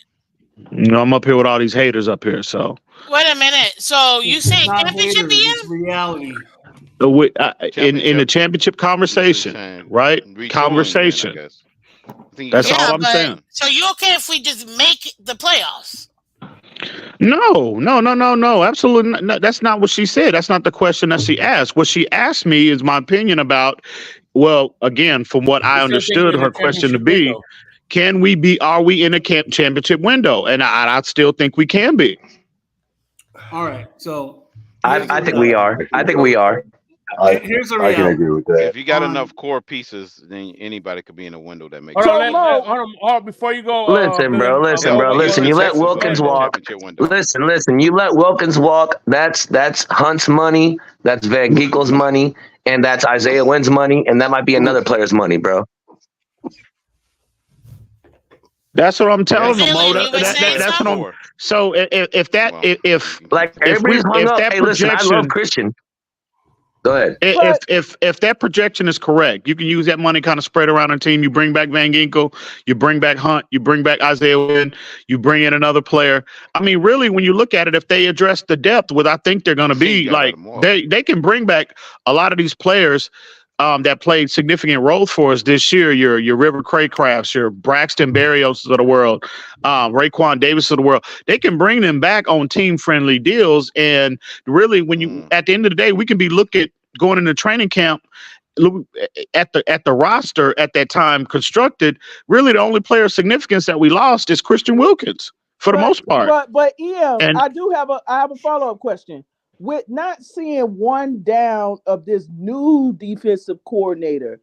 I'm up here with all these haters up here. So wait a minute. So you saying championship, EM? It's reality. In the championship conversation, right? Conversation. That's all I'm saying. So you okay if we just make the playoffs? No. Absolutely not. That's not what she said. That's not the question that she asked. What she asked me is my opinion about, well, again, from what I understood her question to be, are we in a championship window? And I still think we can be. All right. So I think we are. I think we are. Here's a I can reality. agree with that. If you got enough core pieces, then anybody could be in a window that makes Hold sense. on, hold on, before you go, Listen, bro. Listen. You let Wilkins walk. Listen. You let Wilkins walk. That's Hunt's money. That's Van Geekel's money, and that's Isaiah Wynn's money, and that might be another player's money, bro. That's what I'm telling them, Mo. That's what I'm. So if everybody's hung up. that Hey, listen, I love projection, Christian. Go ahead. If that projection is correct, you can use that money kind of spread around a team. You bring back Van Ginkel, you bring back Hunt, you bring back Isaiah Wynn, you bring in another player. I mean, really, when you look at it, if they address the depth, what I think they're going to be like, they can bring back a lot of these players that played significant roles for us this year. Your River Craycrafts, your Braxton Berrios of the world, Raekwon Davis of the world. They can bring them back on team friendly deals. And really, when you at the end of the day, we can be looking going into training camp at the roster at that time constructed. Really, the only player of significance that we lost is Christian Wilkins for the most part. But Ian, I have a follow-up question. With not seeing one down of this new defensive coordinator,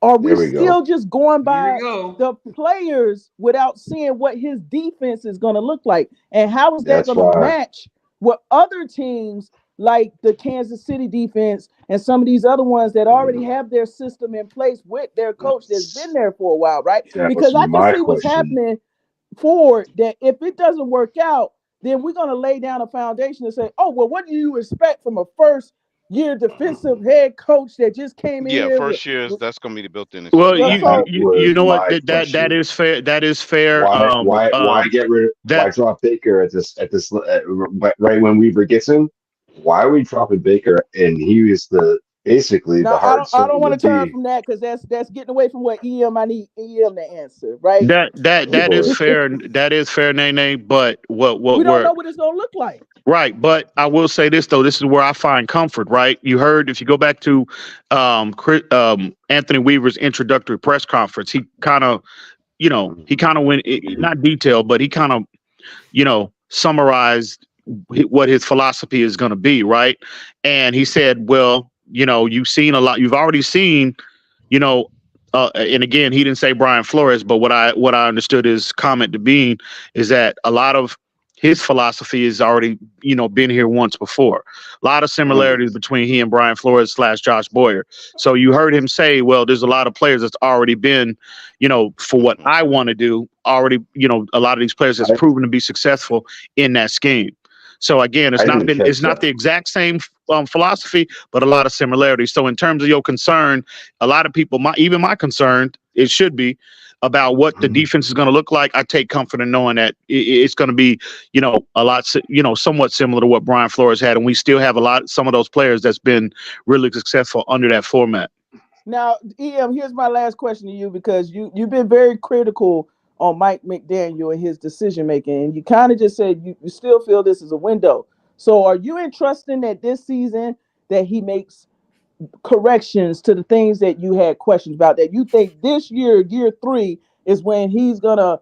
are we still just going by the players without seeing what his defense is going to look like? And how is that going to match what other teams like the Kansas City defense and some of these other ones that already have their system in place with their coach that's been there for a while, right? Because I can see what's happening forward, that if it doesn't work out, then we're going to lay down a foundation and say, oh, well, what do you expect from a first-year defensive head coach that just came in here? First years, that's going to be the built-in. Well, you know what? That is fair. That is fair. Why drop Baker at this right when Weaver gets him? Why are we dropping Baker? And he was basically the hard. I don't want to turn from that because that's getting away from what I need EM to answer, right? That is fair. That is fair, Nene. But what we don't know what it's gonna look like. Right, but I will say this though. This is where I find comfort. Right, you heard if you go back to Anthony Weaver's introductory press conference, he kind of, went not detailed, but he kind of, summarized what his philosophy is going to be. Right, and he said, well, you've seen a lot. You've already seen, and again, he didn't say Brian Flores, but what I understood his comment to be is that a lot of his philosophy has already, been here once before. A lot of similarities between he and Brian Flores / Josh Boyer. So you heard him say, well, there's a lot of players that's already been, for what I want to do, already, a lot of these players has proven to be successful in that scheme. So again, it's not the exact same philosophy, but a lot of similarities. So in terms of your concern, a lot of people, even my concern, it should be about what the defense is going to look like. I take comfort in knowing that it's going to be, a lot, somewhat similar to what Brian Flores had, and we still have some of those players that's been really successful under that format. Now, EM, here's my last question to you, because you've been very critical on Mike McDaniel and his decision making, and you kind of just said you still feel this is a window. So are you entrusting that this season that he makes corrections to the things that you had questions about, that you think this year 3 is when he's gonna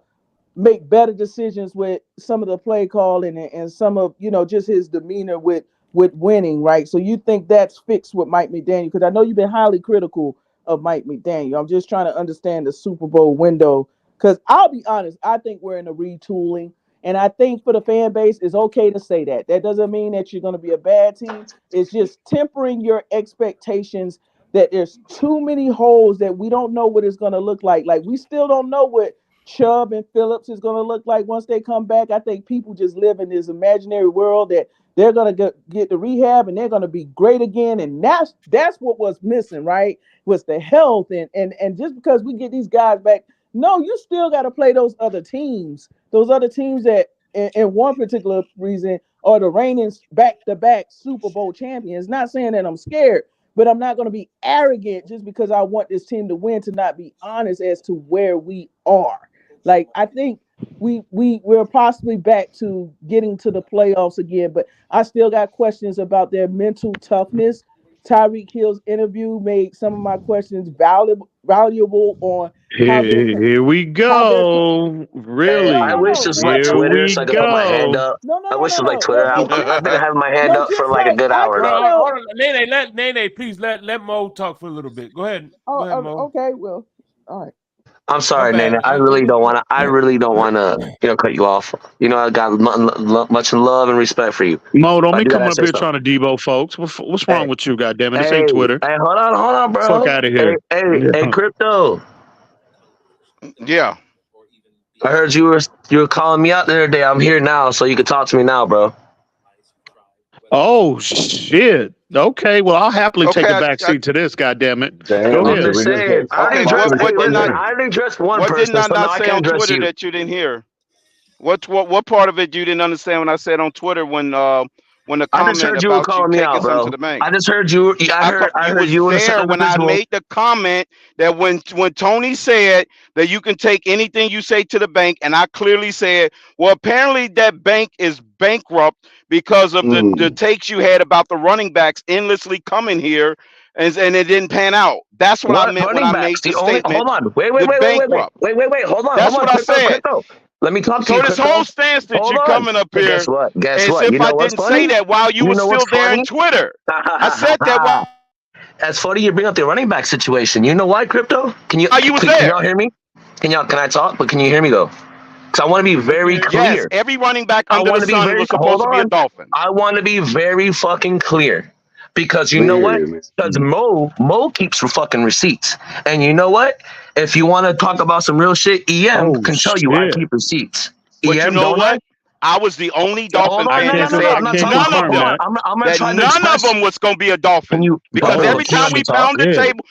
make better decisions with some of the play calling and some of just his demeanor with winning, right? So you think that's fixed with Mike McDaniel? Because I know you've been highly critical of Mike McDaniel. I'm just trying to understand the Super Bowl window, because I'll be honest, I think we're in a retooling. And I think for the fan base, it's okay to say that. That doesn't mean that you're going to be a bad team. It's just tempering your expectations that there's too many holes that we don't know what it's going to look like. Like, we still don't know what Chubb and Phillips is going to look like once they come back. I think people just live in this imaginary world that they're going to get the rehab and they're going to be great again. And that's what was missing, right? Was the health. And just because we get these guys back, no, you still got to play those other teams that, in one particular reason, are the reigning back-to-back Super Bowl champions. Not saying that I'm scared, but I'm not going to be arrogant just because I want this team to win, to not be honest as to where we are. Like, I think we're possibly back to getting to the playoffs again, but I still got questions about their mental toughness Tyreek Hill's interview made some of my questions valuable on how Here we go. Really? I wish it was like Here Twitter we so I could put my hand go. up. No. I wish it was like Twitter. Wait. I've been having my hand No, up for just like a good hour ask now. Hold on. Nene, please let Mo talk for a little bit. Go ahead. Go ahead, Mo. Okay, well, all right. I'm sorry, My bad. Nene. I really don't want to cut you off. You know, I got much love and respect for you. Mo, don't I be do gotta coming up say here something. trying to Debo folks. What's wrong with you, goddammit? This ain't Twitter. Hey, hold on, bro. Fuck out of here. Hey, Crypto. Yeah. I heard you were calling me out the other day. I'm here now, so you can talk to me now, bro. Oh shit. Okay, well I'll happily take a back seat to this, goddammit. Go I'm ahead. just saying. I already addressed one what person, didn't I so now not I say can on address Twitter you. that you didn't hear? What part of it you didn't understand when I said on Twitter when the I just comment heard you were about you calling me taking out, something bro. to the bank? I just heard you. I heard was you and a there certain when I individual. made the comment that when Tony said that you can take anything you say to the bank, and I clearly said, well, apparently that bank is bankrupt because of the takes you had about the running backs endlessly coming here, and it didn't pan out. That's what I meant when running I backs? made the Hold statement. on. Wait. Hold on. That's what I Crypto, said. Crypto. Let me talk to So you, this Crypto. whole stance that Hold you're on. coming up Hey, here, Guess as what? if You know I what's didn't funny? say that while you were know still what's there funny? in Twitter. I said that while That's funny you bring up the running back situation. You know why, Crypto? Can you was can there. y'all hear me? Can I talk? But can you hear me though? Because I want to be very clear. Yes, every running back I under want the to be sun very. was supposed to be a Dolphin. I want to be very fucking clear. Because you know what? Because Mo keeps fucking receipts. And you know what? If you want to talk about some real shit, EM can tell you I keep receipts. But you EM, know don't what? I was the only Dolphin fan that said I'm not talking none of them, none of them was going to be a Dolphin. Because every time we pound the table,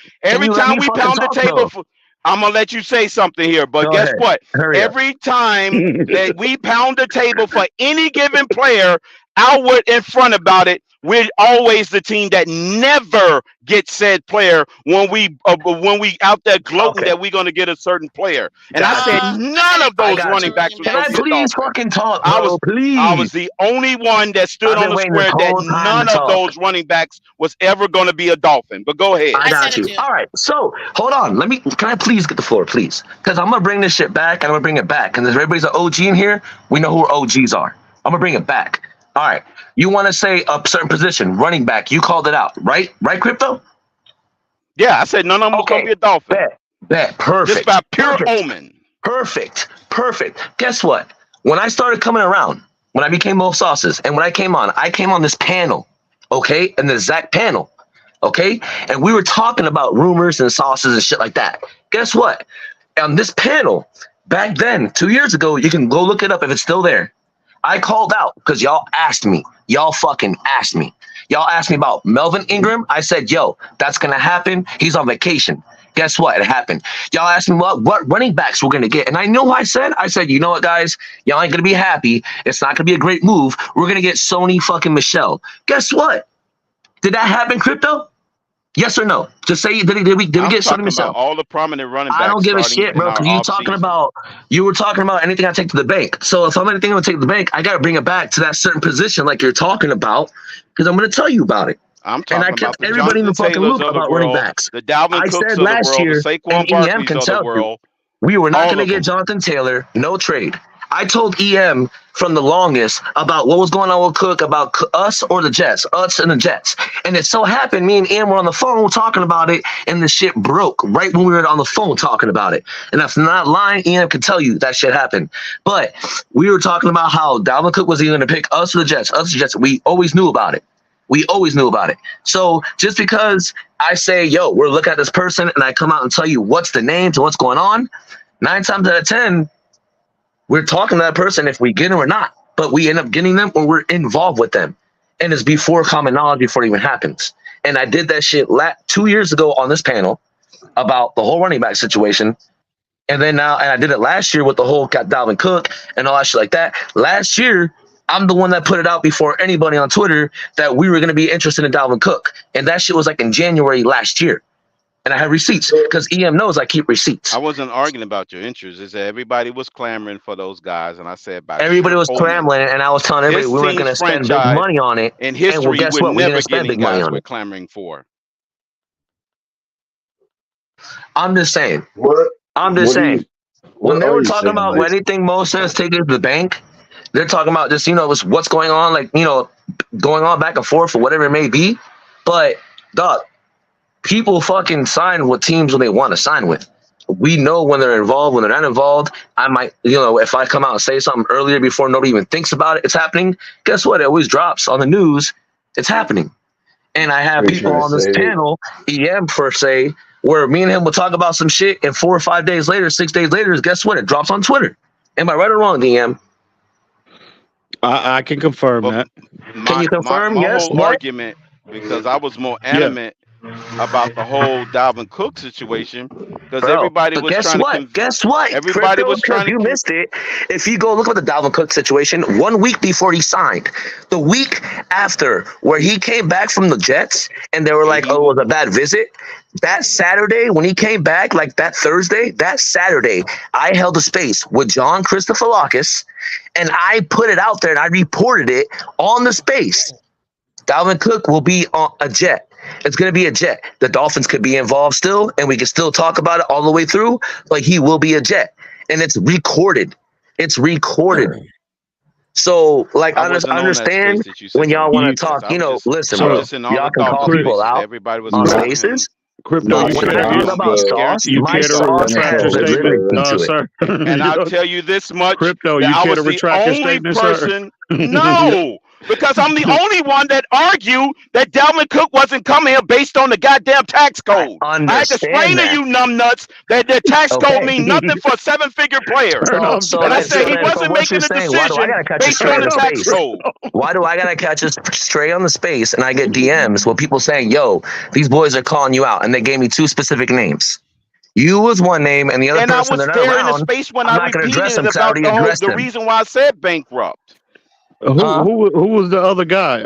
I'm going to let you say something here. But guess what? Every time that we pound the table for any given player, outward in front about it, we're always the team that never gets said player when we out there gloating that we're going to get a certain player. And I said none of those running backs was going to be a Dolphin. Fucking talk, bro, I was the only one that stood on the square that none of those running backs was ever going to be a Dolphin. But go ahead. I got you. All right. So hold on. Can I please get the floor, please? Because I'm gonna bring this shit back. And I'm gonna bring it back. And everybody's an OG in here. We know who our OGs are. I'm gonna bring it back. All right. You want to say a certain position, running back? You called it out, right? Right, Crypto? Yeah, I said none of them was gonna be a Dolphin. Bet. Perfect. Just by pure omen. Perfect. Guess what? When I started coming around, when I became Mo Sauces, and when I came on this panel, okay, and the Zach panel, okay, and we were talking about rumors and sauces and shit like that. Guess what? On this panel, back then, 2 years ago, you can go look it up if it's still there. I called out because y'all asked me. Y'all fucking asked me. Y'all asked me about Melvin Ingram. I said, yo, that's going to happen. He's on vacation. Guess what? It happened. Y'all asked me what running backs we're going to get. And I know what I said, you know what, guys? Y'all ain't going to be happy. It's not going to be a great move. We're going to get Sony fucking Michelle. Guess what? Did that happen, Crypto? Yes or no? Just say, did we get Sony Michelle? All the prominent running backs. I don't give a shit, bro, because you were talking about anything I take to the bank. So if I'm anything I take to the bank, I got to bring it back to that certain position like you're talking about, because I'm going to tell you about it. I'm talking about the everybody in the fucking loop about running backs. The Dalvin Cooks said of the last world, year, the Saquon and EM can Barkleys of tell the world. We were not going to get Jonathan Taylor, no trade. I told EM from the longest about what was going on with Cook, about us or the Jets, us and the Jets. And it so happened me and EM were on the phone talking about it, and the shit broke right when we were on the phone talking about it. And if I'm not lying, EM can tell you that shit happened. But we were talking about how Dalvin Cook was either going to pick us or the Jets. Us or the Jets. We always knew about it. So just because I say, yo, we're looking at this person, and I come out and tell you what's the names and what's going on, 9 times out of 10, we're talking to that person if we get them or not, but we end up getting them or we're involved with them. And it's before common knowledge, before it even happens. And I did that shit 2 years ago on this panel about the whole running back situation. And then now, and I did it last year with the whole Dalvin Cook and all that shit like that. Last year, I'm the one that put it out before anybody on Twitter that we were going to be interested in Dalvin Cook. And that shit was like in January last year. And I have receipts because EM knows I keep receipts. I wasn't arguing about your interests. It's that everybody was clamoring for those guys, and I said, by Everybody was omen, clamoring, and I was telling everybody we weren't going to spend big money on it. In And well, history, guess we're what? We're going never to spend getting big money guys on we're it. clamoring for. I'm just saying. I'm What just are you- saying. When what they are were you talking saying? about Like, anything Mo says taking to the bank, they're talking about just, what's going on, like, going on back and forth or whatever it may be. But, dog, people fucking sign with teams when they want to sign with. We know when they're involved, when they're not involved. I might, if I come out and say something earlier before nobody even thinks about it, it's happening. Guess what? It always drops on the news. It's happening. And I have What are you people trying to on this say? panel, EM per se, where me and him will talk about some shit, and 4 or 5 days later, 6 days later, guess what? It drops on Twitter. Am I right or wrong, DM? I can confirm that. Can you confirm? My Yes. whole What? argument, because I was more adamant about the whole Dalvin Cook situation, because everybody but was guess trying what? to Guess what? everybody Crypto, was trying if you to missed it, if you go look at the Dalvin Cook situation, 1 week before he signed, the week after, where he came back from the Jets, and they were like, "Oh, it was a bad visit." That Saturday, when he came back, like that Thursday, that Saturday, I held a space with John Christophilakis, and I put it out there, and I reported it on the space. Dalvin Cook will be on a jet. It's going to be a jet. The Dolphins could be involved still, and we can still talk about it all the way through, but he will be a jet. And it's recorded. It's recorded. So, like, I understand when y'all want to talk, listen, bro, y'all can call people out on spaces. Crypto, But when I talk about sauce, my sauce has validity to it. sir? And I'll tell you this much: Crypto, that you I care was to the retract your only statement, sir? person. No, because I'm the only one that argued that Dalvin Cook wasn't coming here based on the goddamn tax code. I had to explain to you numbnuts that the tax code mean nothing for a 7-figure player. So And I then, said he from wasn't what you're making a saying, why do I decision gotta catch a based stray on on the the tax space? code. Why do I gotta catch a stray on the space and I get DMs with people saying, "Yo, these boys are calling you out," and they gave me 2 specific names. You was one name, and the other And I person was they're not there in the around. space when I'm I not gonna address repeated them it because I about already addressed the them. reason why I said bankrupt. Who was the other guy?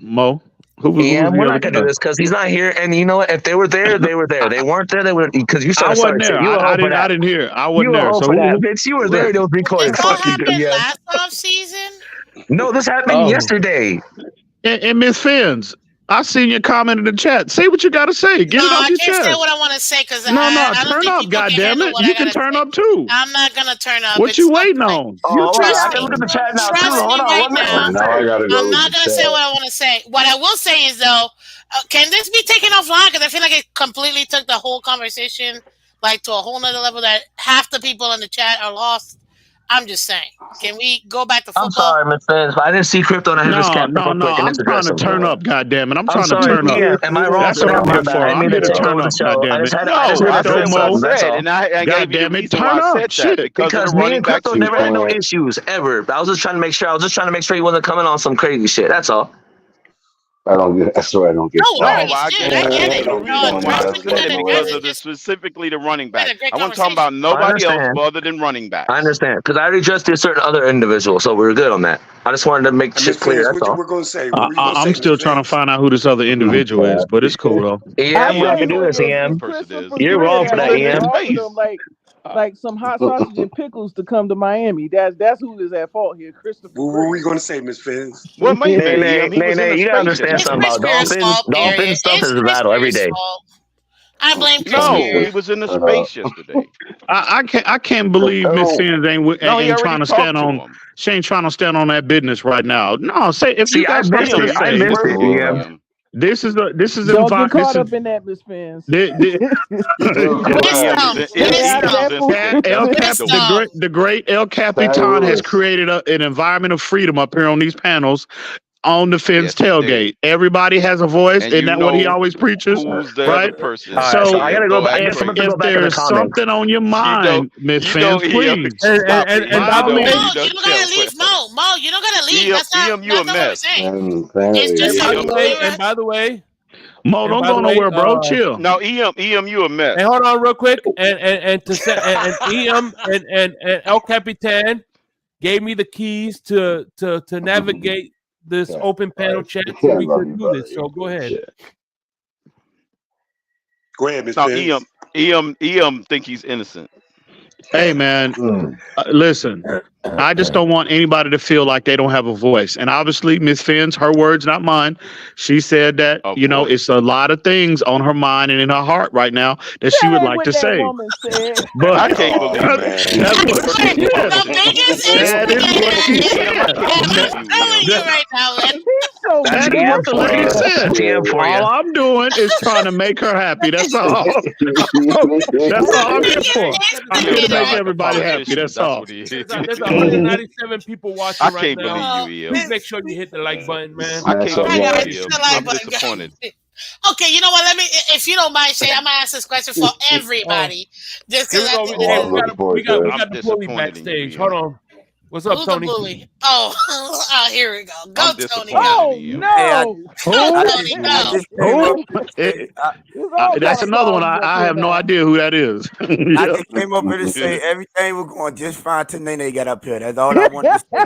Mo. Who was Yeah, the we're other not gonna do guy? this because he's not here. And you know what? If they were there, they were there. They weren't there, they would, because you I started wasn't there. You were I home for didn't. I that. didn't hear. I You wasn't were there. home So for that, who? bitch. You were there. It was recorded. This all Fuck you, happened yeah. last off season. No, this happened yesterday. And Miss Fins, I seen your comment in the chat. Say what you got to say. Get No, it off I your can't say chest. what I want to say because No, I don't turn think up, people can goddammit. handle what You I can gotta turn say. up too. I'm not gonna turn up. What It's you waiting on? Oh, You I trust can me. look at the chat now too. Trust Hold me on, right one minute. now. Now I gotta go I'm to not the gonna say chat. what I want to say. What I will say is though, can this be taken offline? Because I feel like it completely took the whole conversation like to a whole nother level that half the people in the chat are lost. I'm just saying. Can we go back to football? I'm sorry, Miss Fans, but I didn't see Crypto and I had this cap real quick and I'm let's trying address to him. turn up, goddammit. I'm trying sorry, to turn up. DM. Am I wrong That's for what that? I'm My here bad. for. I didn't I'm mean here to to take turn over the up, show. I just goddammit. had No, I I said said what I something. That's said, all. and I gave you the Goddammit, reason turn why I up. said that Shit. because of Because the me running and back Crypto never had no situation. issues ever. I was just trying to make sure. I was just trying to make sure he wasn't coming on some crazy shit. That's all. I swear I don't get No quiet. worries, I dude. gave I you get the it. reason why I Trust me, said it because of the specifically the running back. I wasn't talking about nobody else other than running backs. I understand because I already addressed a certain other individual, so we were good on that. I just wanted to make shit clear. That's all. What we're gonna say? I'm still trying to find out who this other individual is, but it's cool though. EM, we're not gonna do this, If EM. Christopher You're Gray wrong for that, actually EM. offered them like some hot sausage and pickles to come to Miami. That's who is at fault here, Christopher What Gray. were we gonna say, Miss Fins? Well, wait a minute, Nay, EM. He was in a you gotta space understand something about Dolphins. Dolphins stuff is a battle every day. I blame Chris No, Spears. he was in the space yesterday. I can't believe Miss Fins ain't trying to stand on. Him. She ain't trying to stand on that business right now. No, say if you got something to say. I missed it, EM. This is Don't get caught up in that, Miss Fins. The great El Capitan has created an environment of freedom up here on these panels on the Fins tailgate. Everybody has a voice, and that what he always preaches, who's the right? other person? So I gotta go back. if there's something on your mind, Miss Fins, please. And by the way, you don't gotta leave, Mo. Mo, you don't gotta leave. That's not what we're saying. It's just and by the way, Mo, don't go nowhere, bro. Chill. No, EM, you a mess. And hold on, real quick, and to say, and EM and El Capitan gave me the keys to navigate this open panel chat, so we could do this. So go ahead. Go ahead, Miss Now, Fizz. EM think he's innocent. Hey, man, listen. I just don't want anybody to feel like they don't have a voice. And obviously, Miss Finn's, her words, not mine. She said that, it's a lot of things on her mind and in her heart right now that she would like to that say. woman said. But I can't believe that's what she said. The biggest That is what she said. I'm telling you right now, man. That is what the lady said. All I'm doing is trying to make her happy. That's all. That's all I'm here for. I'm here to make everybody happy. That's all. There's 197 people watching I right can't now. believe you, Please make sure you hit the like button, man. I can't believe you. the like I'm button, disappointed. Okay, you know what? If you don't mind, Shay, I'm gonna ask this question for everybody. Just Here we go. We got the bully backstage. Hold on. What's up, Who's Tony? the bully? Oh, here we go. Go, Tony. Oh no! That's another one. I have no idea who that is. I just came up here to say everything was going just fine till Nene got up here. That's all I wanted to say.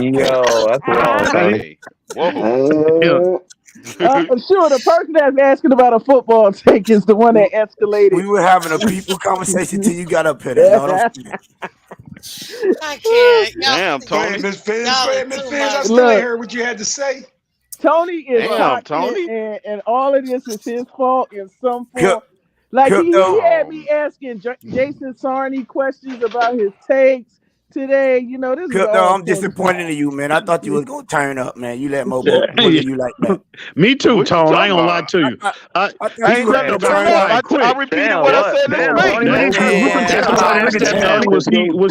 Yo, that's wrong, Tony. Whoa. Sure, the person that's asking about a football take is the one that escalated. We were having a people conversation till you got up here. That's all I'm saying. I can't. Damn, Tony. Miss Fizz, I still ain't heard what you had to say. Tony is Damn, Tony. and all of this is his fault in some form. Like he had me asking Jason Sarney questions about his takes today. This is all I'm disappointed in you, man. I thought you was gonna turn up, man. You let Mo bully you like that. Me too, Tone. I ain't gonna lie to you. I repeated what I said. Was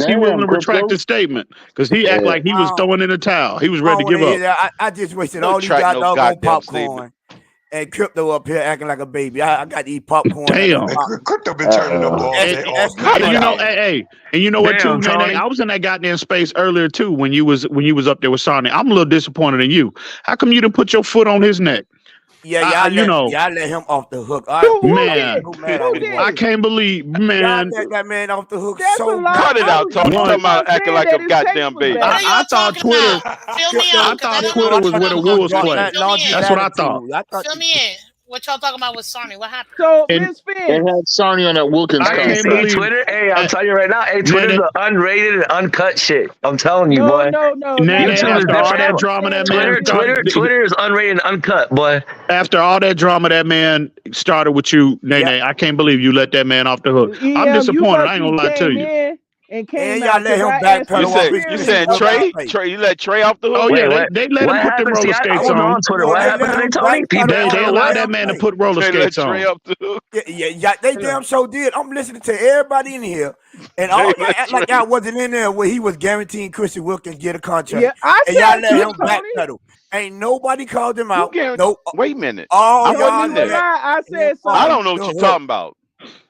he willing to retract his statement? Because he acted like he was throwing in the towel. He was ready to give up. I just wasted all these doggone popcorn. And Crypto up here acting like a baby. I got to eat popcorn. Damn. Crypto been turning up all day. And you know what, too, Nene? I was in that goddamn space earlier too when you was up there with Sarney. I'm a little disappointed in you. How come you didn't put your foot on his neck? Yeah, y'all let him off the hook. I can't believe, man. Y'all let that man off the hook. So cut it out, Tony. Talking about acting like a goddamn baby. I thought Twitter. I thought Twitter was where the Wolves play. That's what I thought. Fill me in. What y'all talking about with Sarney? What happened? So, Miss Finn. They had Sarney on that Wilkins. I can't believe Twitter. Hey, I'm telling you right now. Hey, Twitter's the unrated and uncut shit. I'm telling you, boy. No. Twitter is unrated and uncut, boy. After all that drama that man started with you, Nene, I can't believe you let that man off the hook. I'm disappointed. I ain't gonna lie to you. And y'all let him backpedal. You said Trey? You let Trey off the hook? Oh yeah, they let him put them roller skates on. Twitter. What happened to Tony? They allowed that man to put roller skates on. Trey off the hook. Yeah, they damn sure did. I'm listening to everybody in here, and all y'all act like y'all wasn't in there where he was guaranteeing Christian Wilkins get a contract. Yeah, and y'all let him backpedal. Ain't nobody called him out. Nope. Wait a minute. I wasn't in there. I said something. I don't know what you're talking about.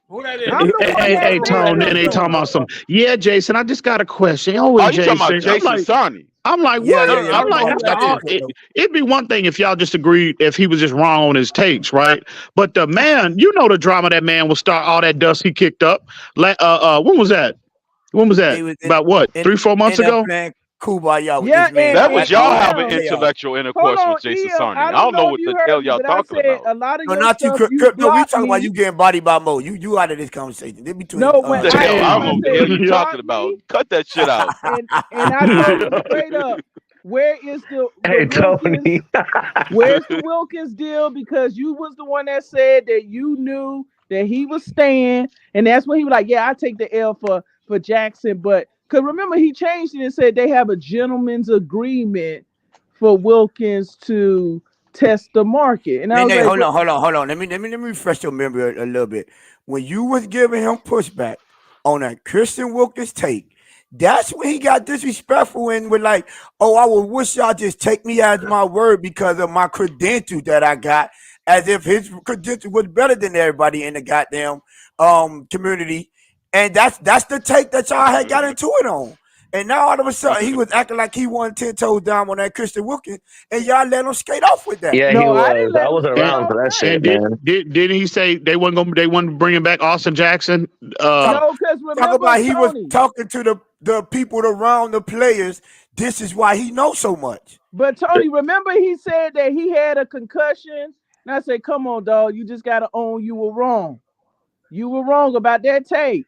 Who that is? Hey, Tone, and they talking about something. Yeah, Jason, I just got a question. You talking about Jason Sarney? I'm like, what? I'm like, it'd be one thing if y'all just agreed if he was just wrong on his takes, right? But the man, the drama that man will start, all that dust he kicked up. When was that? About what? 3-4 months ago? That was y'all having intellectual intercourse with Jason Sarney. I don't know what the hell y'all talking about. A lot of not you, Crypto. We talking about you getting bodied by Mo. You out of this conversation. Between I don't know what the hell you talking about. Cut that shit out. And I told you straight up, where is the Tony? Where's the Wilkins deal? Because you was the one that said that you knew that he was staying, and that's when he was like, "Yeah, I take the L for Jackson," but. Because remember, he changed it and said they have a gentleman's agreement for Wilkins to test the market. And I was like, hold on. Let me refresh your memory a little bit. When you was giving him pushback on that Christian Wilkins take, that's when he got disrespectful and was like, "Oh, I would wish y'all just take me as my word because of my credentials that I got," as if his credentials was better than everybody in the goddamn community. And that's the take that y'all had got into it on. And now all of a sudden he was acting like he won 10 toes down on that Christian Wilkins, and y'all let him skate off with that. Yeah, he was. I wasn't around for that shit, man. Didn't he say they wasn't bringing back Austin Jackson? No, because remember, talk about he was talking to the people around the players. This is why he knows so much. But Tony, remember he said that he had a concussion And I said, come on, dog. You just gotta own you were wrong. You were wrong about that tape.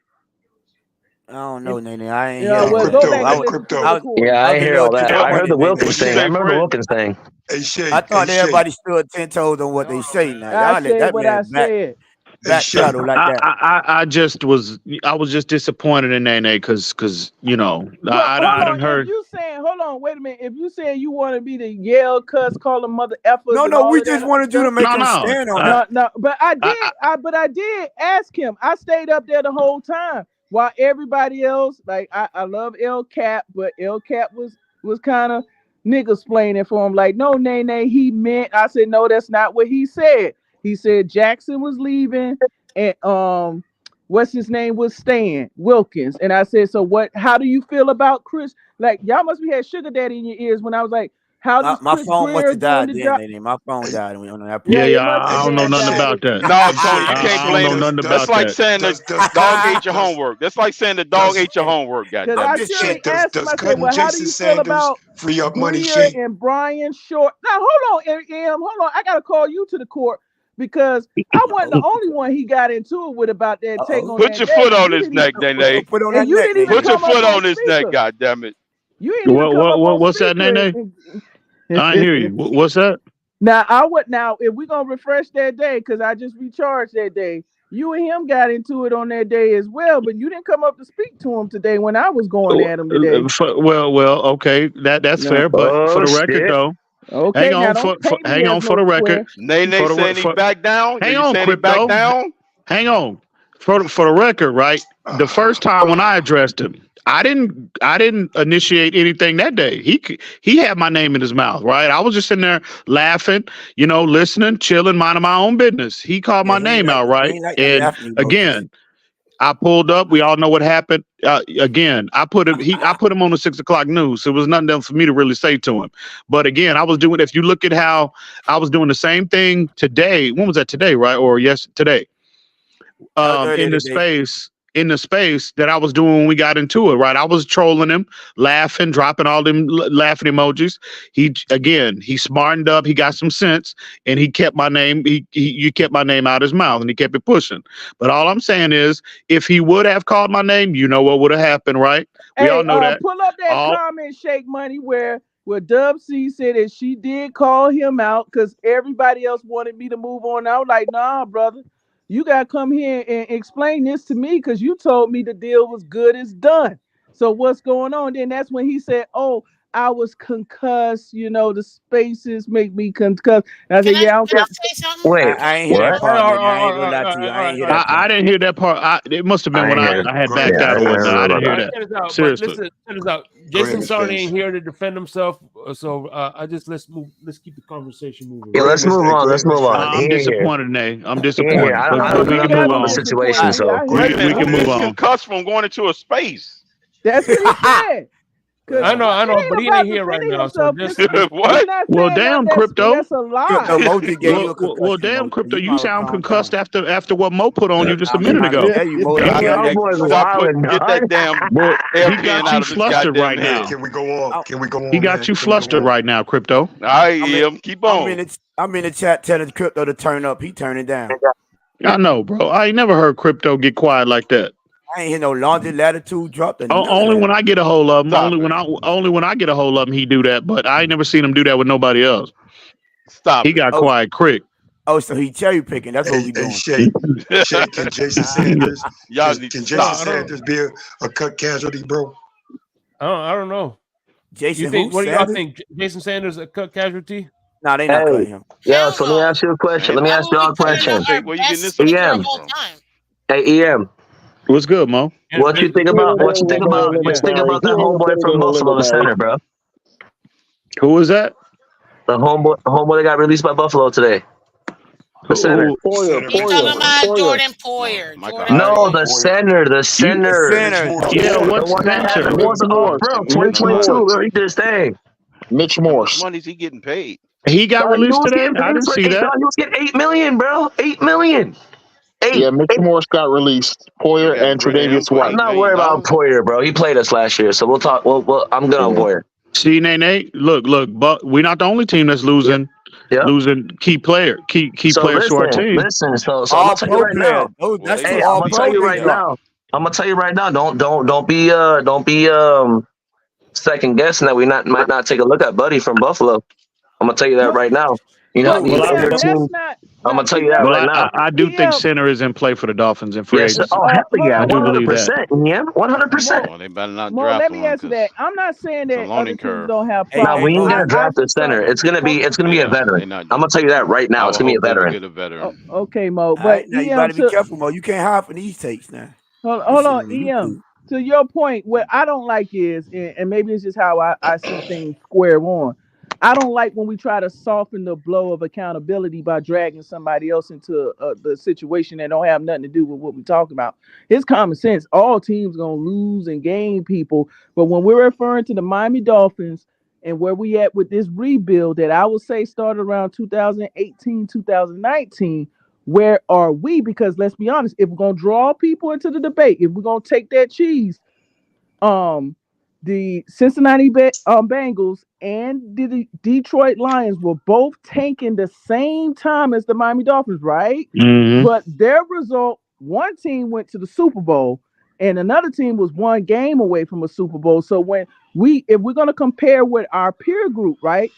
I don't know, Nene. I ain't Yeah, hear well, go back and listen to the recording. Yeah, I ain't hear all that. I heard the Nene. Wilkins thing. I remember the Wilkins thing. Hey, Shay. I thought Hey, everybody stood 10 toes on what they say now. I Y'all let said that what I man said. backpedal like that. I was just disappointed in Nene because you know Well, I done heard. If you saying, hold on, wait a minute. If you saying you want to be the yell, cuss, call them mother effers, No, all we of just that wanted you to stuff, make him stand on that. No, but I did ask him. I stayed up there the whole time while everybody else, like I love El Cap, but El Cap was kind of nigga explaining for him, like, no, Nene, he meant. I said, no, that's not what he said. He said Jackson was leaving, and what's his name was staying, Wilkins. And I said, so what? How do you feel about Chris? Like, y'all must be had sugar daddy in your ears when I was like, how does my Chris phone must Greer have died doing the then, job? Nene. My phone died on that. Yeah, I don't know nothing about that. No, Tony, you can't I don't blame know him. nothing That's about like that. saying the dog ate your homework. That's like saying the dog ate your homework. Because Goddamn I it. surely asked him, I said, well, how do you feel Sanders about free up money, Greer Shay? and Brian Short? Now, hold on, M. Hold on. I got to call you to the court because I wasn't the only one he got into it with about that take on Put that your day. foot on his neck, Nene. Put on And that you neck, didn't even Put your come up foot on his neck, speaker. goddamn it. You ain't even come up on What's that, speaker. Nene? I hear you. What's that? Now if we're gonna refresh that day, because I just recharged that day, you and him got into it on that day as well, but you didn't come up to speak to him today when I was going at him today. Well, okay, that's No. fair. But for the record, shit. though, Okay, hang now on don't for paint me hang as on for no the record. square. Nene saying he back down? Hang You on, saying he back Crypto. down? Hang on. For the record, right? The first time when I addressed him, I didn't initiate anything that day. He had my name in his mouth, right? I was just sitting there laughing, listening, chilling, minding my own business. He called my name out, right? And again, I pulled up. We all know what happened. Again, I put him on the 6 o'clock news. There was nothing else for me to really say to him. But again, if you look at how I was doing the same thing today. When was that today, right? Or today? In the space that I was doing when we got into it, right? I was trolling him, laughing, dropping all them laughing emojis. He smartened up, he got some sense, and he kept my name. You kept my name out of his mouth, and he kept it pushing. But all I'm saying is, if he would have called my name, you know what would have happened, right? We all know that. Pull up that comment, Shake Money, where Dub C said that she did call him out because everybody else wanted me to move on. I was like, nah, brother. You got to come here and explain this to me because you told me the deal was good as done. So what's going on? Then that's when he said, oh, I was concussed. The spaces make me concussed. And I said, yeah, I don't think. Say something? Wait, I ain't hear that part. I ain't gonna lie to you. I ain't hear that part. I didn't hear that part. It must have been when I had backed out or whatnot. I didn't hear that. Seriously. Check this out. Jason Sarni ain't here to defend himself, so let's keep the conversation moving. Yeah, let's move on. I'm disappointed, Nate. I'm disappointed. Yeah, I don't we know can move on. the situation, so we can move on. Concussed from going into a space. That's what he said. I know, but he ain't here right now. So just what? Well, damn, Crypto. That's a lie. Well, damn, Crypto. You sound concussed after what Mo put on you just a minute ago. Get that damn he got you flustered right now. Can we go on? He got you flustered right now, Crypto. I am. Keep on. I'm in the chat telling Crypto to turn up. He turning down. I know, bro. I ain't never heard Crypto get quiet like that. I ain't hear no laundry latitude drop. Only when I get a hold of him. Only when I get a hold of him, he do that. But I ain't never seen him do that with nobody else. He got quiet quick. Oh, so he cherry picking. That's what we doing. Shay, can Jason Sanders? Can Jason Sanders be a cut casualty, bro? I don't know. Jason, what do y'all think? Jason Sanders a cut casualty? Nah, they not cutting him. Yeah, so let me ask you a question. Let me ask y'all a question. EM. Hey, EM. What's good, Mo? What you think about that homeboy from Buffalo, the center, bro? Who was that? The homeboy that got released by Buffalo today. The center. He's talking about Jordan Poyer. No, the center. Yeah, what's that? Bro, 2022, he did his thing. Mitch Morse. How much money is he getting paid? He got released today? I didn't see that. He was getting $8 million, bro. $8 million. Yeah, Mitch Morse got released. Poyer and Tre'Davious White. I'm not worried about Poyer, bro. He played us last year, so we'll talk. Well, I'm good on Poyer. See, Nate, look, but we're not the only team that's losing. losing key players to our team. Listen. So I'm gonna tell you right now. Hey, I'm gonna tell you right now. I'm gonna tell you right now. Don't be second guessing that we might not take a look at Buddy from Buffalo. I'm gonna tell you that right now. You know, your team. I'm gonna tell you that right now. I do think center is in play for the Dolphins in free agency. Oh, hell yeah, I do believe that. 100%. Well, they better not Mo, draft let me one answer that. I'm not saying that other teams don't have No, problems. we ain't gonna draft a center. It's gonna be a veteran. I'm gonna tell you that right now. It's gonna be a veteran. Okay, Mo. But Right, now you gotta be careful, Mo. You can't hide from these takes now. Hold on, EM. To your point, what I don't like is, and maybe it's just how I see things square on. I don't like when we try to soften the blow of accountability by dragging somebody else into the situation that don't have nothing to do with what we're talking about. It's common sense. All teams gonna lose and gain people, but when we're referring to the Miami Dolphins and where we at with this rebuild that I would say started around 2018, 2019. Where are we? Because let's be honest, if we're gonna draw people into the debate, if we're gonna take that cheese, the Cincinnati Bengals and the Detroit Lions were both tanking the same time as the Miami Dolphins, right? Mm-hmm. But their result, one team went to the Super Bowl, and another team was one game away from a Super Bowl. So if we're gonna compare with our peer group, right?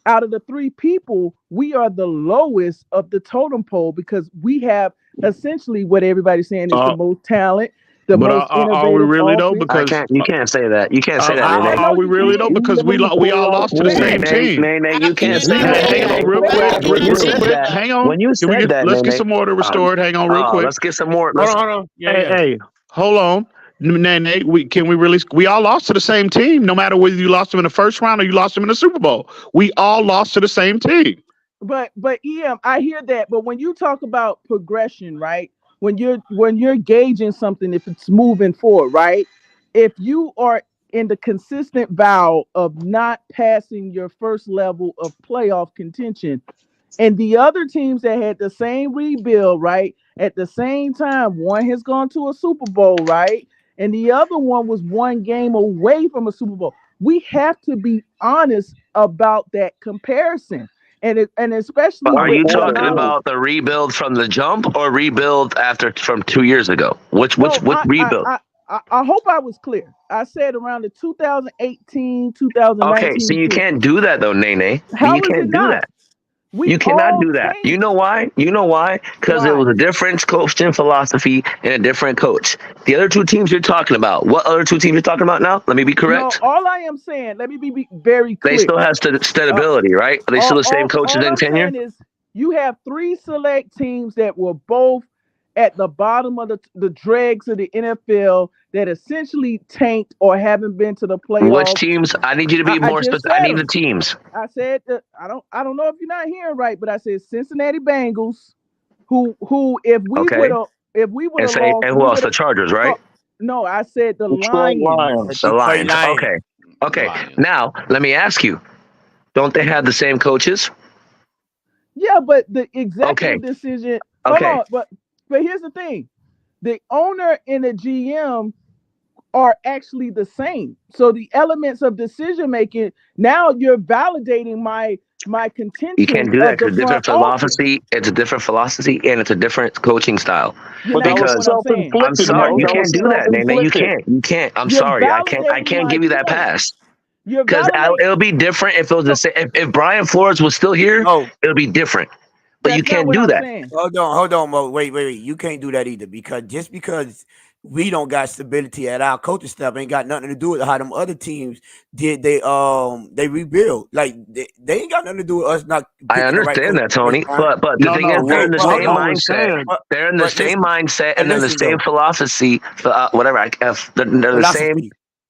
Out of the three people, we are the lowest of the totem pole because we have essentially what everybody's saying is the most talent, the most innovative. Are we really though? Because you can't say that. You can't say that. Are we really though? Because we all lost to the same team. Nene, you can't say that. Hang on, real quick. Hang on. When you said that, let's get some order restored. Hang on, real quick. Let's get some more. Hold on. Hey, hold on. Nene, we all lost to the same team, no matter whether you lost them in the first round or you lost them in the Super Bowl. We all lost to the same team. But EM, I hear that. But when you talk about progression, right? When you're gauging something, if it's moving forward, right? If you are in the consistent vow of not passing your first level of playoff contention, and the other teams that had the same rebuild, right? At the same time, one has gone to a Super Bowl, right? And the other one was one game away from a Super Bowl. We have to be honest about that comparison. And especially are you talking about the rebuild from the jump or rebuild from 2 years ago? Which rebuild? I hope I was clear. I said around the 2018, 2019. Okay, so you can't do that though, Nene. How you can't do that. You cannot do that. You know why? Because it was a different coaching philosophy and a different coach. The other two teams you're talking about, what other two teams you're talking about now? Let me be correct. No, all I am saying, let me be very clear. They still have stability, right? Are they still the same coaches in tenure? Is you have three select teams that were both at the bottom of the dregs of the NFL that essentially tanked or haven't been to the playoffs. Which teams? I need you to be more specific. I need the teams. I said that I don't know if you're not hearing right, but I said Cincinnati Bengals, who if we would have lost, and who else? The Chargers, right? No, I said the Lions. The Lions. Okay. Lions. Now let me ask you: don't they have the same coaches? Yeah, but the executive decision. Okay. Hold on, but here's the thing: the owner and the GM are actually the same. So the elements of decision making, now you're validating my contention. You can't do that because it's a different philosophy. It's a different philosophy and it's a different coaching style. Because I'm sorry, you can't do that, Nene. You can't. I'm sorry, I can't give you that pass. Because it'll be different if it was the same. If Brian Flores was still here, it'll be different. But you can't do that. Hold on, Mo. Wait. You can't do that either because just because we don't got stability at our coaching staff ain't got nothing to do with how them other teams did. They rebuild. Like they ain't got nothing to do with us not. I understand that, Tony. But the thing is, they're in the same mindset. They're in the same mindset and then the same philosophy. Whatever. They're the same.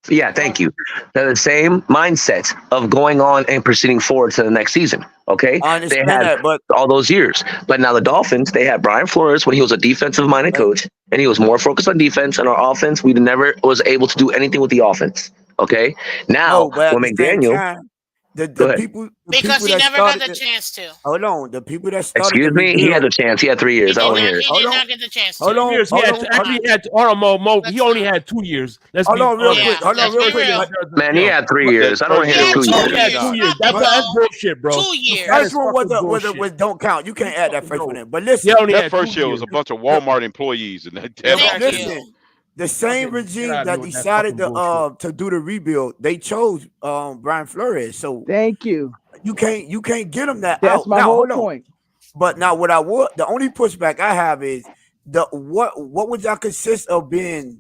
Yeah, thank you. They're the same mindset of going on and proceeding forward to the next season. Okay, I understand they had that, but all those years. But now the Dolphins, they had Brian Flores when he was a defensive-minded coach, and he was more focused on defense. And our offense, we never was able to do anything with the offense. Okay, now when McDaniel, the people because he that never got started the chance to. Hold on, the people that started Excuse the me. He had rebuild. a chance. He had 3 years. I don't hear it. He did not get the chance to. Hold on, Years. He only had 2 years. Let's hold be on, real honest. quick. Hold on, real quick. Man, he had 3 years. I don't hear the 2 He years. had 2 years. That's bullshit, bro. 2 years. That is First one fucking bullshit. don't count. You can't add that first one in. But listen, that first year was a bunch of Walmart employees and that. Listen, the same regime that decided to do the rebuild, they chose Brian Flores. So thank you. You can't get them that That's out. my whole point. But now the only pushback I have is what would y'all consist of being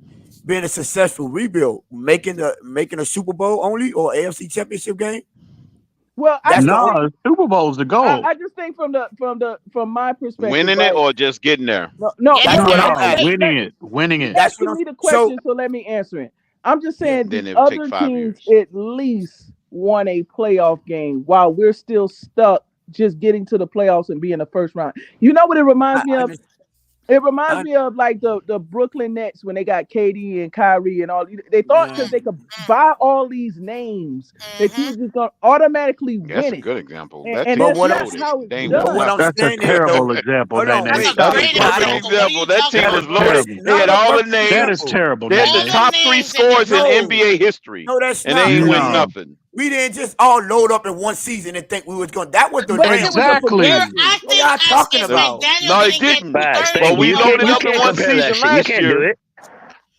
a successful rebuild? Making a Super Bowl only or AFC Championship game? Well, Super Bowl's the goal. I just think from my perspective, winning it or just getting there. No, winning it. That's asking me the question, so let me answer it. I'm just saying the other teams at least won a playoff game while we're still stuck just getting to the playoffs and being the first round. You know what it reminds me of? It reminds me of like the Brooklyn Nets when they got KD and Kyrie and all. They thought because they could buy all these names that you was just gonna automatically win. That's a good example. And that that's how it's done. That's a terrible example. That's a perfect example. That team was loaded. They had all the names. That is terrible. They had the top 3 scores in NBA history. No, that's and not. they ain't win nothing. We didn't just all load up in one season and think we was going. That was the exactly. What y'all talking about? No, it didn't. But we loaded up in one season last year.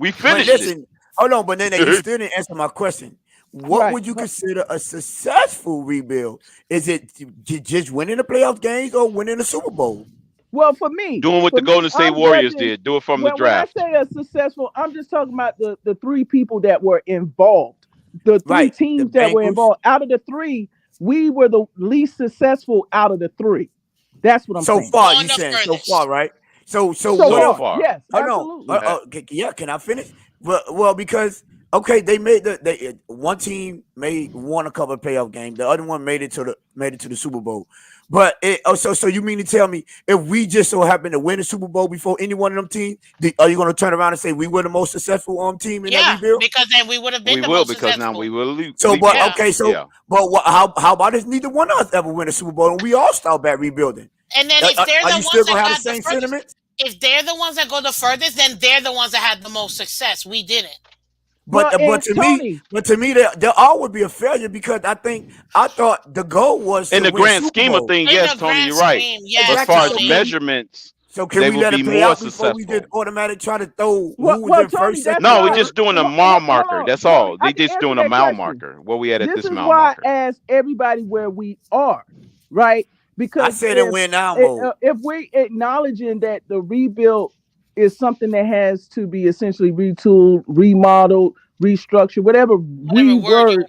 We finished it. Hold on, but then you still didn't answer my question. What would you consider a successful rebuild? Is it just winning the playoff games or winning the Super Bowl? Well, for me, doing what the Golden State Warriors did. Do it from the draft. When I say a successful, I'm just talking about the 3 people that were involved. The 3 teams that were involved. Out of the 3, we were the least successful out of the 3. That's what I'm saying. So far, you saying so far, right? So far. Yes, absolutely. Yeah, can I finish? Well, because they made one team won a couple of playoff games. The other one made it to the Super Bowl. But so you mean to tell me if we just so happen to win the Super Bowl before any one of them teams, are you going to turn around and say we were the most successful team in that rebuild? Because then we would have been the most successful. Now we will lose. So, but how about if neither one of us ever win a Super Bowl and we all start back rebuilding? And then if they're the ones still gonna that have the same sentiments? If they're the ones that go the furthest, then they're the ones that had the most success. We didn't. But to me, there all would be a failure because I thought the goal was in the grand scheme of things. Yes, Tony, you're right. As far as measurements, so can we let it play out before we just automatic try to throw who was in first? No, we're just doing a mile marker. That's all. They just doing a mile marker. Where we at this mile marker? This is why I asked everybody where we are, right? Because I said it went down mode. If we acknowledging that the rebuild is something that has to be essentially retooled, remodeled, restructured, whatever word,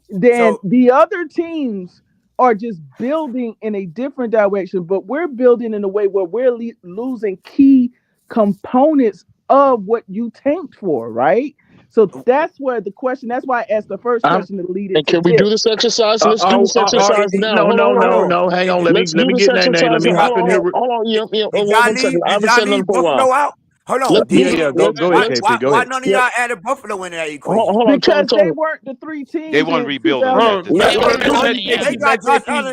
then the other teams are just building in a different direction, but we're building in a way where we're losing key components of what you tanked for, right? So that's where the question. That's why I asked the first question to lead it. And can we do this exercise? Let's do this exercise now. No. Hang on. Let me get in that name. Let me hop in here. Hold on. 1 second. I haven't said nothing for a while. Hold on. Go ahead, KP. Go why ahead. none of y'all added Buffalo in that equation? Hold on, because they weren't the 3 teams. They weren't rebuilding.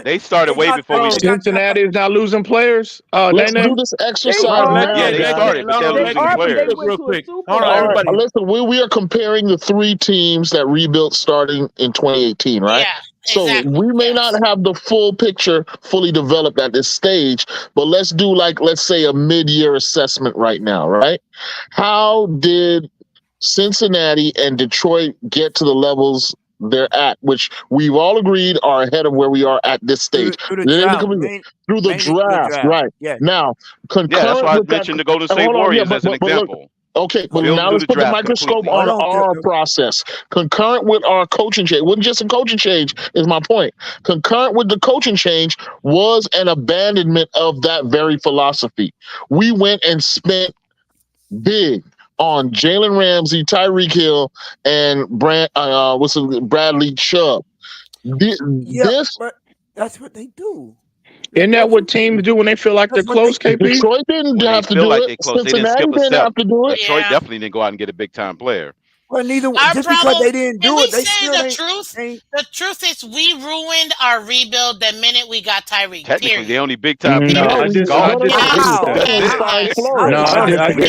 They started way before we. Cincinnati is not losing players. Let's do this exercise now. Yeah, they started, but they're losing players. Real quick. All right, listen, we are comparing the 3 teams that rebuilt starting in 2018, right? Yeah. So we may not have the full picture fully developed at this stage, but let's do let's say a mid-year assessment right now, right? How did Cincinnati and Detroit get to the levels they're at, which we've all agreed are ahead of where we are at this stage? Through the draft, right? Yeah. Now, that's why I mentioned the Golden State Warriors as an example. Okay, but now let's put the microscope on our process. Concurrent with our coaching change, wasn't just a coaching change, is my point. Concurrent with the coaching change was an abandonment of that very philosophy. We went and spent big on Jalen Ramsey, Tyreek Hill, and Bradley Chubb. But that's what they do. Isn't that what teams do when they feel like they're close, KP? Detroit didn't have to do it. Cincinnati didn't have to do it. Detroit definitely didn't go out and get a big time player. Well, neither Our just because problem, they didn't if do we it, they say still the ain't. truth, the truth is we ruined our rebuild the minute we got Tyreek. Technically, Period. the only big time No, player I is disagree gone. with that. When we Yes, signed yes. Flores. No, I The disagree.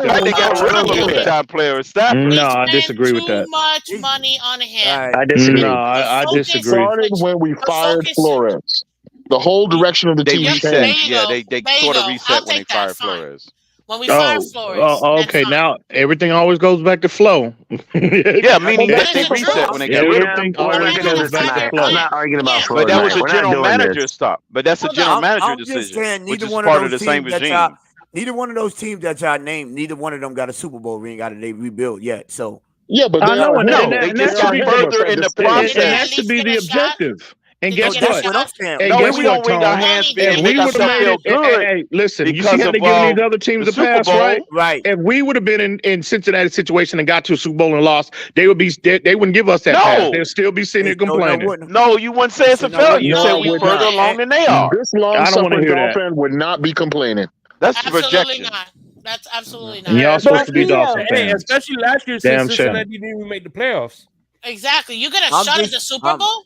fact they got rid of a big time player is Stafford. No, I Spent disagree with too that. much money on him. I No, disagree. I The focus, disagree. Started when we the fired focus. Flores. The whole direction of the They team Yep, there reset. changed. you Yeah, go. they There you sort of go. I'll reset when they take that. fired Fine. Flores. When we fired Flores, that's okay. fine. Now everything always goes back to flow. Yeah, meaning But that it's they the reset truth. when they got rid of him. Everything We're always not We're gonna gonna goes back to decide. fire I'm flow. not arguing about yeah. Flores But that was tonight. a We're not general doing manager this. stop. But that's a Hold general on. manager I'm just decision, saying, which neither is one of part of those the same teams that y'all, regime. neither one of those teams that y'all named, neither one of them got a Super Bowl ring out of they rebuild yet. So Yeah, but I they know, are and ahead. No, they that just should got be further at in the the stage. Did they and at that process. should least be get the a shot? objective. And Did they no, guess get a that's what? what I'm shot? saying. And No, and guess we what, don't wring our Tone? hands Did If and they make we get a would have ourselves shot? made feel it, good listen, you see because how of they giving these other teams the a Super pass, right? Bowl. Right. If we would have been in Cincinnati situation and got to a Super Bowl and lost, they would be they wouldn't give us that pass. They'll No, still be sitting They here sure enough complaining. wouldn't. no, you wouldn't say it's a Sure enough failure. You wouldn't. No, say I we would further not. along than they are. This long I don't want to suffering hear that. Dolphin would not be complaining. That's Absolutely projection. not. That's absolutely And not. y'all supposed But to be Dolphin Hey, fans. especially last year since Damn shame. Cincinnati didn't even make the playoffs. Exactly. You get a I'm shot at just, the Super Bowl.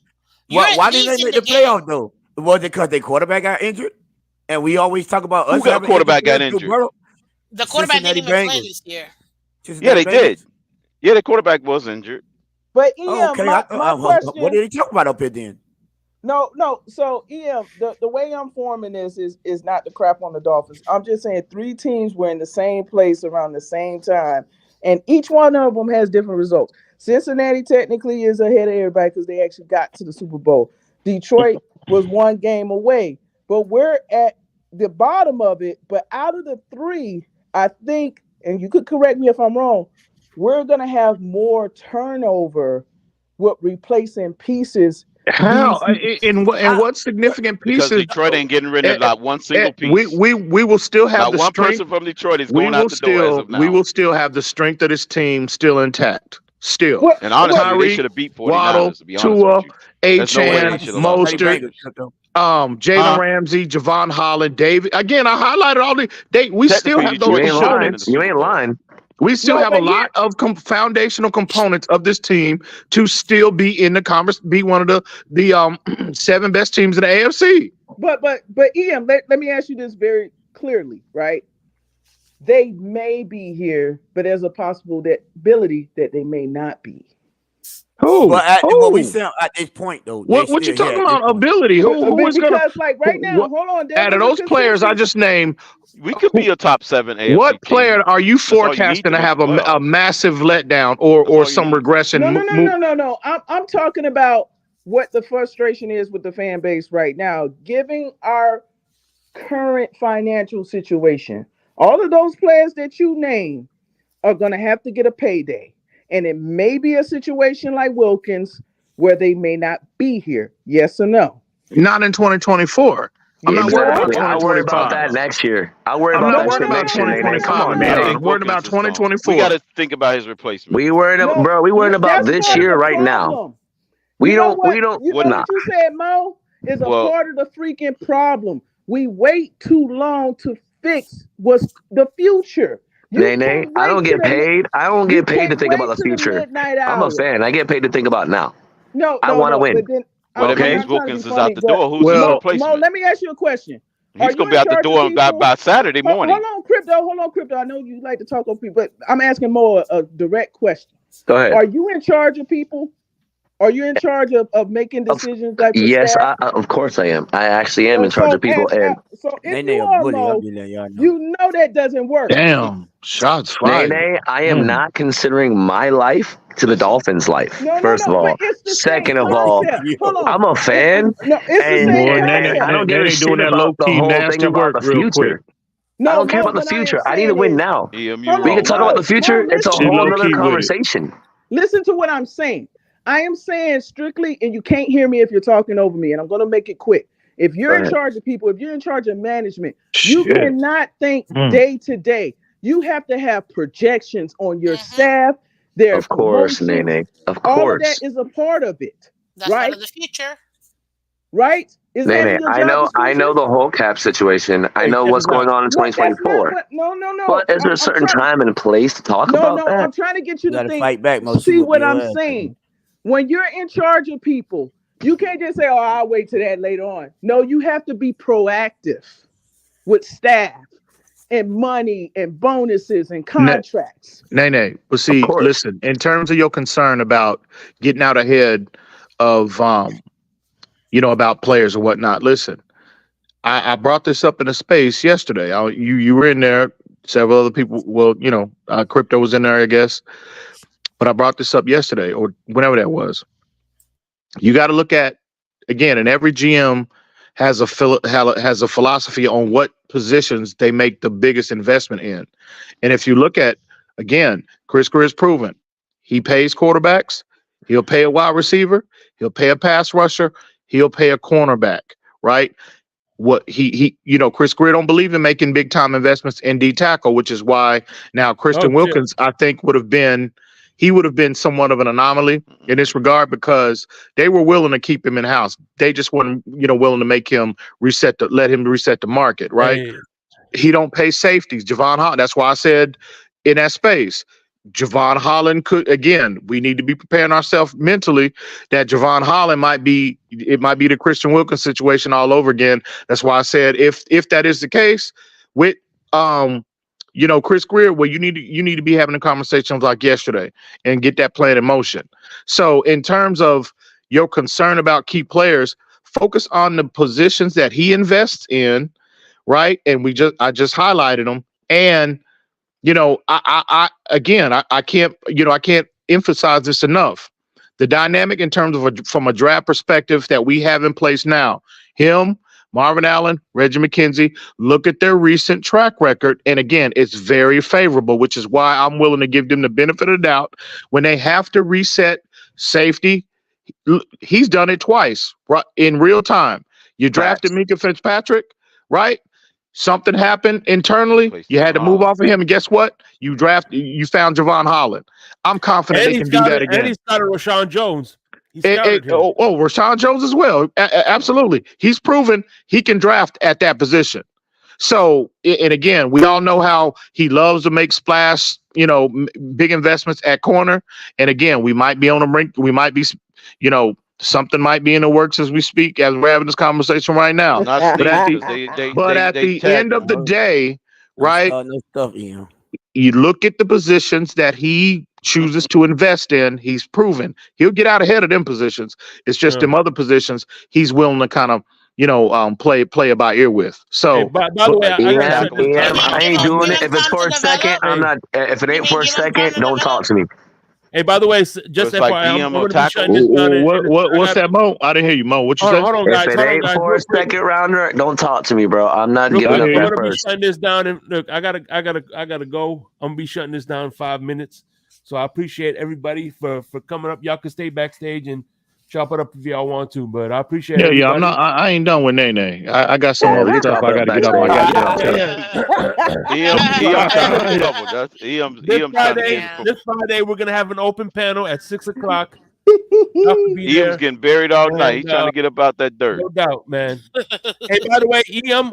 You're why at didn't they least in make the the game. playoff though? Was it because their quarterback got injured? And we always talk about Who us got having injured quarterback got players. Joe injured? Burrow, The quarterback didn't Cincinnati even play Bengals. this year. Yeah, Cincinnati they did. Bengals. Yeah, the quarterback was injured. but Oh, Ian, okay. my What question. did he talk about up here then? No. So Ian, the way I'm forming this is not to crap on the Dolphins. I'm just saying 3 teams were in the same place around the same time, and each one of them has different results. Cincinnati technically is ahead of everybody because they actually got to the Super Bowl. Detroit was 1 game away, but we're at the bottom of it. But out of the 3, I think, and you could correct me if I'm wrong, we're gonna have more turnover with replacing pieces. How? In what significant Because pieces? Detroit ain't getting rid of not one single We piece. will still have Not the one strength. person from Detroit is We going out will the door as still of now. have the strength of this team still intact. Still, And honestly, they Tyreek, should have beat 49ers, Waddle, to be honest Tua, with you. There's no way Achan, they should have lost. Mostert, Jalen Ramsey, Javon Holland, David. Again, I highlighted all the. We still Technically, have those Detroit should have been in components. the Super Bowl. lying. We still No, have a but lot of foundational components of this team to still be in the conference, be one of the 7 best teams in the AFC. But Ian, let me ask you this very clearly, right? They may be here, but there's a possibility that they may not be. Who? But what we saying at this point though, What you talking about? Ability? Who is going to? Because like right now, hold on. Out of those players I just named, we could be a top 7 AFC what player team. are you That's all you need forecasting to make have the a playoffs. massive letdown or some regression? No. I'm talking about what the frustration is with the fan base right now, given our current financial situation. All of those players that you name are going to have to get a payday. And it may be a situation like Wilkins where they may not be here. Yes or no? Not in 2024. I'm not worried about Exactly. I'll worry about 2025. that next year. I'll worry I'm about not that worried shit about next year, Nene. 2025, Come on, man. Nene. I'm worried about 2024. We got to think about his replacement. We worried about, bro. We worried about this year right now. We don't. You know what you said, Mo, is a part of the freaking problem. We wait too long to fix what's the future. Nene, I don't get paid. I don't get paid to think about the future. I'm a fan. I get paid to think about now. I want to win. But then, Well, that means Wilkins is out the door. Who's his replacement? Mo, let me ask you a question. He's going to be out the door by Saturday morning. Hold on, Crypto. I know you like to talk over people, but I'm asking Mo a direct question. Go ahead. Are you in charge of people? Are you in charge of making decisions like Yes, staff? of course I am. I actually am in charge of people. So if you are, Mo, you know that doesn't work. Damn, shots fired. Nene, I am not considering my life to the Dolphins' life. First of all, second of all, I'm a fan, and I don't give a shit about the whole thing about the future. I don't care about the future. I need to win now. We can talk about the future. It's a whole other conversation. Listen to what I'm saying. I am saying strictly, and you can't hear me if you're talking over me, and I'm going to make it quick. If you're in charge of people, if you're in charge of management, you cannot think day to day. You have to have projections on your staff. Of course, Nene. Of course. All of that is a part of it. That's part of the future. Right? Is that in your I job description? know the whole cap situation. I know what's going on in What? That's not 2024. what. No. But is there a certain time and place to talk about No. that? I'm trying to get you to gotta think. fight back, Mo. She See whoop what your I'm ass. saying? When you're in charge of people, you can't just say, "Oh, I'll wait till that later on." No, you have to be proactive with staff and money and bonuses and contracts. Nay. But see, listen, in terms of your concern about getting out ahead of about players or whatnot, listen, I brought this up in a space yesterday. You were in there, several other people, Crypto was in there, I guess. But I brought this up yesterday or whenever that was. You got to look at, again, and every GM has a philosophy on what positions they make the biggest investment in. And if you look at, again, Chris Greer's proven, he pays quarterbacks, he'll pay a wide receiver, he'll pay a pass rusher, he'll pay a cornerback, right? What Chris Greer don't believe in making big time investments in D tackle, which is why now Christian Wilkins, I think, would have been somewhat of an anomaly in this regard because they were willing to keep him in house. They just weren't, willing to make him let him reset the market, right? Hey. He don't pay safeties. Javon Holland. That's why I said in that space, Javon Holland could, again, we need to be preparing ourselves mentally that Javon Holland might be the Christian Wilkins situation all over again. That's why I said if that is the case with Chris Greer, well, you need to be having a conversation like yesterday and get that plan in motion. So in terms of your concern about key players, focus on the positions that he invests in, right? And I just highlighted them. And I can't emphasize this enough. The dynamic in terms of from a draft perspective that we have in place now, him, Marvin Allen, Reggie McKenzie, look at their recent track record. And again, it's very favorable, which is why I'm willing to give them the benefit of the doubt. When they have to reset safety, he's done it twice in real time. You drafted Minka Fitzpatrick, right? Something happened internally. You had to move off of him. And guess what? You found Javon Holland. I'm confident they can do that again. And he started Rashawn Jones. Rashawn Jones as well. Absolutely. He's proven he can draft at that position. So, and again, we all know how he loves to make splash, big investments at corner. And again, we might be on the brink. We might be, something might be in the works as we speak, as we're having this conversation right now. But at the end of the day, right? You look at the positions that he chooses to invest in. He's proven he'll get out ahead of them positions. It's just them other positions he's willing to kind of play it by ear with. So, hey, by the way, I ain't doing it. If it's for a second, I'm not. If it ain't for a second, don't talk to me. Hey, by the way, just FYI, I'm going to be shutting this down. What's that, Mo? I didn't hear you, Mo. What you say? Hold on, guys. If it ain't for a second rounder, don't talk to me, bro. I'm not giving up I'm that going to be first. shutting this down. And look, I gotta go. I'm going to be shutting this down in 5 minutes. So I appreciate everybody for coming up. Y'all can stay backstage and chop it up if y'all want to, but I appreciate it. Yeah, I ain't done with Nene. I got some other stuff I got to get off my goddamn. This Friday, we're gonna have an open panel at 6 o'clock. He was getting buried all night. He's trying to get up out that dirt. No doubt, man. Hey, by the way, EM,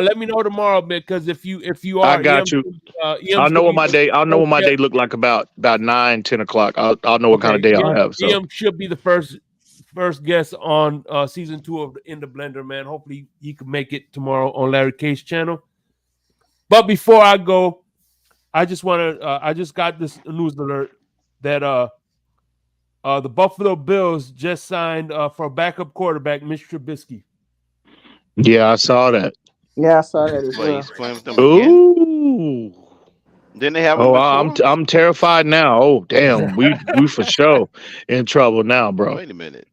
let me know tomorrow because if you are, I got you. I'll know what my day. I'll know what my day look like about 9, 10 o'clock. I'll know what kind of day I'll have. So. EM should be the first guest on season 2 of In the Blender, man. Hopefully he can make it tomorrow on Larry K's channel. But before I go, I just want to. I just got this news alert that the Buffalo Bills just signed for a backup quarterback, Mitch Trubisky. Yeah, I saw that. Yeah, I saw that as well. He's playing with them again. Ooh. Didn't they have him? Oh, I'm terrified now. Oh, damn, we for sure in trouble now, bro. Wait a minute.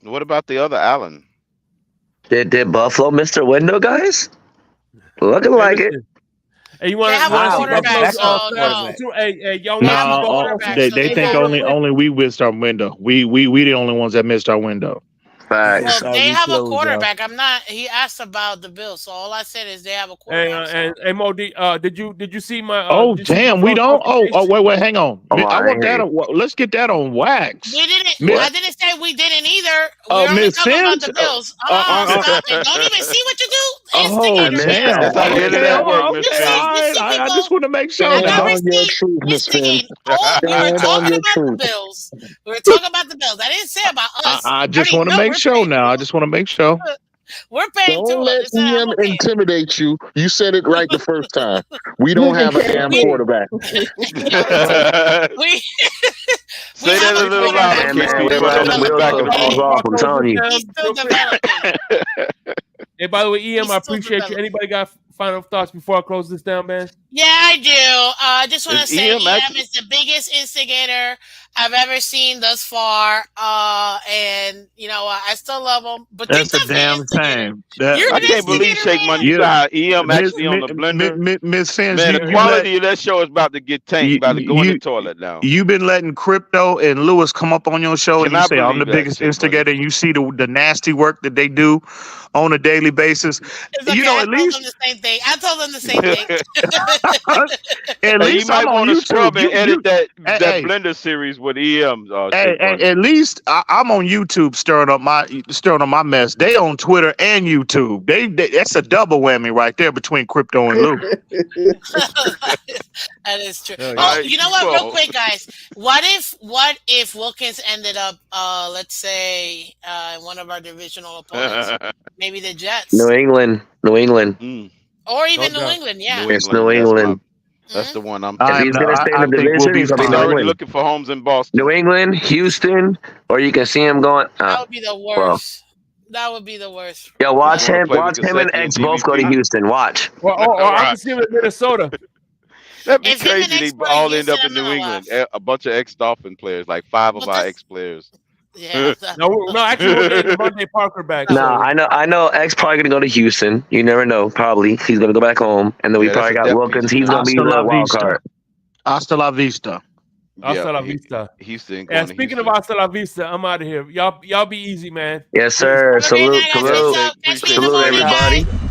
What about the other Allen? Did Buffalo miss their window, guys? Looking like it. Hey, you want to they think only we missed our window. We the only ones that missed our window. Facts. Well, they have a quarterback. He asked about the Bills, so all I said is they have a quarterback. Hey, Mo, did you see my? Oh, damn, we don't. Oh, wait, hang on. I want that. Let's get that on wax. They didn't. I didn't say we didn't either. We're only Miss talking about Sims? the Bills. Stop it. Don't even see what you do. Oh, Instigator. damn. That's how the Okay, internet work, okay, Miss all Finn. right. I just want to make sure I got now. on your receipts. truth, Miss Finn. Instigate. Oh, we were Stand on talking your about the truth. Bills. We were talking about the Bills. I didn't say about us. I just already want to know make we're sure paying now. I just want to make sure. We're paying Don't Tua. let It's not, EM I'm paying. intimidate you. You said it right the first time. We don't Nigga have a can't damn wait. quarterback. We Say that a little louder, Man, KP. we're Put letting those the in the wheels back of come the fall room. off. I'm telling you. He's still developing. Hey, by the way, EM, He's I still appreciate you. developing. Anybody got final thoughts before I close this down, man? Yeah, I do. I just want to Is say EM EM is the biggest instigator I've ever seen thus far. And you know, I still love him. But That's you're a definitely an damn instigator. shame. That You're I an can't believe instigator, Shake man. Money. You know how EM actually on the blender. Miss Fins, Man, the you quality of that show is about to get tanked. About to go in the you toilet now. you've been letting Crypto and Lewis come up on your show, and you Cannot say I'm the believe that, biggest Shake instigator, and you see the nasty work that they do on a daily basis. It's okay. You know, I at told least them the same thing. I told them the same thing. at Hey, you least might I'm on want to scrub YouTube. and edit that Hey, Blender series with EM. hey, Shake Money. at least I'm on YouTube stirring up my mess. They on Twitter and YouTube. They that's a double whammy right there between Crypto and Lou. That is true. Oh, Oh, yeah. you know what? Real Well. quick, guys. What if Wilkins ended up, let's say, one of our divisional opponents? Maybe the Jets. New England. Or even New Okay. England, yeah. It's New England. That's the one I'm If he's gonna stay in the division, he's gonna be He's New already England. looking for homes in Boston. New England, Houston, or you can see him going. That would be the Well, worst. That would be the worst. yeah, watch wanna him. play Watch with him and Gesicki and X both go to DVP? Houston. Watch. Or I can see him in Minnesota. That'd be If him and crazy. They X go to all end Houston, up in I'm New gonna England. laugh. A bunch of ex-Dolphin players, like 5 of But our that's- ex-players. Yeah. No, actually, we're getting Monday Parker back. No, So. I know. X probably gonna go to Houston. You never know. Probably he's gonna go back home, and then we Yeah, probably that's a got depth Wilkins. piece He's for gonna them. be the wild card. Hasta la vista. Hasta la vista. Houston. And speaking of hasta la vista, I'm out of here. Y'all be easy, man. Yes, sir. Have a great night, Salute, guys. salute, Peace out. Catch me in the salute, morning, everybody. guys.